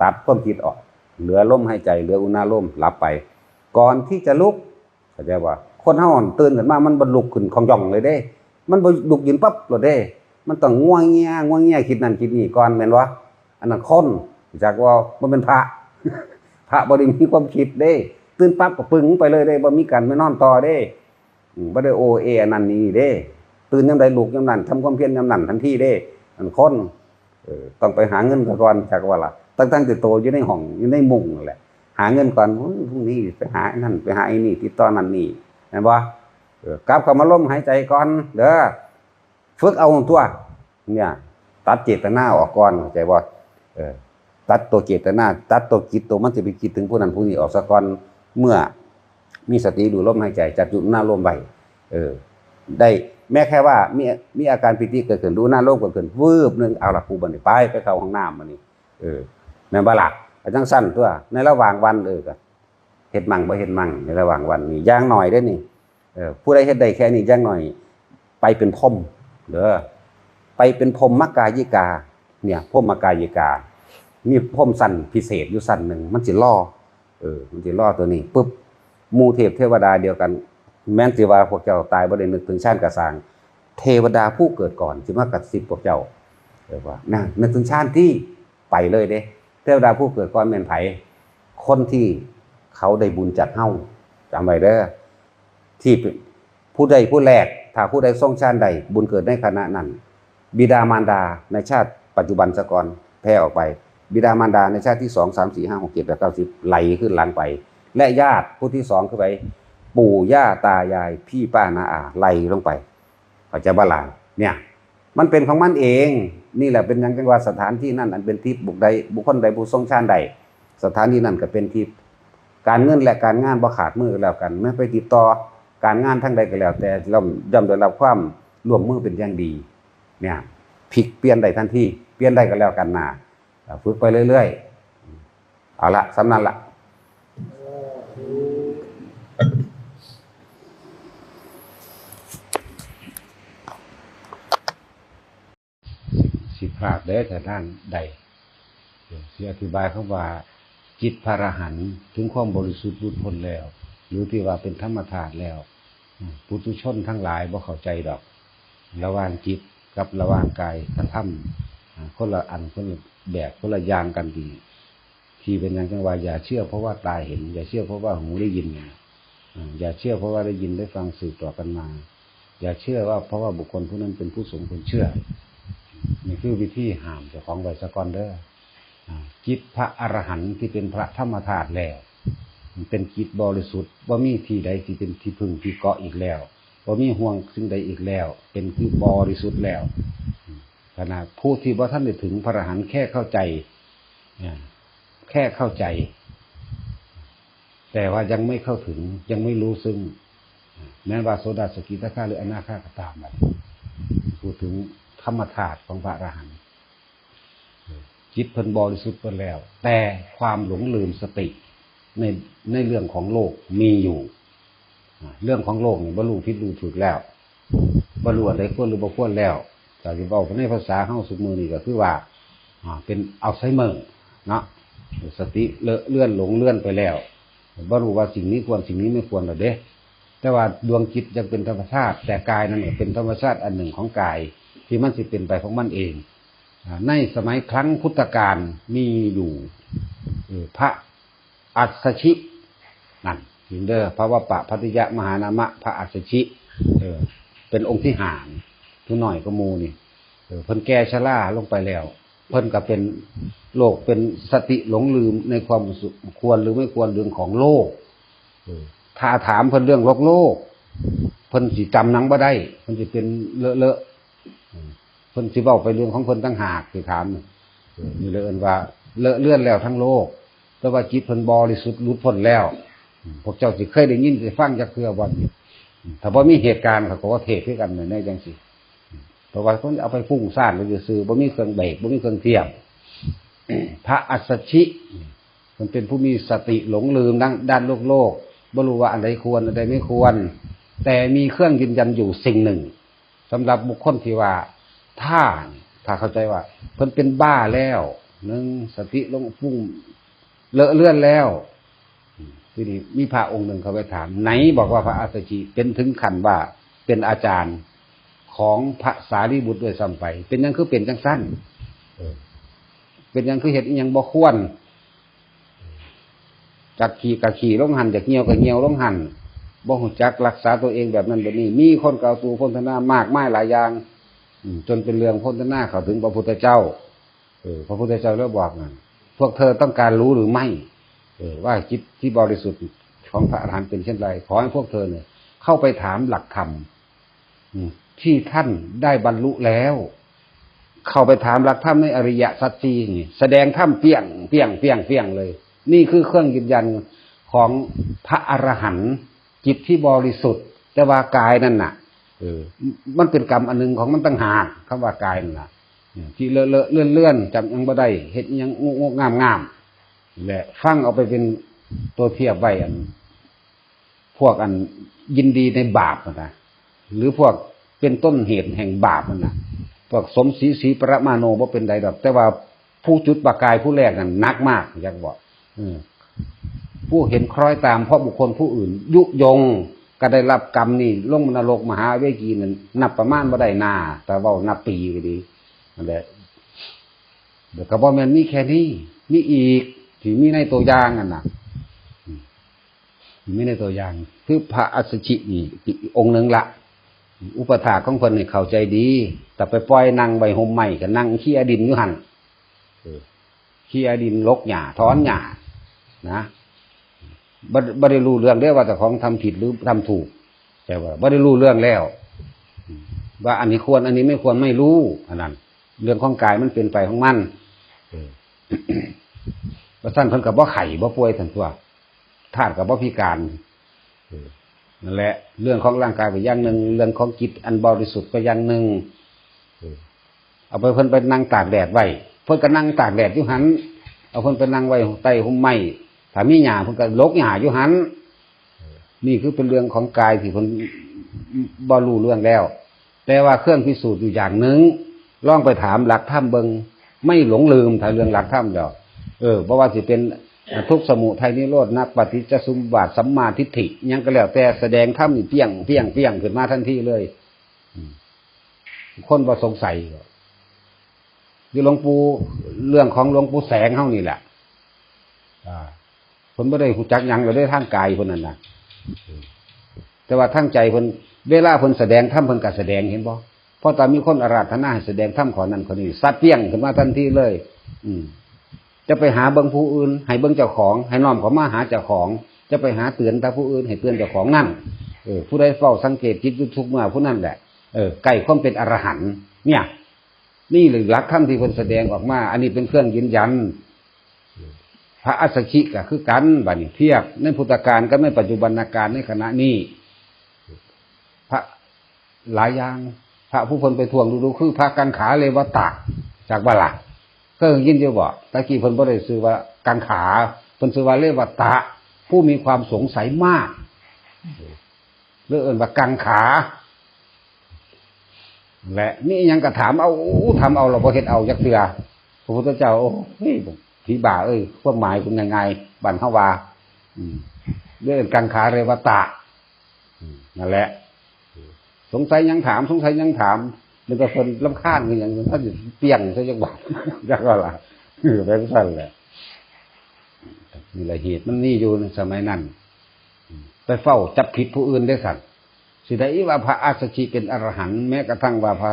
ตัดความคิดออกเหลือลมหายใจเหลืออุณาโลมหลับไปก่อนที่จะลุกเข้าใจว่าคนเฮาตื่นขึ้นมามันบ่ลุกขึ้นของย่องเลยเด้มันบ่ลุกยืนปั๊บโลดเด้มันต้องง่วงเงี้ยคิดนั่นคิดนี่ก่อนแม่นบ่อันนั้นคนจากว่ามันเป็นพระบ่ได้มีความคิดเด้ตื่นปั๊บก็ปึ้งไปเลยเด้บ่มีการไปนอนต่อเด้บ่ได้โอเออันนั้นนี่เด้ตื่นยามใดลุกยามนั้นทำความเพียรยามนั้นทันทีเด้อันคนต้องไปหาเงินก่อนจากว่าล่ะตั้งแต่โตอยู่ในห้องอยู่ในมุ้งนั่นแหละ หาเงินก่อนพรุ่งนี้ไปหานั่นไปหาไอ้นี่ติดต่อนั่นนี่เห็นบ่กลับเข้ามาลมหายใจก่อนเด้อฝึกเอาตัวเนี่ยตัดเจตนาออกก่อนเข้าใจบ่ตัดตัวเจตนาตัดตัวจิตตัวมันจะไปคิดถึงผู้นั้นผู้นี้ออกซะก่อนเมื่อมีสติดูลมหายใจจับจุดหน้าลมไว้ได้แม้แค่ว่ามีอาการปิติเกิดขึ้นดูหน้าลมเกิดขึ้นวืบนึงเอาล่ะกูบัดนี้ไปเข้าห้องน้ำมื้อนี้แม่นบ่ล่ะจังสั้นตัวในระหว่างวันก็เฮ็ดมั่งบ่เฮ็ดมั่งในระหว่างวันนี่อย่างน้อยเด้อนี่ผู้ใดเฮ็ดได้แค่นี้อย่างน้อยไปเป็นพรหมเด้อไปเป็นพรหมกายิกาเนี่ยพรหมกายิกามีพรหมสั้นพิเศษอยู่สั้นนึงมันสิล่อมันสิล่อตัวนี้ปึ๊บหมู่เทพเทวดาเดียวกันแม้นสิว่าพวกเจ้าตายบ่ได้นึกถึงชาติกสร้างเทวดาผู้เกิดก่อนสิมากระซิบพวกเจ้าว่านะนึกถึงชาติที่ไปเลยเด้เทวดาผู้เกิดก่อนแม่นไผคนที่เขาได้บุญจากเฮาจำไว้เด้อที่ผู้ใดผู้แรกถ้าผู้ใดทรงชาติใดบุญเกิดในขณะนั้นบิดามารดาในชาติปัจจุบันซะก่อนแผ่ออกไปบิดามารดาในชาติที่2 3 4 5 6 7 8 9 10ไหลขึ้นหลังไปและญาติผู้ที่2คือไปปู่ย่าตายายพี่ป้าน้าอาไหลลงไปเข้าใจบ่ล่ะเนี่ยมันเป็นของมันเองนี่แหละเป็นอย่างจังว่าสถานที่นั่นอันเป็นทิพย์บุคคลใดผู้ทรงชาติใดสถานที่นั่นก็เป็นทิพย์การเงินและการงานบ่ขาดมือแล้วกันไม่ไปติดต่อการงานทั้งใดก็แล้วแต่เราย่อมได้รับความร่วมมือเป็นอย่างดีเนี่ยพลิกเปลี่ยนได้ทันทีเปลี่ยนได้ก็แล้วกันนะฝึกไปเรื่อยๆเอาละสำนั้นละสิพลาดเด้อแต่ด้านใดสิอธิบายคำว่าจิตพระอรหันต์ถึงความบริสุทธิ์หลุดพ้นแล้วหรือที่ว่าเป็นธรรมธาตุแล้วปุถุชนทั้งหลายบ่เข้าใจดอกระหว่างจิตกับระหว่างกายกระทำคนละอันคนละแบบคนละอย่างกันดีที่เป็นอย่างจังว่าอย่าเชื่อเพราะว่าตาเห็นอย่าเชื่อเพราะว่าหูได้ยินอย่าเชื่อเพราะว่าได้ยินได้ฟังสืบต่อกันมาอย่าเชื่อว่าเพราะว่าบุคคลผู้นั้นเป็นผู้สมควรเชื่อนี่คือวิธีห้ามเจ้าของไว้ซะก่อนเด้อจิตพระอรหันต์ที่เป็นพระธรรมธาตุแล้วเป็นจิตบริสุทธิ์บ่มีที่ใดที่เป็นที่พึ่งที่เกาะอีกแล้วบ่มีห่วงสิ่งใดอีกแล้วเป็นคือบริสุทธิ์แล้วขณะผู้ที่บ่ท่านได้ถึงพระอรหันต์แค่เข้าใจแค่เข้าใจแต่ว่ายังไม่เข้าถึงยังไม่รู้ซึ่งแม้ว่าโสดาสกิทาคาหรืออนาคาก็ตามไปพูดถึงธรรมธาตุของพระอรหันต์จิตเพิ่นบริสุทธิ์เพิ่นแล้วแต่ความหลงลืมสติในเรื่องของโลกมีอยู่เรื่องของโลกนี่บ่รู้ผิดรู้ถูกแล้วบ่รู้อะไรควรหรือบ่ควรแล้วแต่ที่เว้าในภาษาเฮาซุมื้อนี้ก็คือว่าเป็นอัลไซเมอร์เนาะสติเลื่อนหลงเลื่อนไปแล้วบ่รู้ว่าสิ่งนี้ควรสิ่งนี้ไม่ควรหรอกเด้แต่ว่าดวงจิตยังเป็นธรรมชาติแต่กายนั้นเป็นธรรมชาติอันหนึ่งของกายที่มันสิเป็นไปของมันเองในสมัยครั้งพุทธกาลมีอยู่พระอัสสชินั่นถึงเด้อพระวปะพัทยมหานามะพระอัสสชิเป็นองค์ที่ห่างทุหน่อยก็มูนี่เพิ่นแก่ชราลงไปแล้วเพิ่นก็เป็นโลกเป็นสติหลงลืมในความควรหรือไม่ควรเรื่องของโลกถ้าถามเพิ่นเรื่องโลกเพิ่นสิจำหนังบ่ได้เพิ่นสิเป็นเลอะเพิ่นสิเว้าไปเรื่องของเพิ่นต่างหากสิถามนี่เลยเอิ้นว่าเลอะเลื่อนแล้วทั้งโลกแต่ว่าจิตเพิ่นบริสุทธิ์หลุดพ้นแล้วพวกเจ้าสิเคยได้ยินได้ฟังจักเทื่อบ่ถ้าบ่มีเหตุการณ์เขาก็ว่าเทศคือกันในจังซี่เพราะว่าเพิ่นเอาไปฟุ้งซ่านไปซื่อๆบ่มีเครื่องเบรกบ่มีเครื่องเทียบพระอัสสชิมันเป็นผู้มีสติหลงลืมด้านโลกบ่รู้ว่าอันใดควรอันใดไม่ควรแต่มีเครื่องยืนยันอยู่สิ่งหนึ่งสำหรับบุคคลที่ว่าถ้าเข้าใจว่าเพิ่นเป็นบ้าแล้วนึงสติลงฟุ้งเลอะเลื่อนแล้วทีนี้มีพระองค์หนึ่งเขาไปถามไหนบอกว่าพระอัสสชิเป็นถึงขั้นว่าเป็นอาจารย์ของพระสารีบุตรด้วยซ้ำไปเป็นยังคือเป็นจังสั้นเป็นยังคือเฮ็ดอีหยังบ่ควรจากขี่ลงหันจากเหี่ยวก็เหี่ยวลงหันบ่ฮู้จักรักษาตัวเองแบบนั้นแบบนี้มีคนกล่าวตู่พ้นธนามากมายหลายอย่างจนเป็นเรื่องพ้นธนาเข้าถึงพระพุทธเจ้าพระพุทธเจ้าแล้วบอกนั่นพวกเธอต้องการรู้หรือไม่ ว่าจิตที่บริสุทธิ์ของพระอรหันต์เป็นเช่นไรขอให้พวกเธอเนี่ยเข้าไปถามหลักธรรมที่ท่านได้บรรลุแล้วเข้าไปถามหลักธรรมในอริยสัจสี่นี่แสดงธรรมเปี้ยงเปี้ยงเปี้ยงเปี้ยงเลยนี่คือเครื่องยืนยันของพระอรหันต์จิตที่บริสุทธิ์แต่ว่ากายนั่นน่ะมันเป็นกรรมอันนึงของมันต่างหากคำว่ากายนั่นน่ะที่เลอะเลื่อนจำยังบ่ได้เฮ็ดยังงกงามแหละฟังเอาไปเป็นตัวเทียบไว้อันพวกอันยินดีในบาปนะหรือพวกเป็นต้นเหตุแห่งบาปนั่นน่ะพวกสมศรีสีปรมาโนบ่เป็นใดดอกแต่ว่าผู้จุดประกายผู้แรกนั่นหนักมากอยากบอกผู้เห็นคล้อยตามเพราะบุคคลผู้อื่นยุยงก็ได้รับกรรมนี่ลงนรกมหาเวกีนั่นนับประมาณบ่ได้นาแต่ว่านับปีก็ดีนั่นแหละเดี๋ยวก็บ่แม่นมีแค่นี้มีอีกที่มีในตัวอย่างนั่นน่ะมีในตัวอย่างคือพระอัสสชินี่องค์หนึ่งละอุปถากของคนนี่เข้าใจดีแต่ไปปล่อยนั่งใบห่มใหม่ก็นั่งขี้อดินอยู่หั่นขี้อดินลกหญ้าถอนหญ้านะบ่ได้รู้เรื่องได้ว่าเจ้าของทำผิดหรือทำถูกแต่ว่าบ่ได้รู้เรื่องแล้วว่าอันนี้ควรอันนี้ไม่ควรไม่รู้อันนั้นเรื่องของกายมันเป็นไปของมันว่าท่านเพิ่นก็บ่ไข้บ่ป่วยท่านตัวธาตุก็บ่พิการนั่นแหละเรื่องของร่างกายก็อย่างนึงเรื่องของจิตอันบริสุทธิ์ก็อย่างนึงเอาไปเพิ่นไปนั่งตากแดดไว้เพิ่นก็นั่งตากแดดอยู่หันเอาเพิ่นไปนั่งไว้ใต้ห่มไม้ถ้ามีหญ้าเพิ่นก็ลกหญ้าอยู่หันนี่คือเป็นเรื่องของกายที่เพิ่นบ่รู้เรื่องแล้วแต่ว่าเครื่องพิสูจน์อยู่อย่างนึงลองไปถามหลักธรรมเบิ่งไม่หลงลืมถ้าเรื่องหลักธรรมดอกบ่ว่าสิเป็นทุกข์สมุทัยนิโรธมรรคปฏิจจสมุปบาทสัมมาทิฏฐิยังก็แล้วแต่แสดงธรรมนี่เปี้ยงเปี้ยงเปี้ยงขึ้นมาทันทีเลยคนบ่สงสัยอยู่หลวงปู่เรื่องของหลวงปู่แสงเฮานี่แหละเพิ่นบ่ได้รู้จักหยังเลยได้ทางกายเพิ่นนั่นน่ะแต่ว่าทางใจเพิ่นเวลาเพิ่นแสดงธรรมเพิ่นก็แสดงเห็นบ่เพราะตอนมีคนอาราธนาให้แสดงธรรมขอนั้นคนนี้สัตว์เปี้ยงขึ้นมาทันทีเลยจะไปหาเบิ่งผู้อื่นให้เบิ่งเจ้าของให้น้อมเข้ามาหาเจ้าของจะไปหาเตือนแต่ผู้อื่นให้เตือนเจ้าของนั่นผู้ใดเฝ้าสังเกตจิตอยู่ทุกเมื่อผู้นั้นแหละใกล้ความเป็นอรหันต์เนี่ยนี่หรือหลักธรรมที่เพิ่นแสดงออกมาอันนี้เป็นเครื่องยืนยันพระอัสสชิก็คือกันบัดนี้เทียบในพุทธกาลกับในปัจจุบันการในขณะนี้พระหลายอย่างพระผู้เพิ่นไปทวงดูคือพระกังขาเลวตะจากบาลาก็ยินอยู่บ่ตะกี้เพิ่นบ่ได้ชื่อว่ากังขาเพิ่นชื่อว่าเลวตะผู้มีความสงสัยมากเรื่องเอิ้นว่ากังขาและนี่ยังก็ถามเอาทำเอาเราบ่เฮ็ดเอาจักเทื่อพระพุทธเจ้าโอ้เฮ้ยผีบ่าความหมายเป็นยังไงบั่นเฮาว่าเรื่องกังขาเรวตะนั่นแหละสงสัยยังถามมันก็คนรำคาญอย่างท่านเปี้ยงซะจังหวะจักว่าล่ะแบบนั้นแหละนี่แหละเหตุมันนี่อยู่ในสมัยนั้นไปเฝ้าจับผิดผู้อื่นได้สั่นสิได้ว่าพระอัสสชิเป็นอรหันต์แม้กระทั่งว่าพระ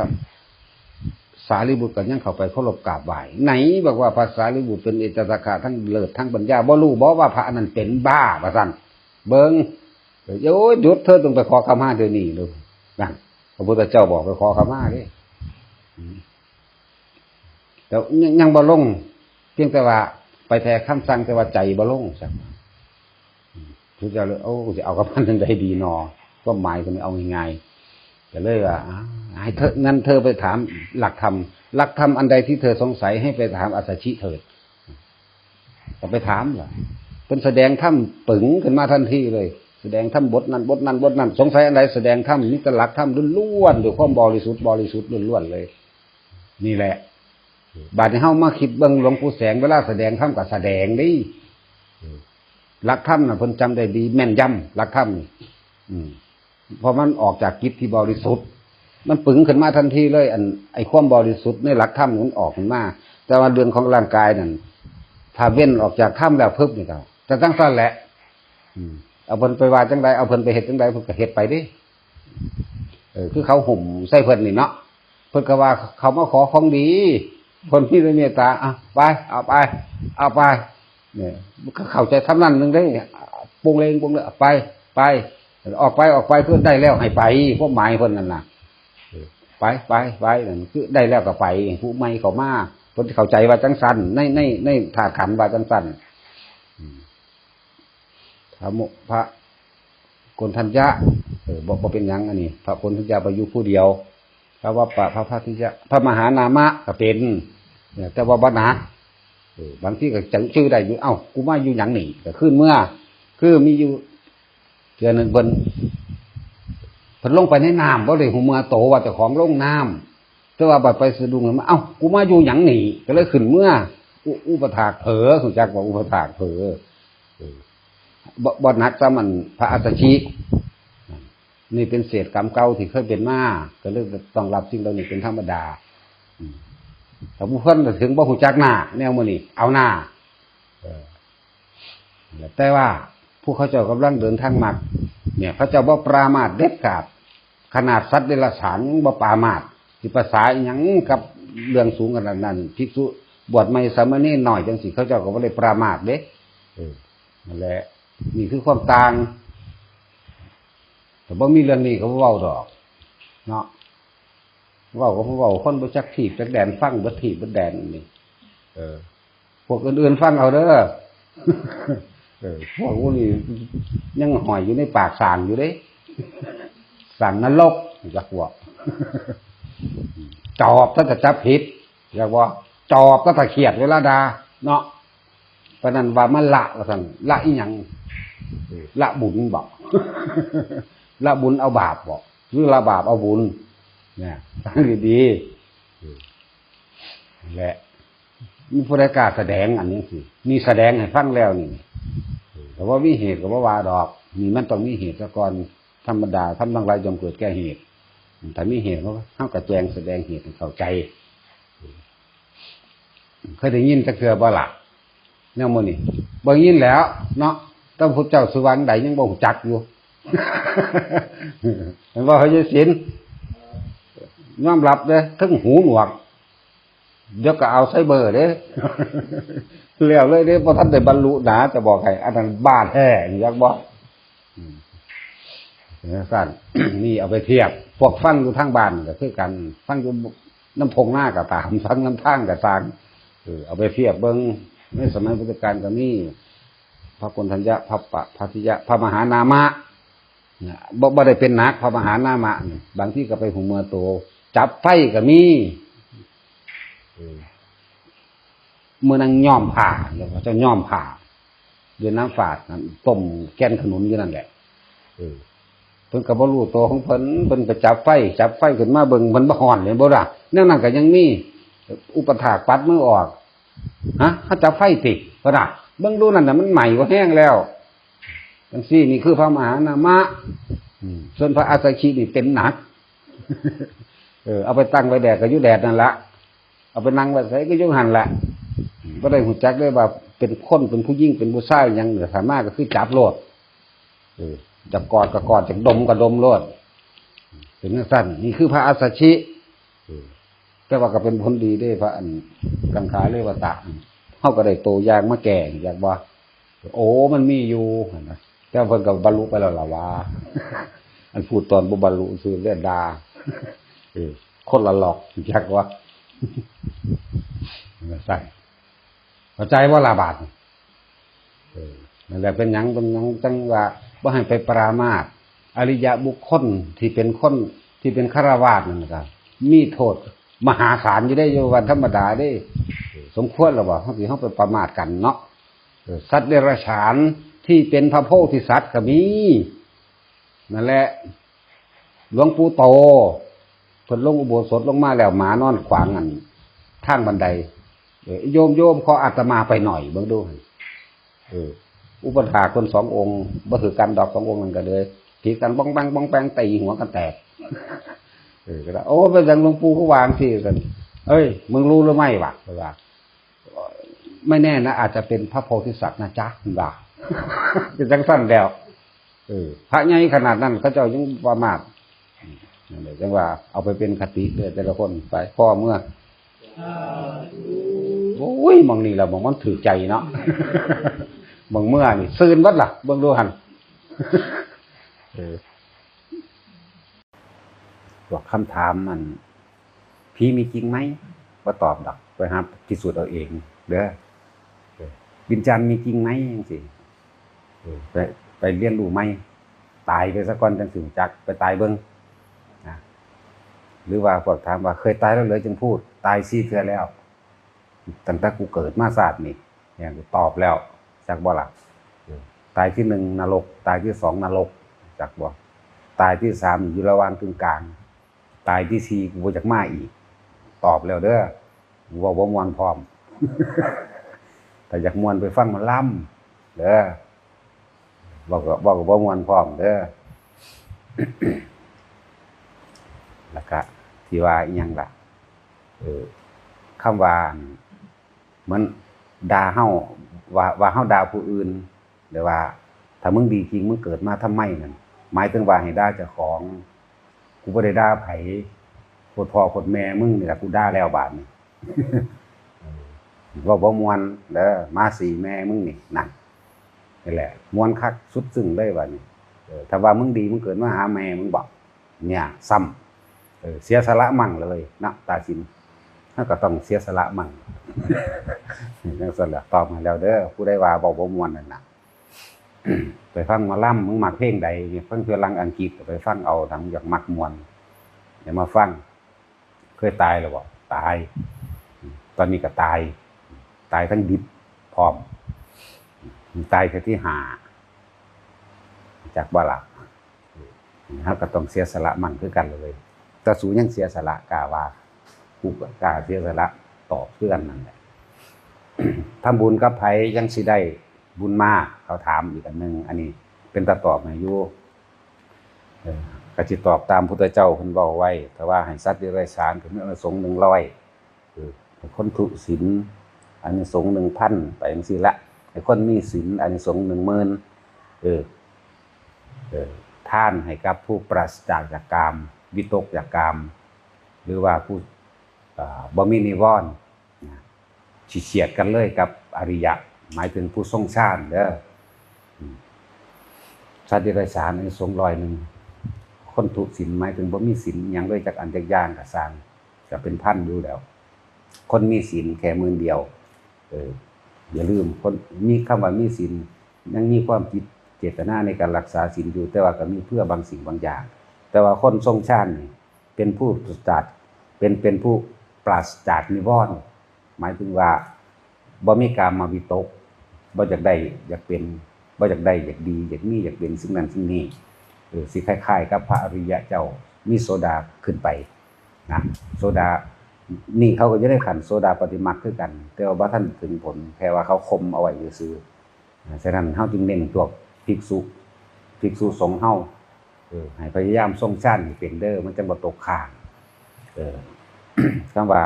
สารีบุตรก็ยังเข้าไปเคารพกราบไหว้ไหนบอกว่าพระสารีบุตรเป็นเอตตะคะทั้งเลิศทั้งปัญญาบ่รู้บ่ว่าพระนั้นเป็นบ้าว่าซั่นเบิ่งโอ้ยหยุดเธอต้องไปขอขมาเดี๋ยวนี้ดูนั่นพระพุทธเจ้าบอกไปขอขมาเด้แต่ยังบ่ลงเพียงแต่ว่าไปแท้คำสั่งแต่ว่าใจบ่ลงซั่นพระเจ้าเลยโอ้สิเอากับมันจังได๋ดีนอก็หมายก็ไม่เอาง่ายๆก็เลยว่าให้เธองั้นเธอไปถามหลักธรรมอันใดที่เธอสงสัยให้ไปถามอัสสชิเถิดก็ไปถามล่ะเป็นแสดงธรรมปึ๋งขึ้นมาทันทีเลยแสดงธรรมบทนั้นสงสัยอะไรแสดงธรรมนี่ก็หลักธรรมล้วนๆด้วยความบริสุทธิ์ล้วนๆเลยนี่แหละบาดนี้เฮามาคิดเบิ่งหลวงปู่แสงเวลาแสดงธรรมก็แสดงดิหลักธรรมน่ะเพิ่นจำได้ดีแม่นยำหลักธรรมพอมันออกจากจิตที่บริสุทธิ์มันปึ๋งขึ้นมาทันทีเลยไอ้ความบริสุทธิ์ในหลักธรรมมันออกขึ้นมาแต่ว่าเรื่องของร่างกายนั่นถ้าเว้นออกจากธรรมแล้วปึ๊บนี่ก็จะจังซั่นแหละเอาเพิ่นไปว่าจังไดเอาเพิ่นไปเฮ็ดจังไดเพิ่นก็เฮ็ดไปดิคือเขาห่มใส่เพิ่นนี่เนาะเพิ่นก็ว่าเขามาขอของดีเพิ่นมีเมตตาไปเอาไป เนี่ยเข้าใจทำนั่นนึงได้ปรุงเลงไปออกไปเพื่อได้แล้วให้ไปพวกหมายเพิ่นนั่นน่ะไปนั่นคือได้แล้วก็ไปผู้ใหม่เข้ามาเพิ่นเข้าใจว่าจังซั่นในธาตุขันธ์ว่าจังซั่นพระโกณฑัญญะบ่เป็นหยังอันนี้พระโกณฑัญญะไปอยู่ผู้เดียวพระว่าพระพัทธิยะพระมหานามะก็เป็นแต่ว่าบ่หนักบางทีก็จังชื่อได้อยู่เอ้ากูมาอยู่หยังนี่ก็ขึ้นเมื่อคือมีอยู่เดือนนึงเพิ่นลงไปในน้ำบ่ได้หูเมื่อโตว่าเจ้าของลงน้ำแต่ว่าบัดไปสะดุ้งเอ้ากูมาอยู่หยังนี่ก็เลยขึ้นเมื่ออุปถากเผลอรู้จักว่าอุปถากเผลอบ่หนักซะมันพระอัสสชินี่เป็นเศษกรรมเก่าที่เคยเป็นมาก็เลยต้องรับสิ่งเหล่านี้เป็นธรรมดาถ้าผู้เพิ่นถึงบ่ฮู้จักหน้าแนวมื้อนี้เอาหน้าแต่ว่าผู้เขาเจ้ากำลังเดินทางมรรคเนี่ยเขาเจ้าบ่ปรามาสเด็ดขาดขนาดสัตว์เดรัจฉานยังบ่ปรามาสสิภาษาอีหยังกับเรื่องสูงขนาดนั้นภิกษุบวชใหม่สามเณรน้อยจังซี่เขาเจ้าก็บ่ได้ปรามาสเด้นั่นแหละนี่คือความต่างแต่บ่มีเรื่องนี้ก็บ่เว้าดอกเนาะเว้าก็บ่เว้าคนบ่จักที่จักแดนฟังบ่ที่บ่แดนนี่พวกอื่นๆฟังเอาเด้อพวกนี้ยังหอยอยู่ในปากสางอยู่เด้สางนรกอยากว่าจอบถ้าจะจับผิดอยากว่าจอบก็ถ้าเขียดเวลาดาเนาะเพราะนั้นว่ามันละว่าซั่นละอีหยังละบุญบ่ละบุญเอาบาปบ่หรือละบาปเอาบุญเนี่ยฟังดีๆแหละมีผู้ใดกล้าแสดงอันนี้สินี่แสดงให้ฟังแล้วนี่แต่ว่ามีเหตุก็บ่ว่าดอกนี่มันต้องมีเหตุซะก่อนธรรมดาทำทั้งหลายย่อมเกิดแก่เหตุถ้ามีเหตุก็เฮาก็แจงแสดงเหตุให้เข้าใจเคยได้ยินจักเทื่อบ่ล่ะแนวมื้อนี้บ่ยินแล้วเนาะพระพุทธเจ้าสุวรรณใดยังบ่รู้จักอยู่เห็นว่าเขาจะศีลยอมรับเด้อทั้งหูหนวกเดี๋ยวก็เอาไซเบอร์เด้แล้วเลยเด้บ่ทันได้บรรลุหนาจะบอกให้อันนั้นบ้าแท้อยากบ่สั่น นี่เอาไปเทียบพวกฟังอยู่ทางบ้านก็คือกันฟังอยู่น้ำพงหน้าก็ตามฟังน้ำทางก็ตามเอาไปเทียบเบิ่งในสมัยพุทธกาลก็มีพระโกณฑัญญะพระพัทธิยะพระมหานามะบ่ได้เป็นนักพระมหานามะบางที่ก็ไปหูเมือโตจับไฟก็มีเมื่อนั่งย่อมผ่าแล้วก็จะย่อมผ่าด้วยน้ำฝาดต้มแกนขนุนอยู่นั่นแหละเพิ่นก็บ่รู้ตัวของเพิ่นไปจับไฟขึ้นมาเบิ่งมันบ่ฮ้อนเลยบ่ล่ะแนวนั้นก็ยังมีอุปถากปัดมือออกเขาจับไฟติบ่ล่ะเบิ่งดูนั่นน่ะมันใหม่กว่าแห้งแล้วจังซี่นี่คือพระมหานามะส่วนพระอัสสชินี่เป็นหนักเอาไปตั้งไว้แดดก็อยู่แดดนั่นละเอาไปนั่งไว้ไสก็อยู่หั่นละบ่ได้ฮู้จักเลยว่าเป็นคนเป็นผู้หญิงเป็นผู้ชายหยังสามารถก็คือจับโลดจับกอดก็กอดจับดมก็ดมโลดเป็นจังซั่นนี่คือพระอัสสชิแต่ว่าก็เป็นผลดีได้พระอันกังขาเรวตะเฮาก็ได้โตอย่างมาแก่อยากว่าโอ้มันมีอยู่นะแต่เพิ่นก็บรรลุไปแล้วล่ะว่าอันพูดตอนบ่บรรลุคือเรียกดาคนละหลอกจักว่าใช่เข้าใจว่าลาบาทนั่นแหละเป็นหยังจังว่าบ่ให้ไปปรามาสอริยบุคคลที่เป็นคนที่เป็นฆราวาสนั่นนะครับมีโทษมหาศาลอยู่ได้อยู่วันธรรมดาได้สมควรหรือเปล่าเฮาสิเฮาไปประมาทกันเนาะสัตว์เดรัจฉานที่เป็นพระโพธิสัตว์ก็มีนั่นแหละหลวงปู่โตเพิ่นลงอุโบสถลงมาแล้วหมานอนขวางอันทางบันไดโยมขออาตมาไปหน่อยเบิ่งดูอุปถากคนสององค์บ่ถือกันดอกสององค์นั่นก็เลยถีกันบ้องแปงตีหัวกันแตกก็ได้โอ้เป็นจังหลวงปู่เขาวางสิกันเอ้ยมึงรู้หรือไม่วะว่าไม่แน่นะอาจจะเป็นพระโพธิสัตว์นะจ๊ะว่าเป็นจังสั้นแล้วพระใหญ่ขนาดนั้นเขาเจ้ายังประมาทนั่นแหละจังว่าเอาไปเป็นคติเด้อแต่ละคนไปพ่อเมื่อ โอ้ยมองนี่ล่ะมองมันถือใจเนาะ บางเมื่อนี่ซื่นวัดล่ะเบิ่งดูหั่น พวกคำถามมันผีมีจริงไหมบ่ตอบดอกไปหาพิสูจน์เอาเองเด้อวิญญาณมีจริงไหมจังซี่ไปเรียนรู้ไหมตายไปซะก่อนจังสิรู้จักไปตายเบิ่งนะหรือว่าพวกถามว่าเคยตายแล้วเหรอจึงพูดตาย4เทื่อแล้วตั้งแต่กูเกิดมาชาตินี้เนี่ยกูตอบแล้วจักบ่ล่ะตายที่1นรกตายที่2นรกจักบ่ตายที่3อยู่ระหว่างกึ่งกลางตายที่4กูบ่จักมาอีกตอบแล้วเด้อกูเว้าบ่ม่วนพร้อม แต่อยากม่วนไปฟังหมอลำเด้อบอกก็บ่ม่วนพร้อมเด้อ แล้วก็ที่ว่าอีหยังล่ะคำว่ามันด่าเฮาว่าเฮาด่าผู้อื่นหรือว่าถ้ามึงดีจริงมึงเกิดมาทำไมนั่นหมายถึงว่าให้ด่าเจ้าของกูบ่ได้ด่าไผโคตรพ่อโคตรแม่มึงนี่ล่ะกูด่าแล้วบาดนี้ ว่าบ่ม่วนเด้อมาสีแม่มึงนี่นั่นนี่แหละม่วนคักสุดซึ้งเลยบาดนี้ถ้าว่ามึงดีมึงเกิดมาหาแม่มึงบอกเนี่ยซ้ำเสียสละมั่งเลยนะตาสินถ้าก็ต้องเสียสละมั่ง จังซั่นล่ะตอบมาแล้วเด้อผู้ใดว่าบ่ม่วนนั่นน่ะ ไปฟังหมอลำมึงมักเพลงใดฟังเพลงลังอังกฤษไปฟังเอาทั้งอยากมักม่วนอย่ามาฟังเคยตายแล้วบ่ตายตอนนี้ก็ตายทั้งดิบพร้อมตายแค่ที่5จากบ่ล่ะเฮาก็ต้องเสียสละมั่งคือกันเลยแต่สูยังเสียสละกล้าว่ากูก็กล้าเสียสละตอบคือกันนั่นแหละ ทำบุญกับไผยังสิได้บุญมากเขาถามอีกอันนึงอันนี้เป็นตาตอบให้อยู่ก็สิตอบตามพุทธเจ้าเพิ่นเว้าไว้แต่ว่าให้สัตว์เดรัจฉานก็มีอานิสงส์100คนทุศีลอานิสงส์ 1,000 ไปจังซี่ละให้คนมีศีลอานิสงส์ 10,000ทานให้กับผู้ปราศจากกามวิตกจากกามหรือว่าผู้บ่มีนิวรณ์สิเฉียดกันเลยกับอริยะหมายถึงผู้ทรงฌานเด้อสัตว์เดรัจฉานอานิสงส์100คนทุศีลหมายถึงบ่มีศีลหยังเลยจักอันจักอย่างก็สร้างก็เป็นพันอยู่แล้วคนมีศีลแค่มื้อเดียวอย่าลืมคนมีคำว่ามีศีลยังมีความคิดเจตนาในการรักษาศีลอยู่แต่ว่าก็มีเพื่อบางสิ่งบางอย่างแต่ว่าคนทรงฌานนี่เป็นผู้ปราศจากเป็นผู้ปราศจากนิวรณ์หมายถึงว่าบ่มีกามวิตกบ่อยากได้อยากเป็นบ่อยากได้อยากดีอยากมีอยากเป็นสิ่งนั้นสิ่งนี้สิคล้ายๆกับพระอริยะเจ้ามีโสดาขึ้นไปนะโสดานี่เขาก็จะได้ขันโซดาปฏิมาคือกันแต่ว่าบ่ทันถึงผลแค่ว่าเขาคมเอาไว้ซื่อๆฉะนั้นเฮาจึงเน้นพวกภิกษุสงฆ์เฮาให้พยายามทรงฌานให้เป็นเด้อมันจังบ่ตกข้างคำว่า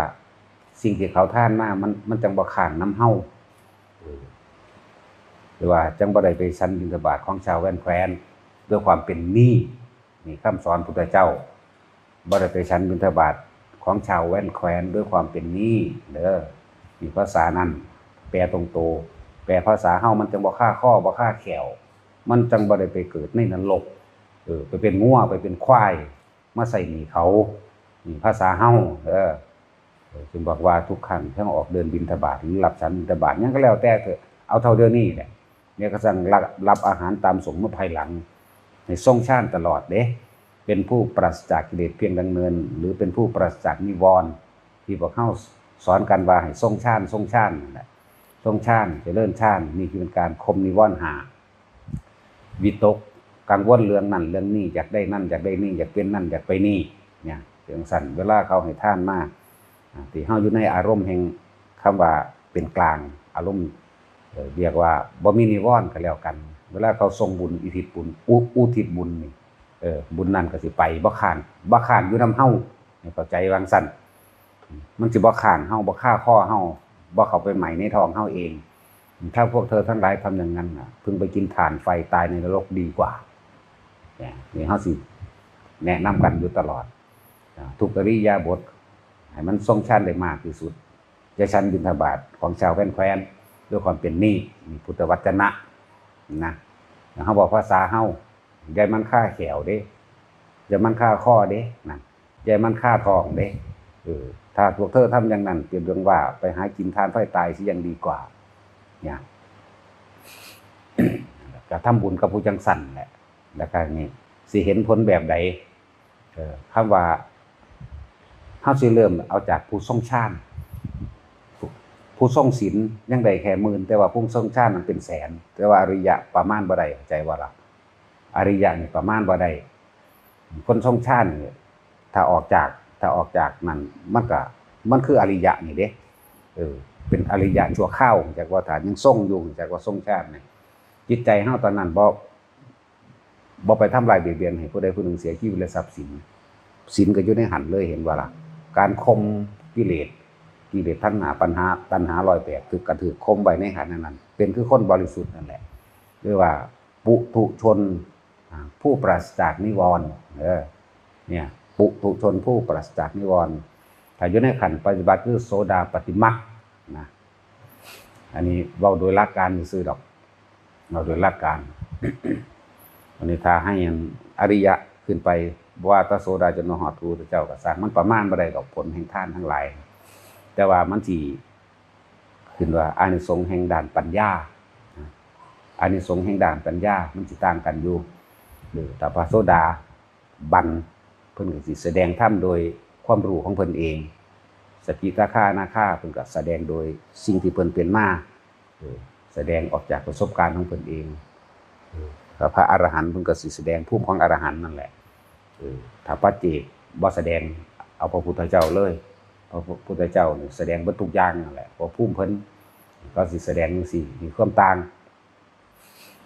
สิ่งที่เขาทานมามันจังบ่ข้างนำเฮาหรือว่าจังบ่ได้ไปชั้นบิณฑบาตของชาวแว่นแคว้นด้วยความเป็นหนี้นี่คำสอนพุทธเจ้าบ่ได้ไปชั้นบิณฑบาตของชาวแว่นแคว้นด้วยความเป็นหนี้เด้อมีภาษานั้นแปลตรงโตแปลภาษาเฮามันจังบ่ค่าข้อบ่ค่าแขวมันจังบ่ได้ไปเกิดในนรกไปเป็นงัวไปเป็นควายมาใส่หนี้เขานี่ภาษาเฮาจึงบอกว่าทุกครั้งที่ออกเดินบิณฑบาตหรือรับฉันบิณฑบาตหยังก็แล้วแต่เถอะเอาเท่าเดี๋ยวนี้แหละเนี่ยก็สั่งรับอาหารตามสมมาภายหลังให้ทรงฌานตลอดเด้เป็นผู้ปราศจากกิเลสเพียงดำเนินหรือเป็นผู้ปราศจากนิวรณ์ที่พวกเฮาสอนกันว่าให้ทรงฌานนั่นแหละทรงฌานเจริญฌานนี่คือเป็นการข่มนิวรณ์วิตกกังวลเรื่องนั้นเรื่องนี้อยากได้นั่นอยากได้นี่อยากเป็นนั่นอยากไปนี่เนี่ยจังซั่นเวลาเขาให้ทานมาที่เฮาอยู่ในอารมณ์แห่งคำว่าเป็นกลางอารมณ์เรียกว่าบ่มีนิวรณ์ก็แล้วกันเวลาเขาส่งบุญอุทิศบุญอุทิศบุญนี่บุญนั้นก็สิไปบ่ข้านอยู่นำเฮาให้เข้าใจวางซั่นมันสิบ่ข้านเฮาบ่ฆ่าข้อเฮาบ่เข้าไปใหม่ในท้องเฮาเองถ้าพวกเธอทั้งหลายทำอย่างนั้นน่ะพึงไปกินถ่านไฟตายในนรกดีกว่านี่เฮาสิแนะนำกันอยู่ตลอดทุกอิริยาบถให้มันทรงฌานได้มากที่สุดจ จะชันบิณฑบาตของชาวแคว้นด้วยความเป็นนี่พุทธวจนะนะเขาบอกภาษาเฮาอย่ามันฆ่าแขวเด้อย่ามันฆ่าข้อเด้นะอย่ามันฆ่าทองเด้ถ้าพวกเธอทำอย่างนั้นเปรียบเรื่องว่าไปหากินทานไฟตายสิยังดีกว่าเนี่ย ก็ทำบุญกับผู้จังสั่นแหละแล้วก็นี่สิเห็นผลแบบใดคำว่าเฮาสิเริ่มเอาจากผู้ทรงฌานผู้ทรงศีลยังได้แค่10,000แต่ว่าผู้ทรงฌานมันเป็นแสนแต่ว่าอริยะประมาณบ่ได้ใจว่าล่ะอริยะนี่ประมาณบ่ได้คนทรงฌานนี่ถ้าออกจากนั้นมันคืออริยะนี่เด้เป็นอริยะชั่วคราวจากว่าฐานยังทรงอยู่จากว่าทรงฌานนี่จิตใจเฮาตอนนั้นบ่ไปทำลายเบียดเบียนให้ผู้ใดผู้หนึ่งเสียชีวิตและทรัพย์สินศีลก็อยู่ในหันเลยเห็นว่าล่ะการข่มกิเลสตัณหาปัญหาตัณหา108คือกระถือข่มไว้ในหันนั้นเป็นคือคนบริสุทธิ์นั่นแหละเรียกว่าปุถุชนผู้ปราศจากนิวรณ์เนี่ยปุถุชนผู้ปราศจากนิวรณ์ถ้าอยู่ในขันธ์ปฏิบัติคือโสดาปฏิมรรคนะอันนี้เว้าโดยหลักการซื่อดอกเราโดยหลักการ วันนี้ถ้าให้อริยะขึ้นไปว่าตโสดาจนหอดรู้เจ้าก็สร้างมันประมาณบ่ได้ดอกผลแห่งท่านทั้งหลายแต่ว่ามันสิขึ้นว่าอานิสงส์แห่งด้านปัญญาอานิสงส์แห่งด้านปัญญามันสิต่างกันอยู่หรือถ้าพระโสดาบันเพิ่นก็สิแสดงธรรมโดยความรู้ของเพิ่นเองสกิทาคานาคาเพิ่นก็แสดงโดยสิ่งที่เพิ่นเป็นมาแสดงออกจากประสบการณ์ของเพิ่นเองพระอรหันต์เพิ่นก็สิแสดงภูมิของอรหันต์นั่นแหละถ้าปัจเจกบ่แสดงเอาพระพุทธเจ้าเลยพระพุทธเจ้านี่แสดงเบิดทุกอย่างนั่นแหละพอภูมิเพิ่นก็สิแสดงจังซี่มีความต่าง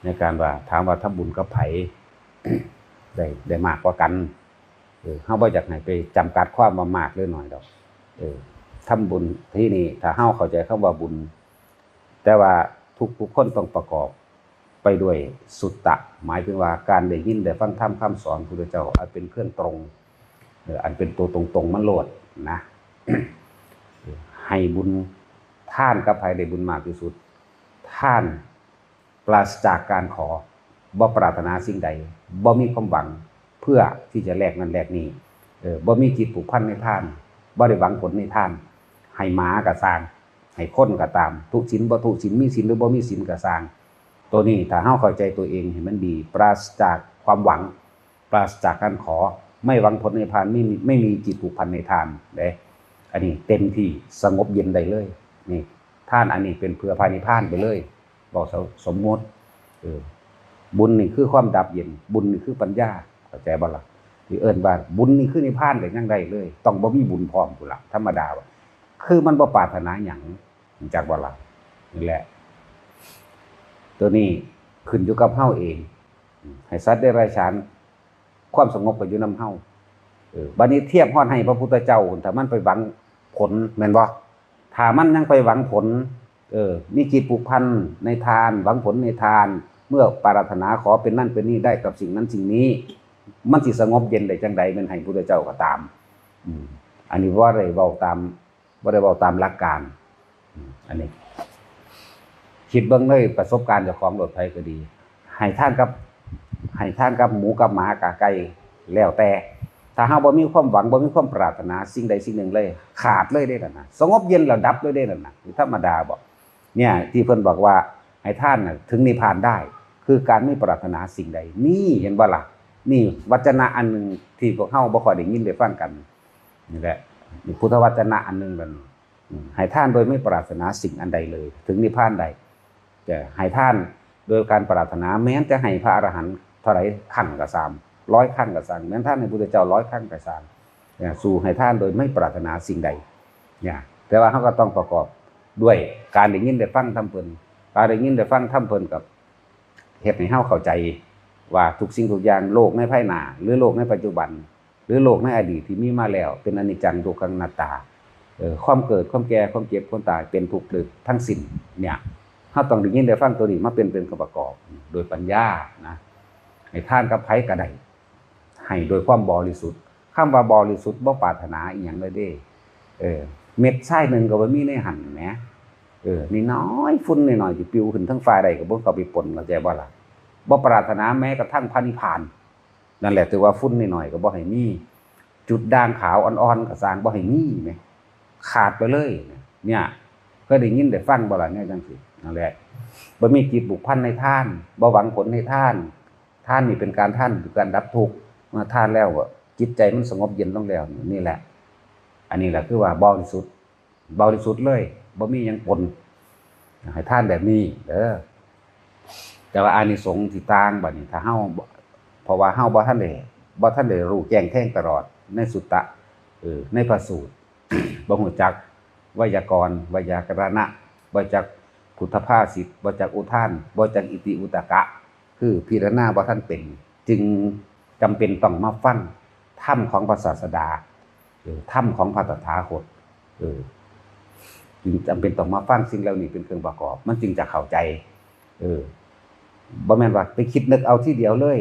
ในการว่าถามว่าทำบุญกับไผ ได้มากกว่ากันเฮาบ่อยากให้ไปจำกัดความว่ามากหรือน้อยดอกทำบุญที่นี่ถ้าเฮาเข้าใจคำว่าบุญแต่ว่าทุกคนต้องประกอบไปด้วยสุตตะหมายถึงว่าการได้ยินได้ฟังธรรมคำสอนพระพุทธเจ้าอันเป็นเครื่องตรงอันเป็นตัวตรงๆมันโลดนะ ให้บุญท่านกับใครได้บุญมากที่สุดท่านปราศจากการขอบ่ปรารถนาสิ่งใดบ่มีความหวังเพื่อที่จะแลกนั้นแลกนี้บ่มีจิตผูกพันในท่านบ่ได้หวังผลในท่านให้หมาก็สร้างให้คนก็ตามทุศีลบ่ทุศีลมีศีลหรือบ่มีศีลก็สร้างตัวนี้ถ้าเฮาเข้าใจตัวเองให้มันดีปราศจากความหวังปราศจากการขอไม่หวังผลในทานไม่มีจิตผูกพันในทานเด้อันนี้เต็มที่สงบเย็นได้เลยนี่ท่านอันนี้เป็นเพื่อพานิพพานไปเลยบอกสมมติบุญนี่คือความดับเย็นบุญนี่คือปัญญาเข้าใจบ่ล่ะที่เอิ้นว่าบุญนี่คือนิพพานได้ยังได้เลยต้องบ่มีบุญพร้อมพุ่นล่ะธรรมดาว่าคือมันบ่ปรารถนาหยังจากบ่ล่ะนี่แหละตัวนี้ขึ้นอยู่กับเฮาเองให้สัตว์ได้ไรฉานความสงบก็อยู่นำเฮาบัดนี้เทียบฮอดให้พระพุทธเจ้าถ้ามันไปหวังผลแม่นบ่ถ้ามันยังไปหวังผลมีจิตผูกพันในทานหวังผลในทานเมื่อปรารถนาขอเป็นนั่นเป็นนี่ได้กับสิ่งนั้นสิ่งนี้มันสิสงบเย็นได้จังใดแม่นให้พระพุทธเจ้าก็ตามอันนี้บ่ได้เว้าตามหลักการอันนี้คิดเบิ่งเลยประสบการณ์เจ้าของรถไฟก็ดีให้ท่านกับหมูกับหมากับไก่แล้วแต่ถ้าเฮาบ่มีความหวังบ่มีความปรารถนาสิ่งใดสิ่งหนึ่งเลยขาดเลยได้นั่นน่ะสงบเย็นแล้วดับเลยได้นั่นน่ะธรรมดาบ่เนี่ยที่เพิ่นบอกว่าให้ท่านน่ะถึงนิพพานได้คือการไม่ปรารถนาสิ่งใดนี่เห็นบ่ล่ะนี่วจนะอันนึงที่พวกเฮาบ่ค่อยได้ยินได้ฟังกันนี่แหละนี่พุทธวจนะอันนึงบัดนี้ให้ท่านโดยไม่ปรารถนาสิ่งอันใดเลยถึงนิพพานได้จะให้ท่านโดยการปรารถนาแม้จะให้พระอรหันต์เท่าไหร่ขั้นก็ตาม100ขั้นก็ตามแม้ท่านให้พุทธเจ้า100ขั้นก็ตามสู่ให้ท่านโดยไม่ปรารถนาสิ่งใดเนี่ยแต่ว่าเฮาก็ต้องประกอบด้วยการได้ยินได้ฟังธรรมเพิ่นการได้ยินได้ฟังธรรมเพิ่นกับเฮ็ดให้เฮาเข้าใจว่าทุกสิ่งทุกอย่างโลกในภายหน้าหรือโลกในปัจจุบันหรือโลกในอดีตที่มีมาแล้วเป็นอนิจจังทุกขังอนัตตาความเกิดความแก่ความเจ็บความตายเป็นทุกข์ทั้งสิ้นเนี่ยเฮาต้องได้ยินได้ฟังตัวนี้มาเป็นองค์ประกอบโดยปัญญานะให้ท่านกับไผก็ได้ให้โดยความบริสุทธิ์คำว่าบริสุทธิ์บ่ปรารถนาอีหยังเลยเด้ เม็ดทรายหนึ่งก็บ่มีในหั่นแหมนี่น้อยฝุ่นน้อยๆที่ปลิวขึ้นทั้งฟ้าได้ก็บ่เข้าไปปนเข้าใจบ่ล่ะบ่ปรารถนาแม้กระทั่งพระนิพพานนั่นแหละถือว่าฝุ่นน้อยๆก็บ่ให้มีจุดด่างขาวอ่อนๆก็สร้างบ่ให้มีแหมขาดไปเลยเนี่ยก็ได้ยินได้ฟังบ่ล่ะเนี่ยจังซี่นั่นแหละบ่มีจิตผูกพันในทานบ่หวังผลในทานทานนี่เป็นการทานคือการดับทุกข์เมื่อทานแล้วจิตใจมันสงบเย็นลงแล้วนี่แหละอันนี้แหละคือว่าบริสุทธิ์เลยบ่มีหยังปนให้ทานแบบนี้เด้อแต่ว่าอานิสงส์ที่ต่างบัดนี้ถ้าเฮาเพราะว่าเฮาบ่ทันได้รู้แจ้งแทงตลอดในสุตตะในพระสูตร บ่ฮู้จักไวยากรณ์ไวยากรณะบ่จักพุทธภาษิตบ่จักอุทานบ่จักอิติอุตกะคือพิจารณาบ่ทันเป็นจึงจำเป็นต้องมาฟังธรรมของพระศาสดาธรรมของพระตถาคตจึงจำเป็นต้องมาฟังสิ่งเหล่านี้เป็นเครื่องประกอบมันจึงจะเข้าใจบ่แม่นว่าไปคิดนึกเอาทีเดียวเลย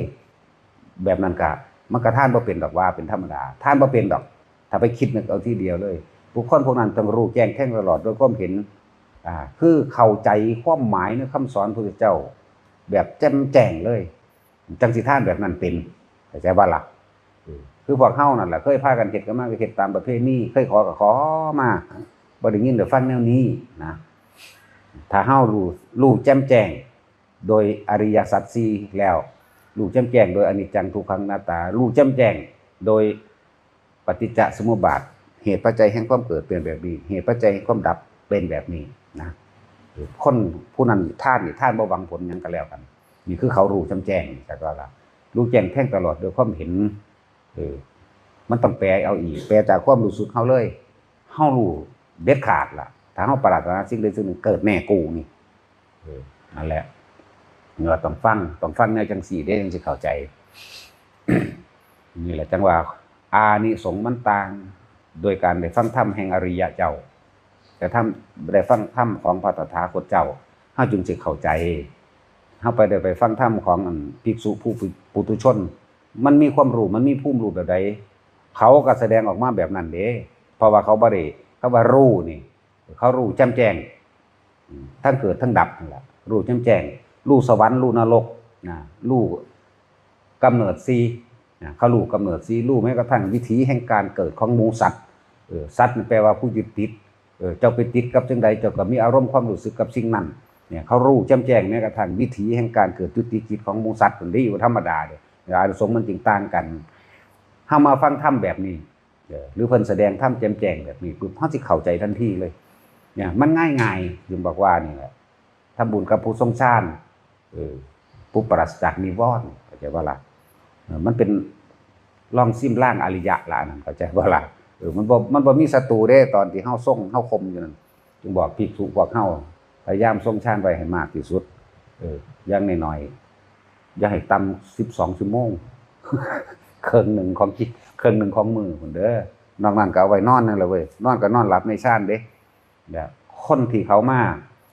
แบบนั้นก็มันก็ท่านบ่เป็นดอกว่าเป็นธรรมดาท่านบ่เป็นดอกถ้าไปคิดนึกเอาทีเดียวเลยบุคคลพวกนั้นต้องรู้แจ้งแทงตลอดด้วยความเห็นคือเข้าใจความหมายในคำสอนพระพุทธเจ้าแบบแจ่มแจ้งเลยจังสิท่านแบบนั้นเป็นเข้าใจบ่ล่ะคือพวกเฮานั่นแหละเคยพากันเฮ็ดกันมาก็เฮ็ดตามประเพณีเคยขอก็ขอมาบ่ได้ยินได้ฟังแนวนี้นะถ้าเฮารู้แจ่มแจ้งโดยอริยสัจ4แล้วรู้แจ่มแจ้งโดยอนิจจังทุกขังอนัตตารู้แจ่มแจ้งโดยปฏิจจสมุปบาทเหตุปัจจัยแห่งความเกิดเป็นแบบนี้เหตุปัจจัยแห่งความดับเป็นแบบนี้นะคนผู้นั้นท่านบ่หวังผลหยังก็แล้วกันนี่คือเขารู้แจ่มแจ้งจักว่าล่ะรู้แจ้งแทงตลอดโดยความเห็นมันต้องแปลเอาอีกแปลจากความรู้สึกเฮาเลยเฮารู้เด็ดขาดล่ะถ้าเฮาปรารถนาสิ่งใดสิ่งหนึ่งเกิดแน่กูนี่นั่นแหละเราต้องฟังแนวจังสี่ได้จังสิเข้าใจ นี่แหละจังว่าอานิสงส์มันต่างโดยการได้ฟังธรรมแห่งอริยะเจ้าแต่ถ้าได้ฟังธรรมของพระตถาคตเจ้าเฮาจึงสิเข้าใจเฮาไปฟังธรรมของภิกษุผู้ปุถุชนมันมีความรู้มันมีภูมิรู้แบบใดเขาก็แสดงออกมาแบบนั้นเด้เพราะว่าเขาบ่ได้เขาว่ารู้นี่เขารู้แจ่มแจ้งทั้งเกิดทั้งดับนั่นแหละรู้แจ่มแจ้งรู้สวรรค์รู้นรกนะรู้กำเนิด4เขารู้กำเนิด4รู้แม้กระทั่งวิถีแห่งการเกิดของหมู่สัตว์สัตว์แปลว่าผู้ยึดติดเจ้าไปติดกับจังใดเจ้าก็มีอารมณ์ความรู้สึกกับสิ่งนั้นเนี่ยเขารู้แจ่มแจ้งแม้กระทั่งวิถีแห่งการเกิดจุติจิตของหมู่สัตว์คนนี้อยู่ธรรมดาเด้อานิสงส์มันจึงต่างกันเฮามาฟังธรรมแบบนี้หรือเพิ่นแสดงธรรมแจ่มแจ้งแบบนี้ปุ๊บเฮาสิเข้าใจทันทีเลยเนี่ยมันง่ายๆจึงบอกว่านี่แหละทำบุญกับผู้ทรงฌานผู้ปราศจากนิวรณ์เข้าใจว่าล่ะมันเป็นล่องซิมล่างอริยะล่ะนั่นเข้าใจว่าล่ะมันบ่มีศัตรูเด้ตอนที่เฮาทรงเฮาคมอยู่นั่นจึงบอกภิกษุพวกเฮาพยายามทรงฌานไว้ให้มากที่สุดอย่างน้อยๆอย่าให้ต่ำ12ชั่วโมงครึ่งหนึ่งของจิตครึ่งหนึ่งของมือพุ่นเด้อนอกนั้นก็เอาไว้นอนนั่นแหละเว้ยนอนก็นอนหลับในฌานเด้แบบคนที่เขามา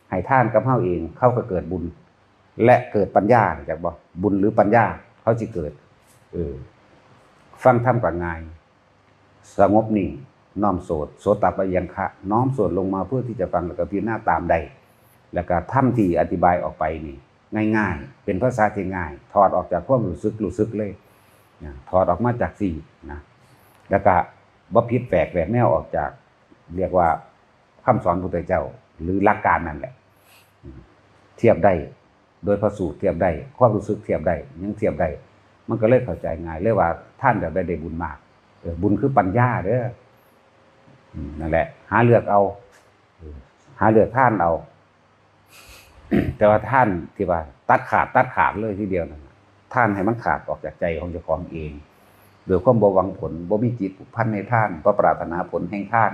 ให้ทานกับเฮาเองเขาก็เกิดบุญและเกิดปัญญาจักบ่บุญหรือปัญญาเขาสิเกิดฟังธรรมก็ง่ายสงบนิ่งน้อมโสตปัญญังคะน้อมโสดลงมาเพื่อที่จะฟังแล้วก็พิจารณาตามได้แล้วก็ธรรมที่อธิบายออกไปนี่ง่ายๆเป็นภาษาที่ง่ายถอดออกจากความรู้สึกเลยถอดออกมาจากสี่นะแล้วก็บ่ผิดแปลกแหวกแนวออกจากเรียกว่าคำสอนพระพุทธเจ้าหรือหลักการนั่นแหละเทียบได้โดยพระสูตรเทียบได้ความรู้สึกเทียบได้ยังเทียบได้มันก็เลยเข้าใจง่ายเลยว่าท่านแบบได้บุญมากบุญคือปัญญาเด้อนั่นแหละหาเลือกเอาหาเลือกท่านเอา แต่ว่าท่านที่ว่าตัดขาดเลยทีเดียวนั่นท่านให้มันขาดออกจากใจของเจ้าของเองโดยความบ่หวังผลบ่มีจิตผูกพันในท่านบ่ปรารถนาผลแห่งท่าน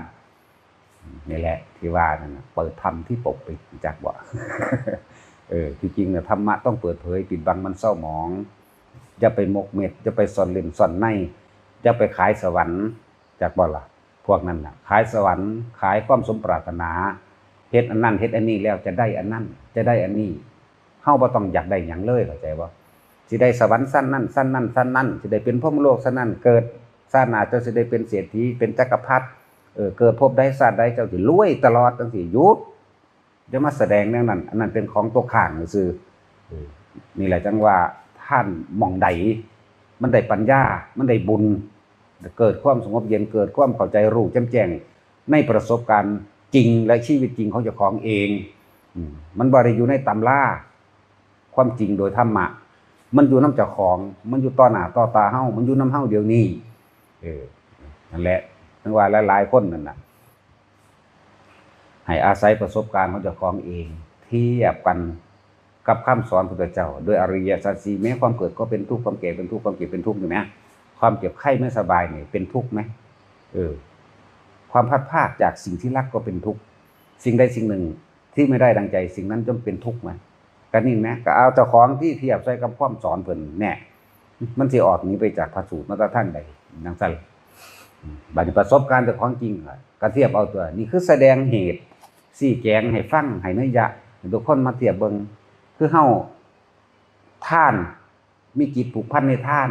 นี่แหละที่ว่านั่นเปิดธรรมที่ปกปิดจักบ่ ที่จริงเนี่ยธรรมะต้องเปิดเผยปิดบังมันเศร้าหมองจะไปมกเม็ดจะไปซ่อนเล่นซ่อนในจะไปขายสวรรค์จักบ่ล่ะพวกนั้นน่ะขายสวรรค์ขายความสมปรารถนาเฮ็ดอันนั้นเฮ็ดอันนี้แล้วจะได้อันนั้นจะได้อันนี้เฮาบ่ต้องอยากได้หยังเลยเข้าใจบ่สิได้สวรรค์สั้นนั้นสิได้เป็นพรหมโลกสั้นนั้นเกิดชาติหน้าเจ้าสิได้เป็นเศรษฐีเป็นจักรพรรดิ เกิดพบได้ชาติใดเจ้าสิรวยตลอดจังซี่หยุดจะมาแสดงแนวนั้นอันนั้นเป็นของตกข้างซื่อนี่แหละจังว่าท่านมองใดมันได้ปัญญามันได้บุญเกิดความสงบเย็นเกิดความเข้าใจรู้แจ่มแจ้งในประสบการณ์จริงและชีวิตจริงของเจ้าของเองมันบ่ได้อยู่ในตำราความจริงโดยธรรมะมันอยู่นำเจ้าของมันอยู่ต่อหน้าต่อตาเฮามันอยู่นำเฮาเดี๋ยวนี้นั่นแหละถึงว่าหลายๆคนนั่นน่ะให้อาศัยประสบการณ์ของเจ้าของเองเทียบกันกับคำสอนพระพุทธเจ้าโดยอริยสัจสี่แม้ความเกิดก็เป็นทุกข์ความแก่เป็นทุกข์ความเจ็บเป็นทุกข์อยู่ไหมความเจ็บไข้ไม่สบายนี่เป็นทุกข์ไหมความพัดพลาดจากสิ่งที่รักก็เป็นทุกข์สิ่งใดสิ่งหนึ่งที่ไม่ได้ดังใจสิ่งนั้นย่อมเป็นทุกข์ไหมก็นี่ไหมก็เอาเจ้าของที่เทียบใส่กับความสอนเพิ่นแน่มันสิออกหนีไปจากพระสูตรมาตรฐานใดนังสั่นบัดนี้ประสบการณ์เจ้าของจริงก็เทียบเอาตัวนี่คือแสดงเหตุสี่แจงให้ฟังให้นัยยะทุกคนมาเทียบเบิ่งคือเฮาท่านมีจิตผูกพันในท่าน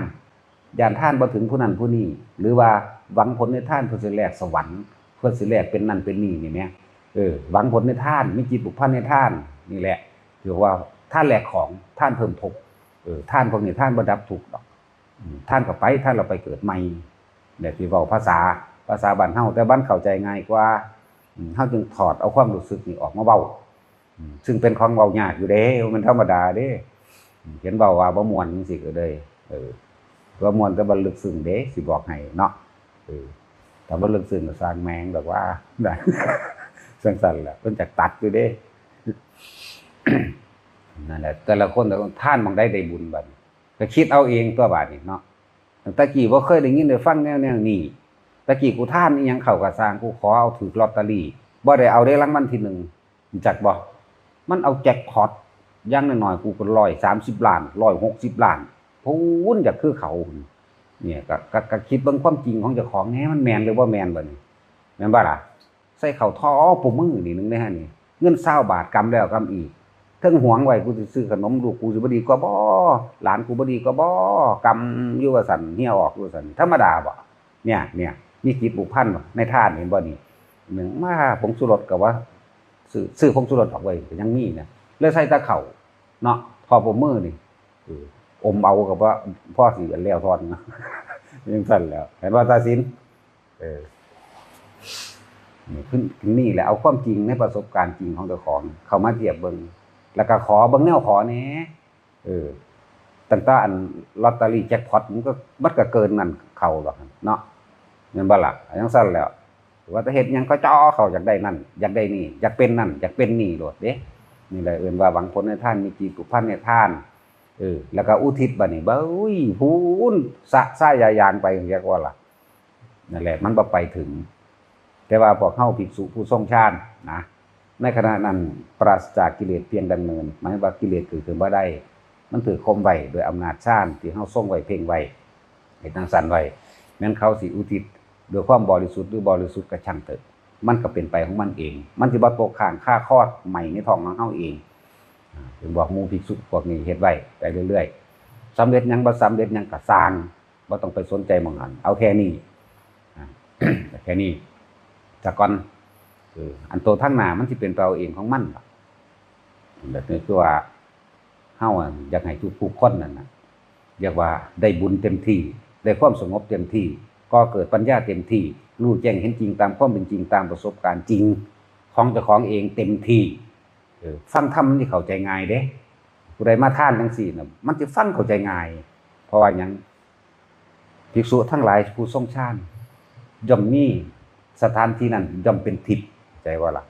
ย่านท่านบ่ถึงผู้นั้นผู้นี้หรือว่าหวังผลในท่านเพื่อสิแลกสวรรค์เพื่อสิแลกเป็นนั่นเป็นนี่นี่แหมหวังผลในท่านมีจิตผูกพันในท่านนี่แหละถือว่าท่านแลกของท่านเพิ่มทุกข์ท่านพวกนี้ท่านบ่ดับทุกข์ดอกท่านก็ไปท่านเราไปเกิดใหม่เนี่ยที่เว้าภาษาบ้านเฮาแต่บ้านเข้าใจง่ายกว่าเฮาจึงถอดเอาความรู้สึกนี่ออกมาเว้าซึ่งเป็นของเว้ายากอยู่เด้มันธรรมดาเด้เห็นเว้าว่าบ่ม่วนจังซี่ก็เลยบ่ม่วนแต่บ่ลึกซึ้งเด้สิบอกให้เนาะถ้าบ่ลึกซึ้งก็สร้างแมงแบบว่าได้สั่นๆแหละเพิ่นจักตัดอยู่เด้ นั่นแหละแต่ละคนท่านมองได้บุญบัดก็คิดเอาเองตัวบาดนี่เนาะตะกี้บ่เคยได้ยินได้ฟังแนวนี้ตะกี้กูท่านอีหยังเข้าก็สร้างกูขอเอาถูกลอตเตอรี่บ่ได้เอาได้รางวัลที่1จักบ่มันเอาแจ็คพอตอย่างน้อยๆกูก็130ล้าน160ล้านพูนอยากคือเขาเนี่ยก็คิดเบิ่งความจริงของเจ้าของแหน่มันแม่นหรือบ่แม่นบัดนี้แม่นบ่ล่ะใส่เข้าท้อปูมือนี่นึงได้ฮะนี่เงิน20บาทกำแล้วกำอีกทั้งหวงไว้กูสิซื้อขนมลูกกูสิบ่ดีกว่าบ่หลานกูบ่ดีกว่าบ่กำอยู่ว่าซั่นเหี่ยวออกอยู่ซั่นธรรมดาบ่เนี่ยมีจิตผูกพันในทานเห็นบ่นี่นึงมาผงชูรสก็ว่าซื้อผงชูรสออกไว้ก็ยังมีนะเลยใส่ตะเข่าเนาะพอผมมือนี่อมเอากับว่าพ่อสิอันแล้วทอนนะยังสั่นแล้วเห็นว่าตาสินนี่ขึ้นนี่แหละเอาความจริงในประสบการณ์จริงของเจ้าของเข้ามาเทียบเบิ่งแล้วก็ขอเบิ่งแนวขอแหน่ตั้งแต่อันลอตเตอรี่แจ็คพอตมันก็เกินนั่นเข้าหรอกเนาะแม่นบ่ล่ะยังสั่นแล้วว่าแต่เฮ็ดหยังก็จ่อเข้าอยากได้นั่นอยากได้นี่อยากเป็นนั่นอยากเป็นนี่โลดเด้นี่แหละเอิ้นว่าหวังผลในท่านมีจิตผูกพันในท่านแล้วก็อุทิศบัดนี้บ่อุ้ยพูนสะซ่ายายานไปเรียกว่าล่ะนั่นแหละมันบ่ไปถึงแต่ว่าพวกเฮาภิกษุผู้ทรงฌานนะในขณะนั้นปราศจากกิเลสเพียงดำเนินหมายว่ากิเลสเกิดขึ้นบ่ได้มันถือคมไว้โดยอำนาจฌานที่เฮาทรงไว้เพ่งไว้ให้ตั้งสันไว้แม้นเขาสิอุทิศโดยความบริสุทธิ์หรือบริสุทธิ์ก็ช่างเถิดมันก็เป็นไปของมันเองมันสิบ่ตกข้างค่าคลอดใหม่ในท้องของเฮาเองถึงบอกหมู่ภิกษุพวกนี้เฮ็ดไว้ไปเรื่อยๆสำเร็จหยังบ่สำเร็จหยังก็สร้างบ่ต้องไปสนใจหม้องนั้นเอาแค่นี้แค่นี้แต่ก่อนอันโตทั้งหน้ามันสิเป็นเราเองของมันแบบนี้คือว่าเฮาอยากให้ทุกคนนั่นน่ะเรียกว่าได้บุญเต็มที่ได้ความสงบเต็มที่ก็เกิดปัญญาเต็มที่รู้แจ้งเห็นจริงตามความเป็นจริงตามประสบการณ์จริงของเจ้าของเองเต็มที่ฟังธรรมนี่เข้าใจง่ายเด้ผู้ใดมาทานจังซี่น่ะมันสิฟังเข้าใจง่ายเพราะว่าหยังภิกษุทั้งหลายผู้ทรงฌานย่อมมีสถานที่นั้นย่อมเป็นทิพย์ใจว่าล่ะ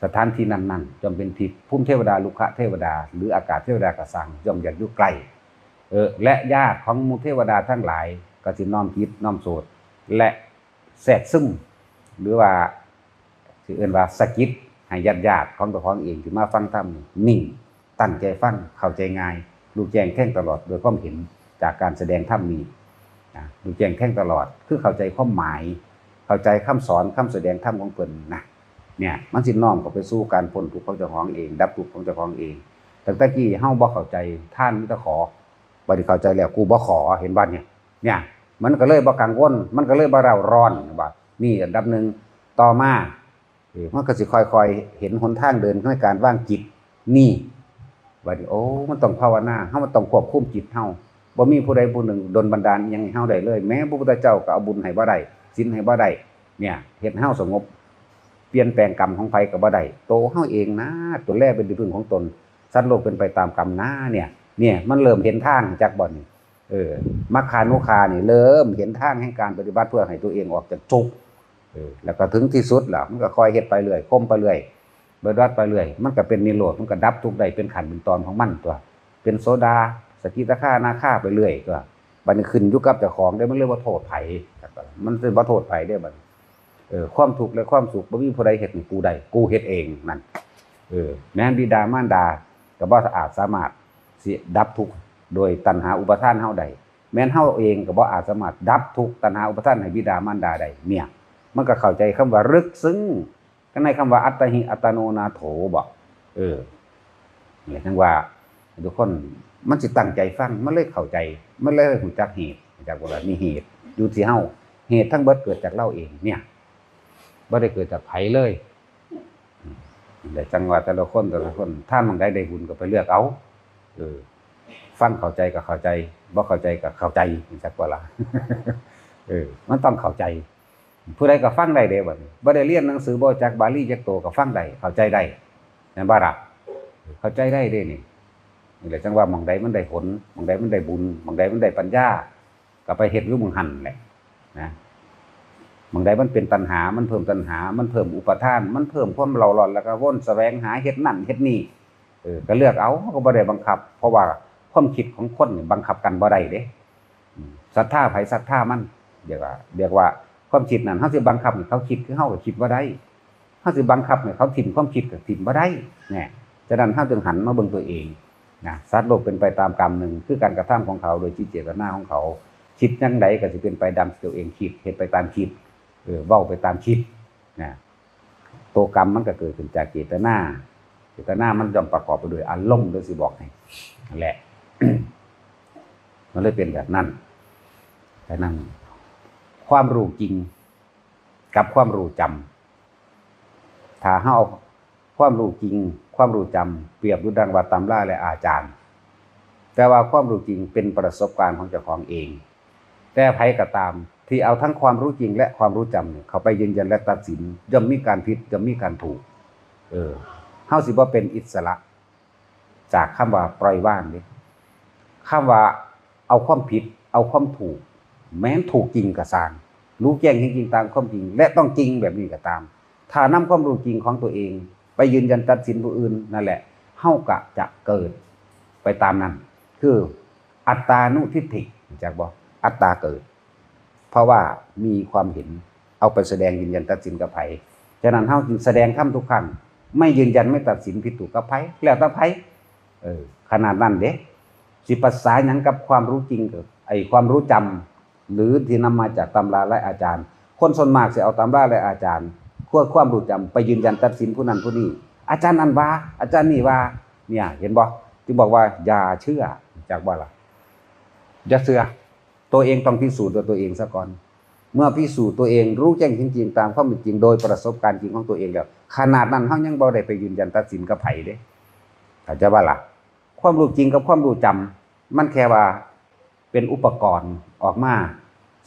สถานที่นั้นย่อมเป็นทิพย์ภูมิเทวดาลุกะเทวดาหรืออากาศเทวดากสังย่อมอยากอยู่ใกล้และญาติของหมู่เทวดาทั้งหลายก็สิน้อมคิดน้อมโสดและแทรกซึมหรือว่าสิเอิ้นว่าสะกิดให้ญาติของเจ้าของเองที่มาฟังธรรมนิ่งตั้งใจฟังเข้าใจง่ายรู้แจ้งแท่งตลอดโดยความเห็นจากการแสดงธรรมนี้รู้แจ้งแท่งตลอดคือเข้าใจความหมายเข้าใจคำสอนคำแสดงธรรมของเพิ่นนะเนี่ยมันสิน้อมเข้าไปสู่การพ้นทุกข์ของเจ้าของเองดับทุกข์ของเจ้าของเองตั้งแต่กี้เฮาบ่เข้าใจท่านมีแต่ขอบัดนี้เข้าใจแล้วกูบ่ขอเห็นบ่เนี่ยมันก็เลยบ่กังวลมันก็เลยบ่เร่าร้อนว่านี่อันดับหนึ่ง ต่อมามันก็สิค่อยๆเห็นหนทางเดินในการว่างจิตนี่ว่าโอ้มันต้องภาวนาเฮามันต้องควบคุมจิตเฮาบ่มีผู้ใดผู้หนึ่งดลบันดาลอิหยังให้เฮาได้เลยแม้พระพุทธเจ้าก็เอาบุญให้บ่ได้ศีลให้บ่ได้เนี่ยเฮ็ดให้เฮาสงบเปลี่ยนแปลงกรรมของไผก็บ่ได้โตเฮาเองนะตัวแรกเป็นที่พึ่งของตนสัตว์โลกเป็นไปตามกรรมนะเนี่ยมันเริ่มเห็นทางจากบ่นี่มัคคานุคานี่เริ่มเห็นทางแห่งการปฏิบัติเพื่อให้ตัวเองออกจากทุกข์แล้วก็ถึงที่สุดแล้วมันก็ค่อยเฮ็ดไปเรื่อยก้มไปเรื่อยปฏิบัติไปเรื่อยมันก็เป็นนิโรธมันก็ดับทุกข์ได้เป็นขันธ์เป็นตอนของมันตัวเป็นโสดาสกิทาคานาคาไปเรื่อยตัวบัดนี้ขึ้นอยู่กับเจ้าของได้มันเรียกว่าโทษไผมันเป็นบ่โทษไผได้บัดความทุกข์และความสุขบ่มีผู้ใดเฮ็ดให้กูได้กูเฮ็ดเองนั่นแม้นบิดามารดาก็บ่อาจสามารถสิดับทุกข์โดยตัณหาอุปาทานเฮาได้แม้นเฮาเองก็บ่อาจสามารถดับทุกข์ตัณหาอุปาทานให้บิดามารดาได้เนี่ยมันก็เข้าใจคำว่าลึกซึ้งกันในคำว่าอัตถิอัตโนนาโถบ่เนี่ยจังว่าทุกคนมันสิตั้งใจฟังมันเลยเข้าใจมันเลยรู้จักเหตุจากว่ามีเหตุอยู่ที่เฮาเหตุทั้งเบิดเกิดจากเราเองเนี่ยบ่ได้เกิดจากไผเลยแต่จังว่าแต่ละคนถ้ามันได้บุญก็ไปเลือกเอาฟังเข้าใจก็เข้าใจบ่เข้าใจก็เข้าใจจักว่าล่ะมันต้องเข้าใจผู้ใดก็ฟังได้เด้บัดนี้บ่ได้เรียนหนังสือบ่จักบาลีจักโตก็ฟังได้เข้าใจได้แม่นบ่ล่ะเข้าใจได้เด้นี่แหละจังว่าหม่องใดมันได้ผลหม่องใดมันได้บุญหม่องใดมันได้ปัญญาก็ไปเฮ็ดอยู่หม่องหั่นแหละนะหม่องใดมันเป็นตัณหามันเพิ่มตัณหามันเพิ่มอุปาทานมันเพิ่มความเร่าร้อนแล้วก็วนแสวงหาเฮ็ดนั่นเฮ็ดนี่ก็เลือกเอาก็บ่ได้บังคับเพราะว่าความคิดของคนนี่บังคับกันบ่ได้เด้ศรัทธาไผศรัทธามันเรียกว่าความคิดนั่นเฮาสิบังคับให้เขาคิดคือเฮาก็คิดบ่ได้เฮาสิบังคับให้เขาถิ่มความคิดก็ถิ่มบ่ได้แน่ฉะนั้นเฮาจึงหันมาเบิ่งตัวเองนะสัตว์โลกเป็นไปตามกรรมหนึ่งคือการกระทำของเขาโดยที่เจตนาของเขาคิดจังใดก็สิเป็นไปดังตัวเองคิดเฮ็ดไปตามคิดเว้าไปตามคิดนะตัวกรรมมันก็เกิดขึ้นจากเจตนามันย่อมประกอบไปด้วยอารมณ์โดยสิบอกให้นั่นแหละ มันเลยเป็นแบบนั้นแต่นั้นความรู้จริงกับความรู้จำถ้าเฮาความรู้จริงความรู้จำเปรียบดุจดังว่าตำราและอาจารย์แต่ว่าความรู้จริงเป็นประสบการณ์ของเจ้าของเองแต่ไผก็ตามที่เอาทั้งความรู้จริงและความรู้จำเข้าไปยืนยันและตัดสินย่อมมีการผิดย่อมมีการถูกเฮาสิบ่เป็นอิสระจากคำว่าปล่อยวางนี่คำว่าเอาความผิดเอาความถูกแม้นถูกจริงก็สร้างรู้แจ้งจริงๆตามความจริงและต้องจริงแบบนี้ก็ตามถ้านำความรู้จริงของตัวเองไปยืนยันตัดสินผู้อื่นนั่นแหละเฮาก็จะเกิดไปตามนั้นคืออัตตานุทิฏฐิจากบ่อัตตาเกิดเพราะว่ามีความเห็นเอาไปแสดงยืนยันตัดสินกับไผฉะนั้นเฮาจึงแสดงธรรมทุกครั้งไม่ยืนยันไม่ตัดสินผิดถูกกับไผแล้วแต่ไผขนาดนั้นเด้สิภาษาหยังกับความรู้จริงกับไอ้ความรู้จำหรือที่นำมาจากตำราและอาจารย์คนส่วนมากสิเอาตำราและอาจารย์ความรู้จำไปยืนยันตัดสินผู้นั้นผู้นี้อาจารย์นั้นว่าอาจารย์นี่ว่าเนี่ยเห็นบ่ที่บอกว่าอย่าเชื่อจากว่าล่ะอย่าเชื่อตัวเองต้องพิสูจน์ตัวเองซะก่อนเมื่อพิสูจน์ตัวเองรู้แจ้งจริงๆตามความเป็นจริงโดยประสบการณ์จริงของตัวเองแล้วขนาดนั้นเฮายังบ่ได้ไปยืนยันตัดสินกับไผเด้เข้าใจบ่ล่ะความรู้จริงกับความรู้จำมันแค่ว่าเป็นอุปกรณ์ออกมา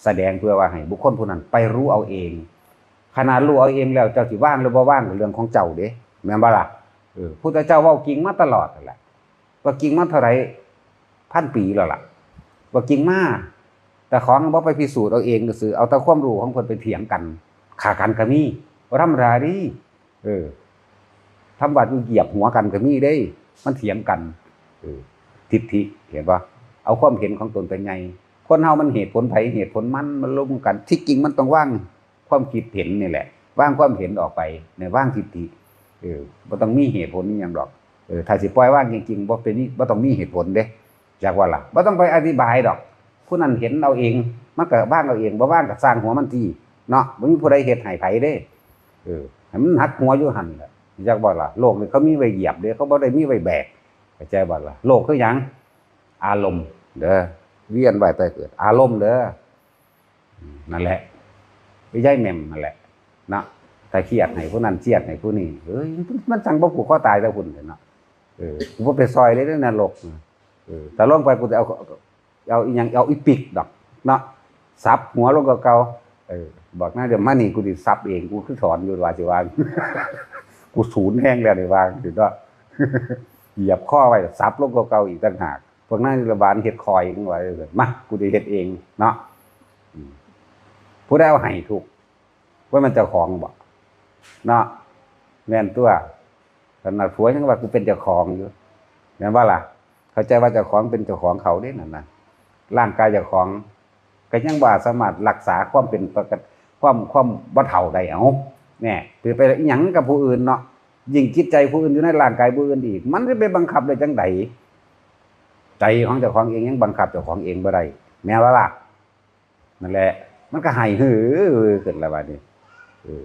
แสดงเพื่อว่าให้บุคคลผู้นั้นไปรู้เอาเองขนาดรู้เอาเองแล้วเจ้าสิว่างหรือบ่ว่างก็เรื่องของเจ้าเด้แม่นบ่ล่ะพุทธเจ้าเว้าจริงมาตลอดนั่นแหละว่าจริงมาเท่าไหร่พันปีแล้วล่ะว่าจริงมาแต่ของบ่ไปพิสูจน์เอาเองซื่อเอาแต่ความรู้ของเพิ่นไปเถียงกันฆ่ากันก็มีบ่ธรรมดาดิทำบัดเหยียบหัวกันก็มีเด้มันเถียงกันทิฏฐิเห็นป่ะเอาความเห็นของตนเป็นไงคนเฮามันเหตุผลไผเหตุผลมันลงกันที่จริงมันต้องว่างความคิดเห็นนี่แหละว่างความเห็นออกไปในว่างทิฏฐิบ่ต้องมีเหตุผลนี่หยังดอกถ้าสิปล่อยว่างจริงๆบ่เป็นนี่บ่ต้องมีเหตุผลเด้จากว่าล่ะบ่ต้องไปอธิบายดอกผู้นั้นเห็นเอาเองมันก็ว่างเอาเองบ่ว่างก็สร้างหัวมันทีเนาะบ่มีผู้ใดเฮ็ดให้ไผเด้ให้มันหักหัวอยู่หั่นแหละจากว่าล่ะโลกนี่เขามีไว้เหยียบเด้เขาบ่ได้มีไว้แบกเข้าใจบ่ล่ะโลกคือหยังอารมณ์เด้อเวียนว่ายตายเกิดอารมณ์เด้อนั่นแหละไม่ใช่แม่มนั่นแหละนะ แต่เครียดให้ผู้นั้นเครียดให้ผู้นี้เอ้ยมันจังบ่ผูกคอตายแต่พุ่นเนาะกูบ่ไปซอยเลยในนรกแต่ลงไปกูจะเอาอีหยังเอาอีปิกดอกเนาะซับหัวลงเก่าบอกนะเดี๋ยวมานี่กูสิซับเองกูคือถอนอยู่ว่าสิวาง กูศูนย์แห้งแล้วนี่วางสิเนาะ เหยียบข้อไว้ซับลงเก่าๆอีกต่างหากพวกนั้นระบาดเฮ็ดคอยจังไว้มากูสิเฮ็ดเองเนาะผู้ใดเอาให้ถูกว่ามันเจ้าของบ่เนาะแม่นตัวขนาดผัวยังว่ากูเป็นเจ้าของอยู่แม่นว่าล่ะเข้าใจว่าเจ้าของเป็นเจ้าของเขาเด้นั่นน่ะร่างกายเจ้าของก็ยังว่าสามารถรักษาความเป็นปกติความบ่เฒ่าได้เอาแน่ไปอีหยังกับผู้อื่นเนาะยิ่งจิตใจผู้อื่นอยู่ในร่างกายผู้อื่นอีกมันจะไปบังคับได้จังไดใจของเจ้าของเองยังบังคับเจ้าของเองบ่ได้แม่นว่าล่ะนั่นแหละมันก็ให้หือขึ้นแล้วบัดนี้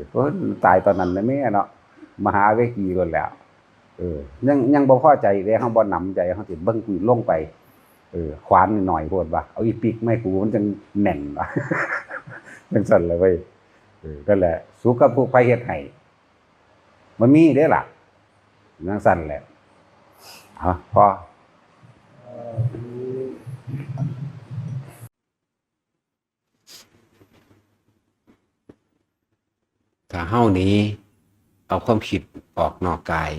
เพราะตายตอนนั้นนะแม่เนาะมหาเวทีโดนแล้วยังบ่พอใจเลยเฮาบ่หนำใจเฮาสิเบิ่งกูลงไปขวานหน่อยโพดว่าเอาอีปิกไม้กูมันจังแน่นว่ะ จังซั่นเลยเว้ยนั่นแหละสู้กับผู้ไปเฮ็ดให้มันมีเด้ล่ะจังซั่นแหละพอถ้าเฮานี้เอาความคิดออกนอกกาย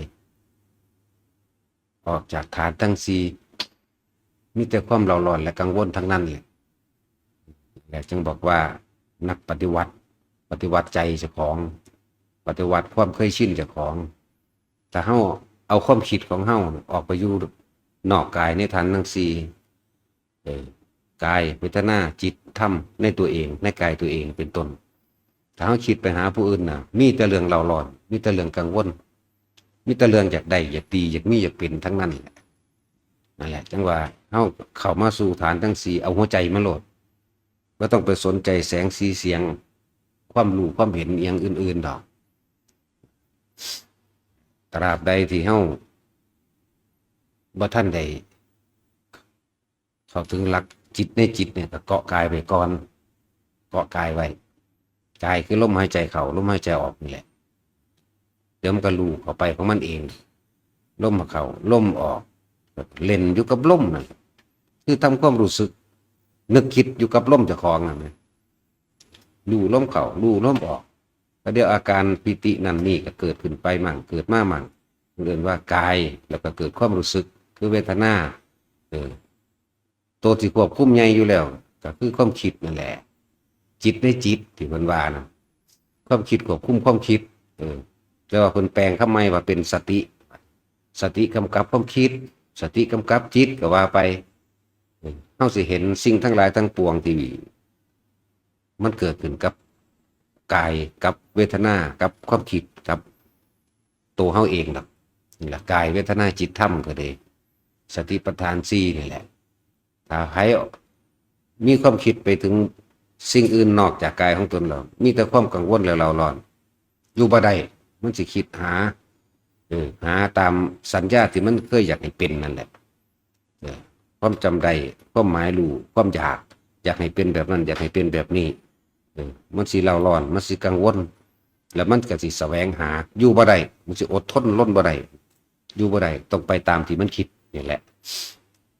ออกจากฐานทั้งสี่มีแต่ความเร่าร้อนและกังวลทั้งนั้นแหละและจึงบอกว่านักปฏิวัติใจเจ้าของปฏิวัติความเคยชินเจ้าของแต่เฮาเอาความคิดของเฮาออกไปอยู่นอกกายในฐานทั้งสี่กายเวทนาจิตธรรมในตัวเองในกายตัวเองเป็นต้นถ้าเฮาคิดไปหาผู้อื่นน่ะมีแต่เรื่องเร่าร้อนมีแต่เรื่องกังวลมีแต่เรื่องอยากได้อยากดีอยากมีอยากเป็นทั้งนั้นนั่นแหละจังว่าเฮาเข้ามาสู่ฐานทั้งสี่เอาหัวใจมาโหลดบ่ต้องไปสนใจแสงสีเสียงความรู้ความเห็นอย่างอื่นๆดอกตราบใดที่เฮาบ่ทันได้เข้าถึงหลักจิตในจิตเนี่ยก็เกาะกายไว้ก่อนเกาะกายไว้กายคือลมหายใจเข้าลมหายใจออกนี่แหละเดี๋ยวมันก็รู้เข้าไปของมันเองลมเข้าลมออกเล่นอยู่กับลมนั่นคือทำความรู้สึกนึกคิดอยู่กับลมเจ้าของนั่นนะรู้ลมเข้ารู้ลมออกแล้วเดี๋ยวอาการปิตินั่นนี่ก็เกิดขึ้นไปมั่งเกิดมามั่งเรียกว่ากายแล้วก็เกิดความรู้สึกคือเวทนาตัวที่ควบคุมใหญ่อยู่แล้วก็คือความคิดนั่นแหละจิตในจิตที่มันว่านะความคิดควบคุมความคิดแต่ว่าคนแปลงคำใหม่ว่าเป็นสติกำกับความคิดสติกำกับจิตก็ว่าไปเฮาสิเห็นสิ่งทั้งหลายทั้งปวงที่มันเกิดขึ้นกับกายกับเวทนากับความคิดกับตัวเฮาเองดอกนี่แหละกายเวทนาจิตธรรมก็ได้สติปัฏฐาน4นี่แหละถ้าให้มีความคิดไปถึงสิ่งอื่นนอกจากกายของตนแล้วมีแต่ความกังวลแล้วเราร้อนอยู่บ่ได้มันสิคิดหาตามสัญญาที่มันเคยอยากให้เป็นนั่นแหละความจำได้ความหมายรู้ความอยากให้เป็นแบบนั้นอยากให้เป็นแบบนี้มันสิเล่าร้อนมันสิกังวลแล้วมันก็สิแสวงหาอยู่บ่ได้มันสิอดทนล้นบ่ได้อยู่บ่ได้ต้องไปตามที่มันคิดนี่แหละ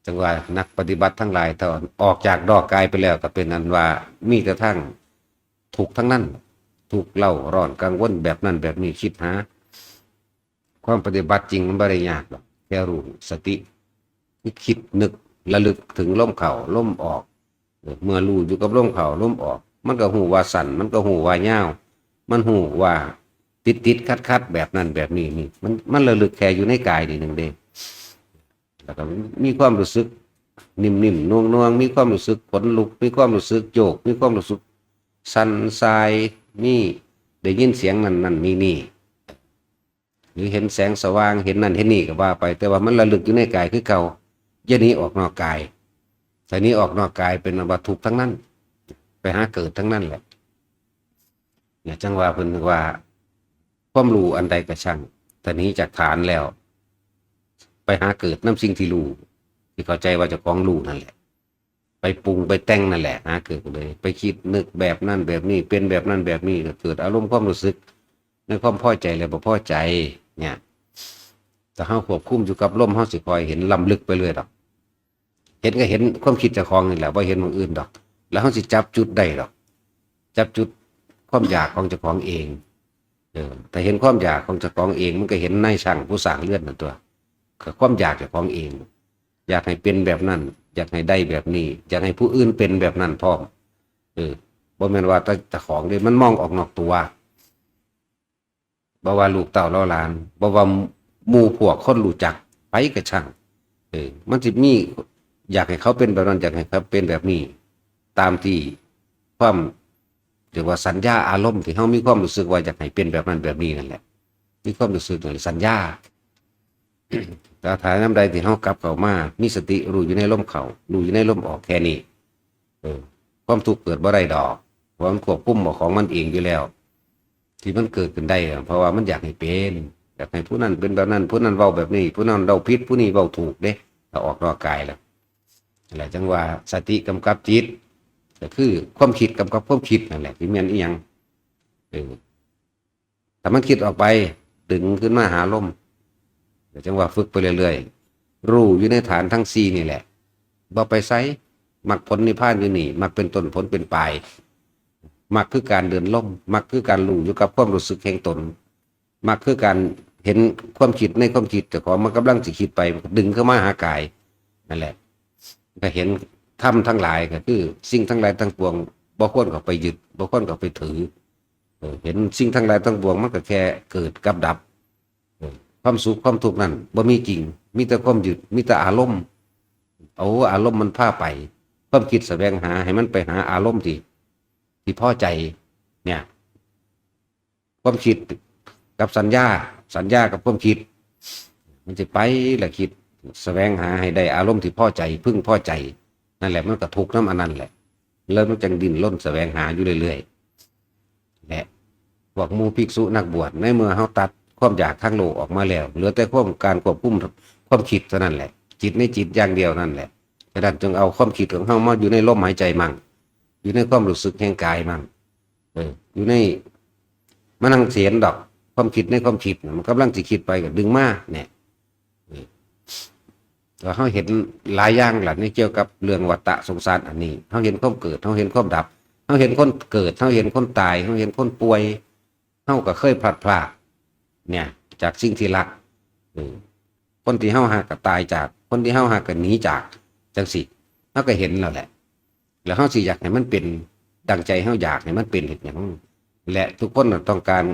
จังว่านักปฏิบัติทั้งหลายถ้าออกจากดอกกายไปแล้วก็เป็นอันว่ามีแต่ทั้งถูกทั้งนั้นถูกเล่าร้อนกังวลแบบนั้นแบบนี้คิดหาความปฏิบัติจริงมันไม่ได้ยากหรอกแค่รู้สติคิดนึกระลึกถึงลมเข้าลมออกเมื่อรู้อยู่กับลมเข้าลมออกมันก็หูว่าสั่นมันก็หูว่าย่าวมันหูว่าติดคัดแบบนั้นแบบนี้นี่มันระลึกแค่อยู่ในกายนี่หนึ่งเด้แล้วก็มีความรู้สึกนิ่มๆน่วงๆมีความรู้สึกขนลุกมีความรู้สึกโยกมีความรู้สึกสั่นทรายมีได้ยินเสียงนั่นนี่หรือเห็นแสงสว่างเห็นนั่นเห็นนี่ก็ว่าไปแต่ว่ามันระลึกอยู่ในกายคือเก่าอย่าหนีออกนอกกายแต่นี้ออกนอกกายเป็นวัตถุทั้งนั้นไปหาเกิดทั้งนั้นแหละเนี่ยจังว่าเพิ่นว่าความรู้อันใดก็ช่างแต่นี้จากฐานแล้วไปหาเกิดน้ำสิ่งที่รู้ที่เข้าใจว่าเจ้าของรู้นั่นแหละไปปรุงไปแต่งนั่นแหละหาเกิดเลยไปคิดนึกแบบนั้นแบบนี้เป็นแบบนั้นแบบนี้ก็เกิดอารมณ์ความรู้สึก ในความพอใจและบ่พอใจเนี่ยแต่เฮาควบคุมอยู่กับลมเฮาสิคอยเห็นล้ำลึกไปเรื่อยดอกเห็นก็เห็นความคิดเจ้าของนี่แหละบ่เห็นของอื่นดอกแล้วเฮาสิจับจุดได้ดอกจับจุดความอยากของเจ้าของเองแต่เห็นความอยากของเจ้าของเองมันก็เห็นนายช่างผู้สร้างเรือนนั่นตัวก็ความอยากเจ้าของเองอยากให้เป็นแบบนั้นอยากให้ได้แบบนี้อยากให้ผู้อื่นเป็นแบบนั้นพร้อมบ่แม่นว่าแต่เจ้าของนี่มันมองออกนอกตัวบ่ว่าลูกเต้าเล่าหลานบ่ว่าหมู่พวกคนรู้จักไปก็ช่างมันสิมีอยากให้เขาเป็นแบบนั้นอยากให้เขาเป็นแบบนี้ตามที่ความเรียกว่าสัญญาอารมณ์ที่เฮามีความรู้สึกว่าอยากให้เป็นแบบนั้นแบบนี้นั่นแหละมีความรู้สึกนั่นสัญญา แต่ถ้าน้ำใดที่เฮากลับเข้ามามีสติรู้อยู่ในลมเข้ารู้อยู่ในลมออกแค่นี้ความทุกข์เกิดบ่ได้ดอกเพราะมันควบคุมของมันเองอยู่แล้วที่มันเกิดขึ้นได้เพราะว่ามันอยากให้เป็นอยากให้ผู้นั้นเป็นแบบนั้นผู้นั้นเว้าแบบนี้ผู้นั้นเว้าผิดผู้นี้เว้าถูกเด้ถ้าออกนอกกายแล้วอะไรจังว่าสติกำกับจิตก็คือความคิดกำกับความคิดนั่นแหละที่แม่นอีหยังแต่มันคิดออกไปดึงขึ้นมาหาลมจังว่าฝึกไปเรื่อยๆรู้อยู่ในฐานทั้ง4นี่แหละบ่ไปไสมรรคผลนิพพานอยู่นี่มรรคเป็นต้นผลเป็นปลายมรรคคือการเดินล่มมรรคคือการรู้อยู่กับความรู้สึกแห่งตนมรรคคือการเห็นความคิดในความคิดแต่ของมันกำลังสิคิดไปดึงเข้ามาหากายนั่นแหละก็เห็นธรรมทั้งหลายก็คือสิ่งทั้งหลายทั้งปวงบ่ควรเข้าไปยึดบ่ควรเข้าไปถือเห็นสิ่งทั้งหลายทั้งปวงมันก็แค่เกิดกับดับความสุขความทุกข์นั่นบ่มีจริงมีแต่ความยึดมีแต่อารมณ์อารมณ์มันพาไปความคิดแสวงหาให้มันไปหาอารมณ์ที่พอใจเนี่ยความคิดกับสัญญากับความคิดมันจะไปแหละคิดแสวงหาให้ได้อารมณ์ที่พอใจพึ่งพอใจนั่นแหละมันก็ทุกข์น้ำอันนั้นแหละแล้วมันจังดิ้นรนแสวงหาอยู่เรื่อยๆและพวกหมู่ภิกษุนักบวชในเมื่อเฮาตัดความอยากทางโลกออกมาแล้วเหลือแต่การควบคุมความคิดเท่านั้นแหละจิตในจิตอย่างเดียวนั่นแหละฉะนั้นจึงเอาความคิดของเฮามาอยู่ในลมหายใจมั่งอยู่ในความรู้สึกแห่งกายมั่งอยู่ในมันนั่งเสียนดอกความคิดในความคิดมันกำลังสิคิดไปก็ดึงมาเนี่ยเราเห็นหลายอย่างหลังนี้เกี่ยวกับเรื่องวัฏฏะสงสารอันนี้เขาเห็นความเกิดเขาเห็นความดับเขาเห็นคนเกิดเขาเห็นคนตายเขาเห็นคนป่วยเขาก็เคยพลัดพรากเนี่ยจากสิ่งที่รักคนที่เขาหักก็ตายจากคนที่เขาหักก็หนีจากจังสิเขาก็เห็นแล้วแหละแล้วเขาสิอยากให้มันเป็นดังใจเขาอยากให้มันเป็นอย่างนั้นและทุกคนต้องการ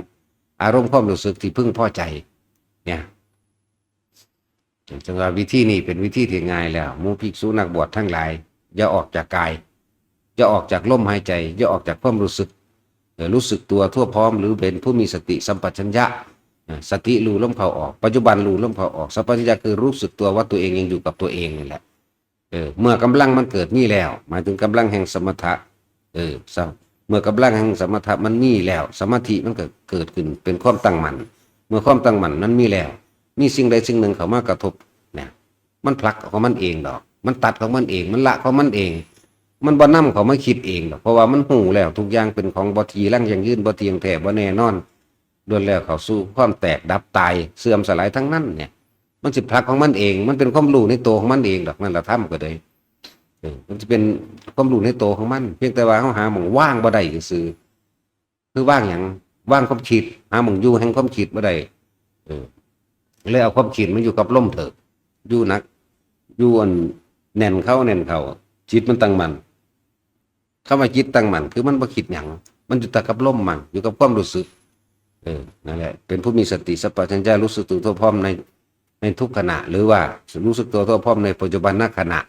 อารมณ์ความรู้สึกที่พึงพอใจเนี่ยจังว่าวิธีนี้เป็นวิธีที่ง่ายแล้วหมู่ภิกษุนักบวชทั้งหลายอย่าออกจากกายอย่าออกจากลมหายใจอย่าออกจากความรู้สึกตัวทั่วพร้อมหรือเป็นผู้มีสติสัมปชัญญะสติรู้ลมเข้าออกปัจจุบันรู้ลมเข้าออกสัมปชัญญะคือรู้สึกตัวว่าตัวเองยังอยู่กับตัวเองนี่แหละเมื่อกำลังมันเกิดมีแล้วหมายถึงกำลังแห่งสมถะเมื่อกำลังแห่งสมถะมันมีแล้วสมาธิมันก็เกิดขึ้นเป็นความตั้งมั่นเมื่อความตั้งมั่นนั้นมีแล้วมีสิ่งใดสิ่งหนึ่งเข้ามากระทบเนี่ยมันผลักของมันเองดอกมันตัดของมันเองมันละของมันเองมันบ่นำเขามาคิดเองดอกเพราะว่ามันหูแล้วทุกอย่างเป็นของบ่ทีรั่งอย่างยืนบ่เที่ยงแท้บ่แน่นอนล้วนแล้วเข้าสู่ความแตกดับตายเสื่อมสลายทั้งนั้นเนี่ยมันสิผลักของมันเองมันเป็นความรู้ในตัวของมันเองดอกนั่นละธรรมก็เลยมันจะเป็นความรู้ในตัวของมันเพียงแต่ว่าเขาหาหม่องว่างบ่ได้ซื่อคือว่างอย่างว่างความคิดหาหม่องอยู่แห่งความคิดบ่ได้เลยเอาความคิดมันอยู่กับลมเถอะอยู่นักอยู่อันแน่นเข้าจิตมันตั้งมั่นเข้ามาจิตตั้งมั่นคือมันบ่คิดหยังมันอยู่แต่กับลมมั่งอยู่กับความรู้สึกนั่นแหละเป็นผู้มีสติสัมปชัญญะรู้สึกตัวทั่วพร้อมในทุกขณะหรือว่ารู้สึกตัวทั่วพร้อมในปัจจุบันณขณะ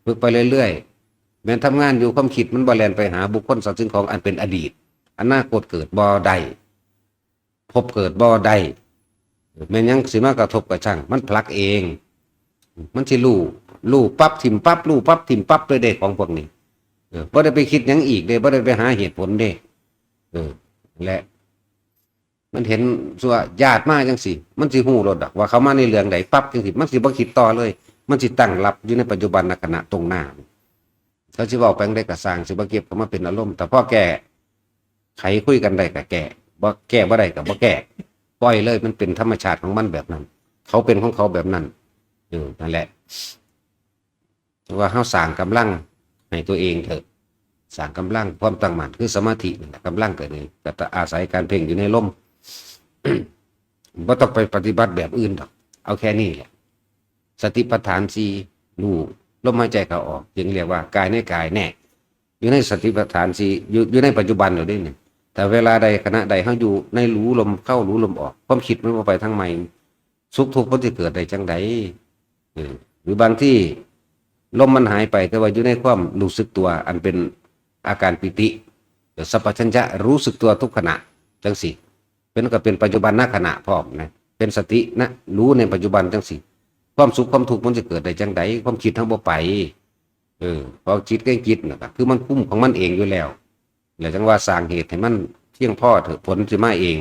ฝึกไปเรื่อยๆแม้ทำงานอยู่ความคิดมันบ่แล่นไปหาบุคคลสัตว์สิ่งของอันเป็นอดีตอนาคตเกิดบ่ได้พบเกิดบ่ได้แม้ยังสิมากระทบกระช่างมันผลักเองมันสิรู้ปั๊บถิ่มปั๊บรู้ปั๊บถิ่มปั๊บเลยเด็กของพวกนี้บ่ได้ไปคิดหยังอีกเด้บ่ได้ไปหาเหตุผลเด้และมันเห็นสัวญาติมาจังสิมันสิฮู้รถว่าเขามาในเรื่องใดปั๊บจังสิมันสิบ่คิดต่อเลยมันสิตั้งรับอยู่ในปัจจุบันขณะตรงหน้าเขาสิเว้าไปได้ก็สร้างสิบ่เก็บเข้ามาเป็นอารมณ์แต่พอแก้ไขคุยกันได้ก็แก้ บ่แก้บ่ได้ก็บ่แก้ปล่อยเลยมันเป็นธรรมชาติของมันแบบนั้นเขาเป็นของเขาแบบนั้นนั่นแหละว่าเฮาสร้างกำลังให้ตัวเองเถอะสร้างกำลังความตั้งมั่นคือสมาธินั่นแหละกำลังเกิดนี่ก็อาศัยการเพ่งอยู่ในลม บ่ต้องไปปฏิบัติแบบอื่นดอกเอาแค่นี้แหละสติปัฏฐาน4รู้ลมหายใจเข้าออกจึงเรียกว่ากายในกายแน่อยู่ในสติปัฏฐาน4อยู่ในปัจจุบันอยู่ด้วยนี่แต่เวลาใดขณะใดเฮาอยู่ในรู้ลมเข้ารู้ลมออกความคิดมันบ่ไปทางใหม่สุขทุกข์มันสิเกิดได้จังไดหรือบางที่ลมมันหายไปแต่ว่าอยู่ในความรู้สึกตัวอันเป็นอาการปิติสัพพัญญะรู้สึกตัวทุกขณะจังสิเป็นก็เป็นปัจจุบันณขณะพร้อมนะเป็นสตินะรู้ในปัจจุบันจังสิความสุขความทุกข์มันจะเกิดได้จังไดความคิดทั้งบ่ไปพอจิตก็จิตนะครับคือมันคุ้มของมันเองอยู่แล้วแล้วจังว่าสร้างเหตุให้มันเที่ยงพอเถอะผลสิมาเอง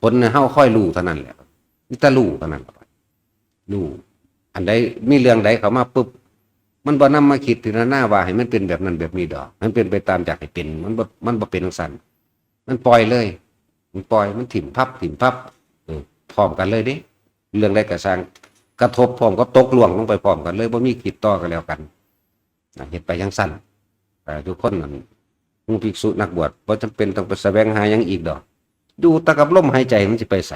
ผลเฮาค่อยรู้เท่านั้นแหละนี่แต่รู้เท่านั้นรู้อันใดมีเรื่องใดเข้ามาปุ๊บมันบ่นำมาคิดถึงหน้าว่าให้มันเป็นแบบนั้นแบบนี้ดอกมันเป็นไปตามจากให้เป็นมันบ่เป็นจังซั่นมันปล่อยเลยมันปล่อยมันถิ่มพับพร้อมกันเลยเด้เรื่องใดก็สร้างกระทบพร้อมก็ตกล่วงลงไปพร้อมกันเลยบ่มีคิดต่อกันแล้วกันเฮ็ดไปจังซั่นทุกคนนั่นผู้ภิกษุนักบวชบ่จำเป็นต้องไปแสวงหาหยังอีกดอกอยู่แตะกับลมหายใจมันสิไปไส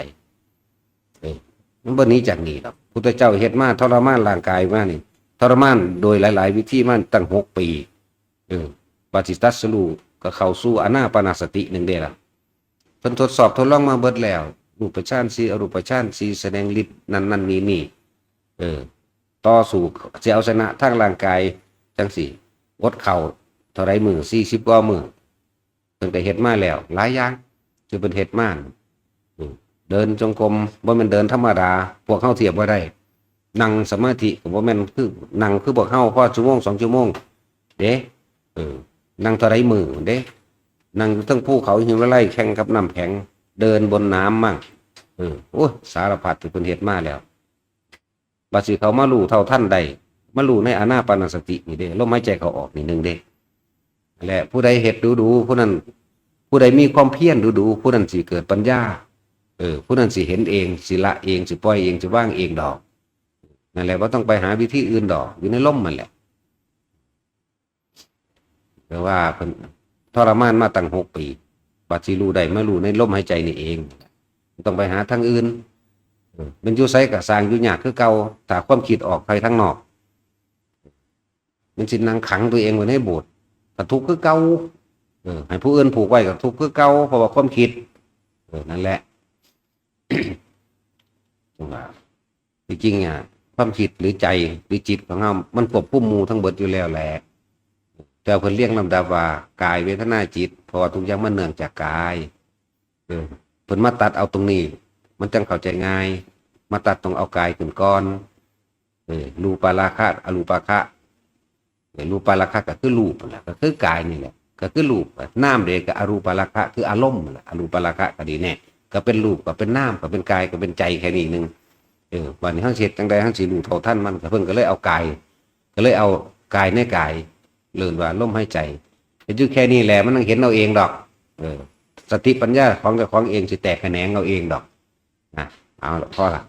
มันบ่หนีจากนี้ดอกพุทธเจ้าเฮ็ดมาทรมานร่างกายมานี่ทรมานโดยหลายๆวิธีมันตั้ง6 ปีปฏิตัสสรู้ก็เข้าสู่อานาปานสติ1เด้ล่ะเพิ่นทดสอบทดลองมาเบิดแล้วรูปฌาน4อรูปฌาน4แสดงฤทธิ์นั่นนี่ต่อสู้สิเอาชนะทางร่างกายจังซี่อดเข้าเท่าไรมื้อ40กว่ามื้อเพิ่นก็เฮ็ดมาแล้วหลายอย่างที่เพิ่นเฮ็ดมาเดินจงกรมบ่แม่นเดินธรรมดาพวกเฮาเทียบบ่ได้นั่งสมาธิก็บ่แม่นคือนั่งคือพวกเฮาพอชั่วโมง2 ชั่วโมงเด้นั่งเท่าไรมื้อเด้นั่งอยู่ทั้งภูเขาหิมาลัยแข่งกับน้ำแข็งเดินบนน้ำมั่งโอ้สารพัดที่เพิ่นเฮ็ดมาแล้วบัดสิเขามารู้เท่าทันใดมารู้ในอานาปานสตินี่เด้ลมหายใจเข้าออกนี่1เด้และผู้ใดเฮ็ดดูผู้นั้นผู้ใดมีความเพียรดูผู้นั้นสิเกิดปัญญาผู้นั้นสิเห็นเองสิละเองสิปล่อยเองสิว่างเองดอกนั่นแหละบ่ต้องไปหาวิธีอื่นดอกอยู่ในลมมันแหละแปลว่าเพิ่นทรมานมาตั้ง6 ปีบัดสิรู้ได้มารู้ในลมหายใจนี่เองต้องไปหาทางอื่นเป็นอยู่ไสก็สร้างอยู่ยากคือเก่าถ้าความคิดออกไปทางนอกมันสินั่งขังตัวเองไว้ในโบสถ์ก็ทุกข์คือเก่าให้ผู้อื่นผูกไว้ก็ทุกข์คือเก่าเพราะว่าความคิดนั่นแหละ จริงๆความคิดหรือใจหรือจิตของเรามันควบคุมหมู่ทั้งเบิดอยู่แล้วแหละแต่เพิ่นเรียงลำดับว่ากายเวทนาจิตเพราะว่าทุกอย่างมันเนื่องจากกายเพิ่นมาตัดเอาตรงนี้มันจังเข้าใจง่ายมาตัดตรงเอากายขึ้นก่อนรูปาราคะอรูปาคะรูปาราคะก็คือรูปนั่นแหละก็คือกายนี่แหละก็คือรูปนามเด้ก็อรูปาราคะคืออารมณ์นั่นแหละอรูปาราคะก็ดีแน่ก็เป็นรูปก็เป็นนามก็เป็นกายก็เป็นใจแค่นี้นึงวันนี้เฮาเฮ็ดจังได๋เฮาสิรู้เท่าทันมันก็เพิ่นก็เลยเอากายก็เลยเอากายในกายเลื่อนว่าลมหายใจอยู่แค่นี้แหละมันต้องเห็นเอาเองดอกสติปัญญาของเจ้าของเองสิแตกแขนงเอาเองดอกเอาละพอละ